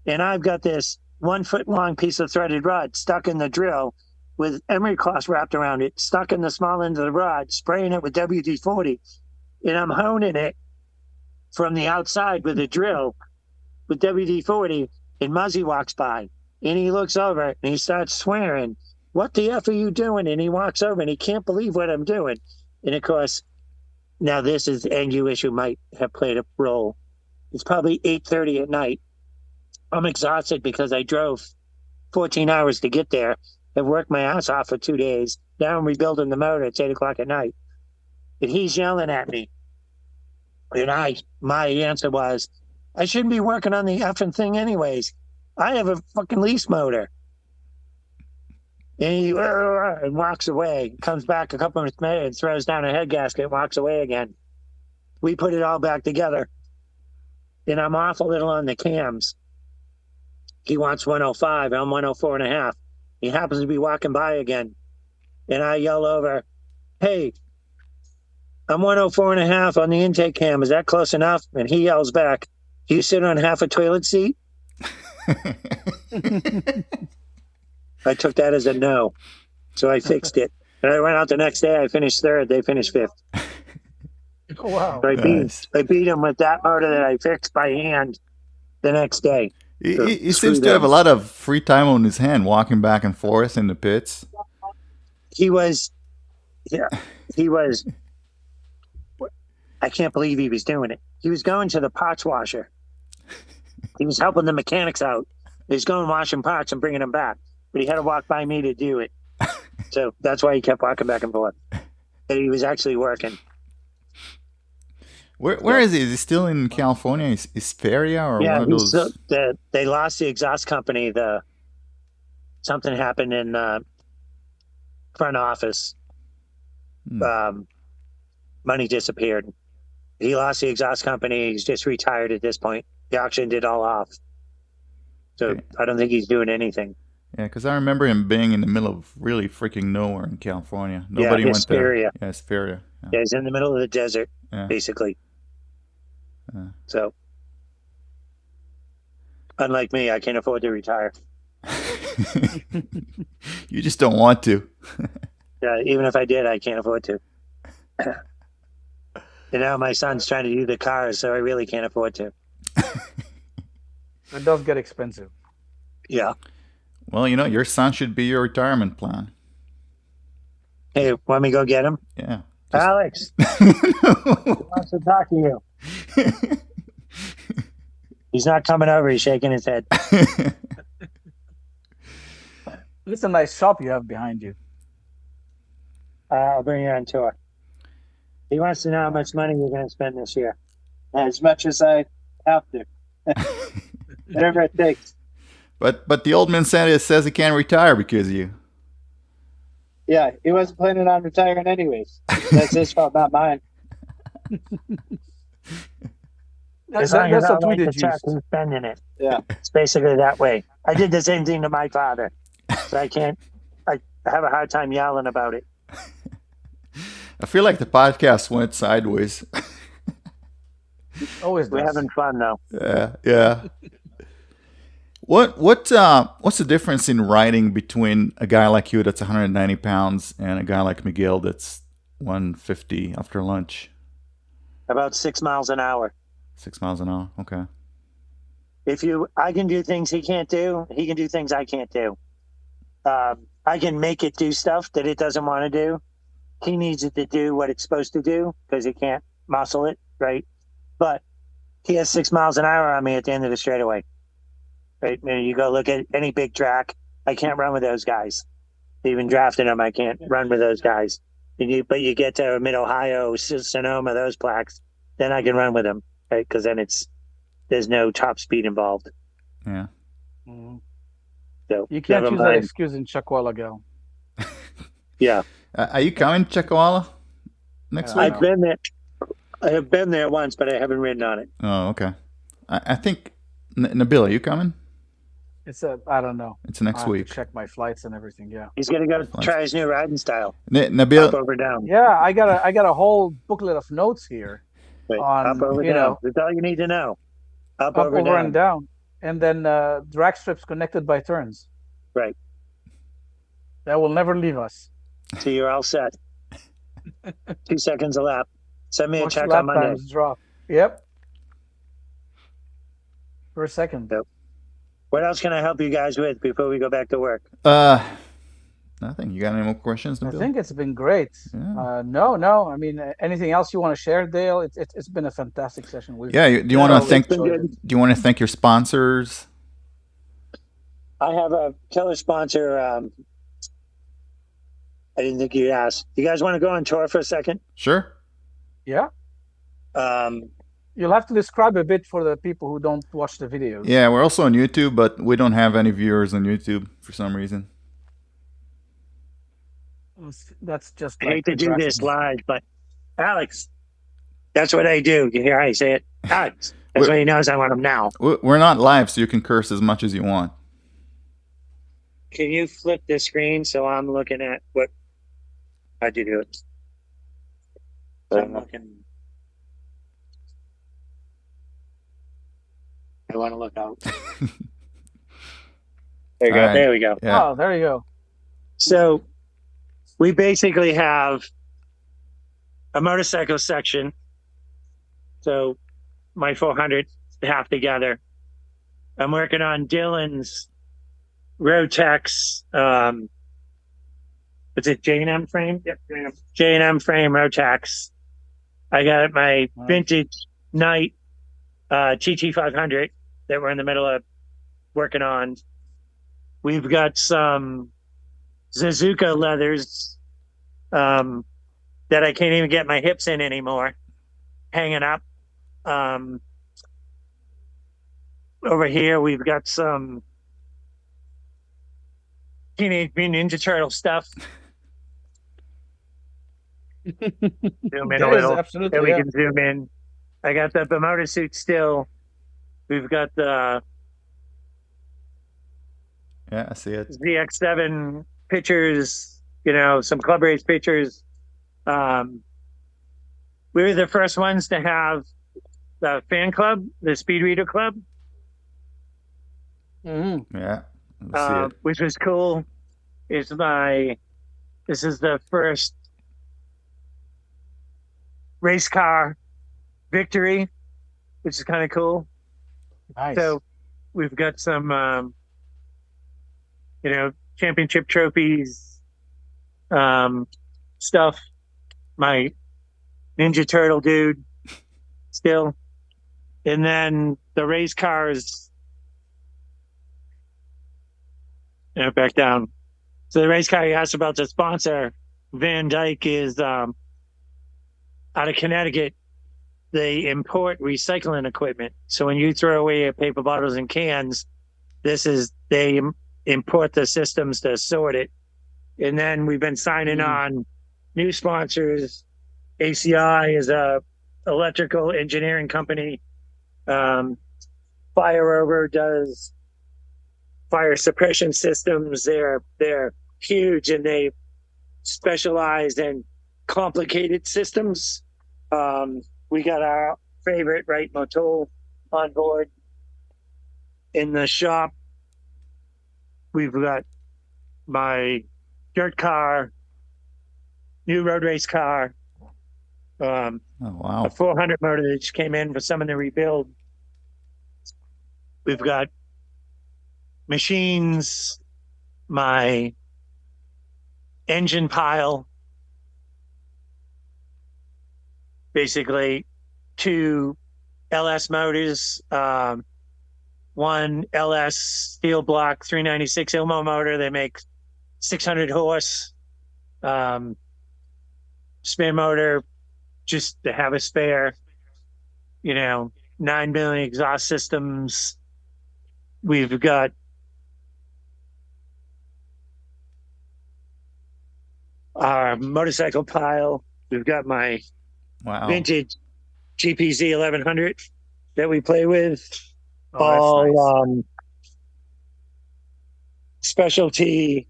Speaker 2: And I've got this 1-foot long piece of threaded rod stuck in the drill with emery cloth wrapped around it, stuck in the small end of the rod, spraying it with WD-40. And I'm honing it from the outside with a drill with WD-40. And Muzzy walks by and he looks over and he starts swearing, what the F are you doing? And he walks over and he can't believe what I'm doing. And of course, now this is Angu issue might have played a role. It's probably 8:30 at night. I'm exhausted because I drove 14 hours to get there. I've worked my ass off for 2 days. Now I'm rebuilding the motor. It's 8 o'clock at night. And he's yelling at me. And my answer was, I shouldn't be working on the effing thing anyways. I have a fucking lease motor. And he and walks away, comes back a couple minutes later and throws down a head gasket and walks away again. We put it all back together. And I'm off a little on the cams. He wants 105. I'm 104.5. He happens to be walking by again. And I yell over, hey, I'm 104.5 on the intake cam. Is that close enough? And he yells back, do you sit on half a toilet seat? I took that as a no. So I fixed it. And I went out the next day. I finished third. They finished fifth.
Speaker 1: Wow.
Speaker 2: So I beat him with that motor that I fixed by hand the next day.
Speaker 3: He seems to have a lot of free time on his hand, walking back and forth in the pits.
Speaker 2: He was, I can't believe he was doing it. He was going to the parts washer. He was helping the mechanics out. He was going washing parts and bringing them back. But he had to walk by me to do it. So that's why he kept walking back and forth. But he was actually working.
Speaker 3: Where is he? Is he still in California? Is Feria or one of those?
Speaker 2: They lost the exhaust company. Something happened in front office. Money disappeared. He lost the exhaust company. He's just retired at this point. The auction did all off. So okay. I don't think he's doing anything.
Speaker 3: Yeah, because I remember him being in the middle of really freaking nowhere in California. Nobody went there. Yeah, Hesperia.
Speaker 2: Yeah, he's in the middle of the desert, basically. So, unlike me, I can't afford to retire.
Speaker 3: You just don't want to.
Speaker 2: Yeah, even if I did, I can't afford to. And now my son's trying to do the cars, so I really can't afford to.
Speaker 1: It does get expensive.
Speaker 2: Yeah.
Speaker 3: Well, your son should be your retirement plan.
Speaker 2: Hey, want me to go get him?
Speaker 3: Yeah.
Speaker 2: Alex, he wants to talk to you. He's not coming over. He's shaking his head.
Speaker 1: It's a nice shop you have behind you.
Speaker 2: I'll bring you on tour. He wants to know how much money we're going to spend this year. As much as I have to. Whatever it takes.
Speaker 3: But the old man says he can't retire because of you.
Speaker 2: Yeah, he wasn't planning on retiring anyways. That's his fault, not mine. As long as
Speaker 1: That's
Speaker 2: I
Speaker 1: what we
Speaker 2: like the
Speaker 1: did
Speaker 2: truck,
Speaker 1: used.
Speaker 2: he's spending it. Yeah, it's basically that way. I did the same thing to my father, so I have a hard time yelling about it.
Speaker 3: I feel like the podcast went sideways.
Speaker 1: Always
Speaker 2: We're
Speaker 1: does.
Speaker 2: having fun though.
Speaker 3: Yeah. What's the difference in riding between a guy like you that's 190 pounds and a guy like Miguel that's 150 after lunch?
Speaker 2: About 6 miles an hour.
Speaker 3: 6 miles an hour. Okay.
Speaker 2: I can do things he can't do. He can do things I can't do. I can make it do stuff that it doesn't want to do. He needs it to do what it's supposed to do because he can't muscle it, right? But he has 6 miles an hour on me at the end of the straightaway. Right? And you go look at any big track. I can't run with those guys. Even drafting them, I can't run with those guys. But you get to Mid Ohio, Sonoma, those plaques, then I can run with them, right? Because then there's no top speed involved.
Speaker 3: Yeah.
Speaker 1: Mhm.
Speaker 2: So
Speaker 1: You can't
Speaker 2: never
Speaker 1: use that
Speaker 2: mind.
Speaker 1: excuse in Chakwala, Gal.
Speaker 2: Yeah,
Speaker 3: Are you coming to Chakawala next
Speaker 1: I
Speaker 3: week?
Speaker 1: know.
Speaker 2: I've been there. I have been there once, but I haven't ridden on it.
Speaker 3: Oh, okay. I think Nabil, are you coming?
Speaker 1: I don't know.
Speaker 3: It's
Speaker 1: I
Speaker 3: next
Speaker 1: have to
Speaker 3: week.
Speaker 1: check my flights and everything. Yeah.
Speaker 2: He's gonna go try his new riding style.
Speaker 3: Nabil,
Speaker 2: Up, over, down.
Speaker 1: Yeah, I got a whole booklet of notes here
Speaker 2: Right.
Speaker 1: on
Speaker 2: Up, over, down. That's all you need to know. Up,
Speaker 1: up,
Speaker 2: over,
Speaker 1: over,
Speaker 2: down.
Speaker 1: and down, and then drag strips connected by turns.
Speaker 2: Right.
Speaker 1: That will never leave us.
Speaker 2: So you're all set. 2 seconds a lap. Send me a
Speaker 1: Watch
Speaker 2: check
Speaker 1: lap
Speaker 2: on Monday.
Speaker 1: times drop. Yep. Per second.
Speaker 2: Yep. What else can I help you guys with before we go back to work?
Speaker 3: nothing. You got any more questions,
Speaker 1: I
Speaker 3: Nabil?
Speaker 1: think it's been great.
Speaker 3: Yeah.
Speaker 1: No. I mean, anything else you want to share, Dale? It's been a fantastic session.
Speaker 3: Yeah. Do you want to thank?
Speaker 2: been
Speaker 3: Do
Speaker 2: good.
Speaker 3: you want to thank your sponsors?
Speaker 2: I have a killer sponsor. I didn't think you'd ask. You guys want to go on tour for a second?
Speaker 3: Sure.
Speaker 1: Yeah.
Speaker 2: Um,
Speaker 1: You'll have to describe a bit for the people who don't watch the videos.
Speaker 3: Yeah, we're also on YouTube, but we don't have any viewers on YouTube for some reason.
Speaker 1: That's just
Speaker 2: I
Speaker 1: like
Speaker 2: hate to do this
Speaker 1: DraftKings.
Speaker 2: live, but Alex, that's what I do. You hear how I say it? Alex. That's what he knows. I want him now.
Speaker 3: We're not live, so you can curse as much as you want.
Speaker 2: Can you flip the screen so I'm looking at what? How'd you do it? So I'm looking. I want to look out. There you go.
Speaker 3: All right.
Speaker 2: There we go.
Speaker 3: Yeah.
Speaker 1: Oh, there you go.
Speaker 2: So we basically have a motorcycle section. So my 400 half together. I'm working on Dylan's Rotex. What's it? J&M frame? Yep. J&M frame Rotex. I got my vintage Knight TT500 that we're in the middle of working on. We've got some Suzuka leathers that I can't even get my hips in anymore, hanging up. Over here, we've got some Teenage Mutant Ninja Turtle stuff. Zoom in a
Speaker 1: There is
Speaker 2: little.
Speaker 1: absolutely.
Speaker 2: There we
Speaker 1: Yeah.
Speaker 2: can zoom in. I got the Bermuda suit still. We've got the
Speaker 3: Yeah, I see it.
Speaker 2: ZX7 pictures, some club race pictures. We were the first ones to have the fan club, the Speed Reader Club,
Speaker 1: Mm-hmm.
Speaker 3: Yeah, I see it.
Speaker 2: which was cool. This is the first race car victory, which is kind of cool.
Speaker 1: Nice.
Speaker 2: So we've got some, championship trophies, stuff. My Ninja Turtle dude still. And then the race cars, back down. So the race car you asked about the sponsor, Van Dyke, is out of Connecticut. They import recycling equipment. So when you throw away your paper bottles and cans, they import the systems to sort it. And then we've been signing on new sponsors. ACI is a electrical engineering company. Fire Over does fire suppression systems. They're huge and they specialize in complicated systems. We got our favorite, right, Motul on board. In the shop, we've got my dirt car, new road race car,
Speaker 3: Oh, wow.
Speaker 2: a 400 motor that just came in for some of the rebuild. We've got machines, my engine pile, basically 2 LS motors, one LS steel block 396 Ilmo motor. They make 600 horse, spin motor, just to have a spare, 9 million exhaust systems. We've got our motorcycle pile. We've got my vintage GPZ 1100 that we play with. All nice. Specialty,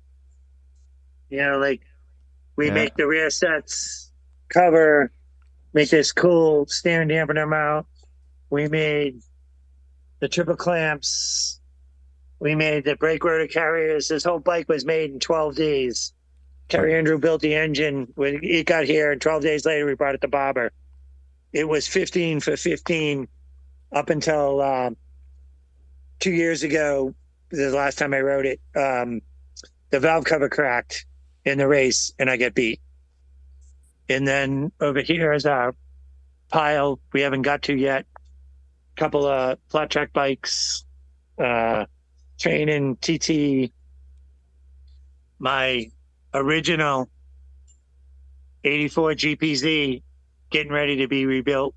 Speaker 2: like we make the rear sets cover, make this cool steering dampener mount. We made the triple clamps. We made the brake rotor carriers. This whole bike was made in 12 days. Terry Andrew built the engine when it got here, and 12 days later we brought it to Bobber. It was 15 for 15 up until 2 years ago. This is the last time I rode it. The valve cover cracked in the race, and I get beat. And then over here is our pile we haven't got to yet. A couple of flat track bikes, training TT, my original 84 GPZ getting ready to be rebuilt.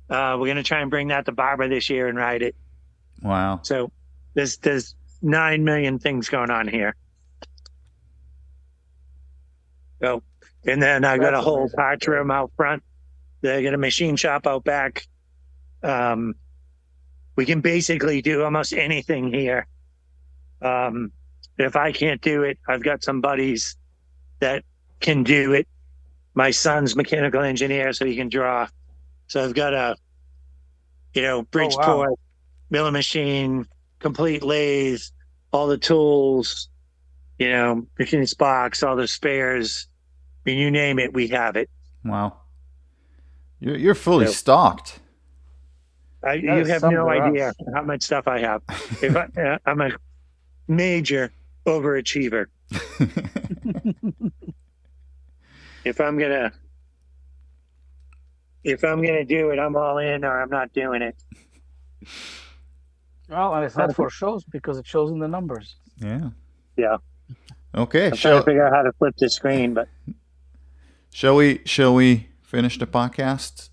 Speaker 2: We're going to try and bring that to Barbara this year and ride it.
Speaker 3: Wow.
Speaker 2: So there's 9 million things going on here. So, and then I got a whole parts room out front. They got a machine shop out back. We can basically do almost anything here. If I can't do it, I've got some buddies that can do it. My son's mechanical engineer, so he can draw. So I've got a, Bridgeport milling machine, complete lathe, all the tools, machine box, all the spares. I mean, you name it, we have it.
Speaker 3: Wow. You're fully stocked.
Speaker 2: You have no idea how much stuff I have. I'm a major overachiever. If I'm gonna do it, I'm all in, or I'm not doing it.
Speaker 1: Well, and it's not for shows because it shows in the numbers.
Speaker 3: Yeah.
Speaker 2: Yeah.
Speaker 3: Okay.
Speaker 2: I'm trying to figure out how to flip the screen, but
Speaker 3: shall we finish the podcast?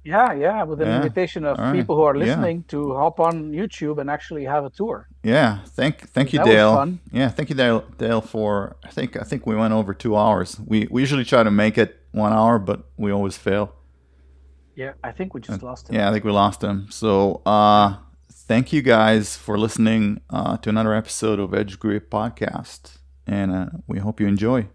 Speaker 1: Yeah, with an invitation of people who are listening to hop on YouTube and actually have a tour.
Speaker 3: Yeah, thank you, Dale. Was fun. Yeah, thank you, Dale. For I think we went over 2 hours. We usually try to make it 1 hour, but we always fail.
Speaker 1: Yeah, I think we just lost him.
Speaker 3: Yeah, I think we lost him. So thank you guys for listening to another episode of Edge Grip Podcast, and we hope you enjoy.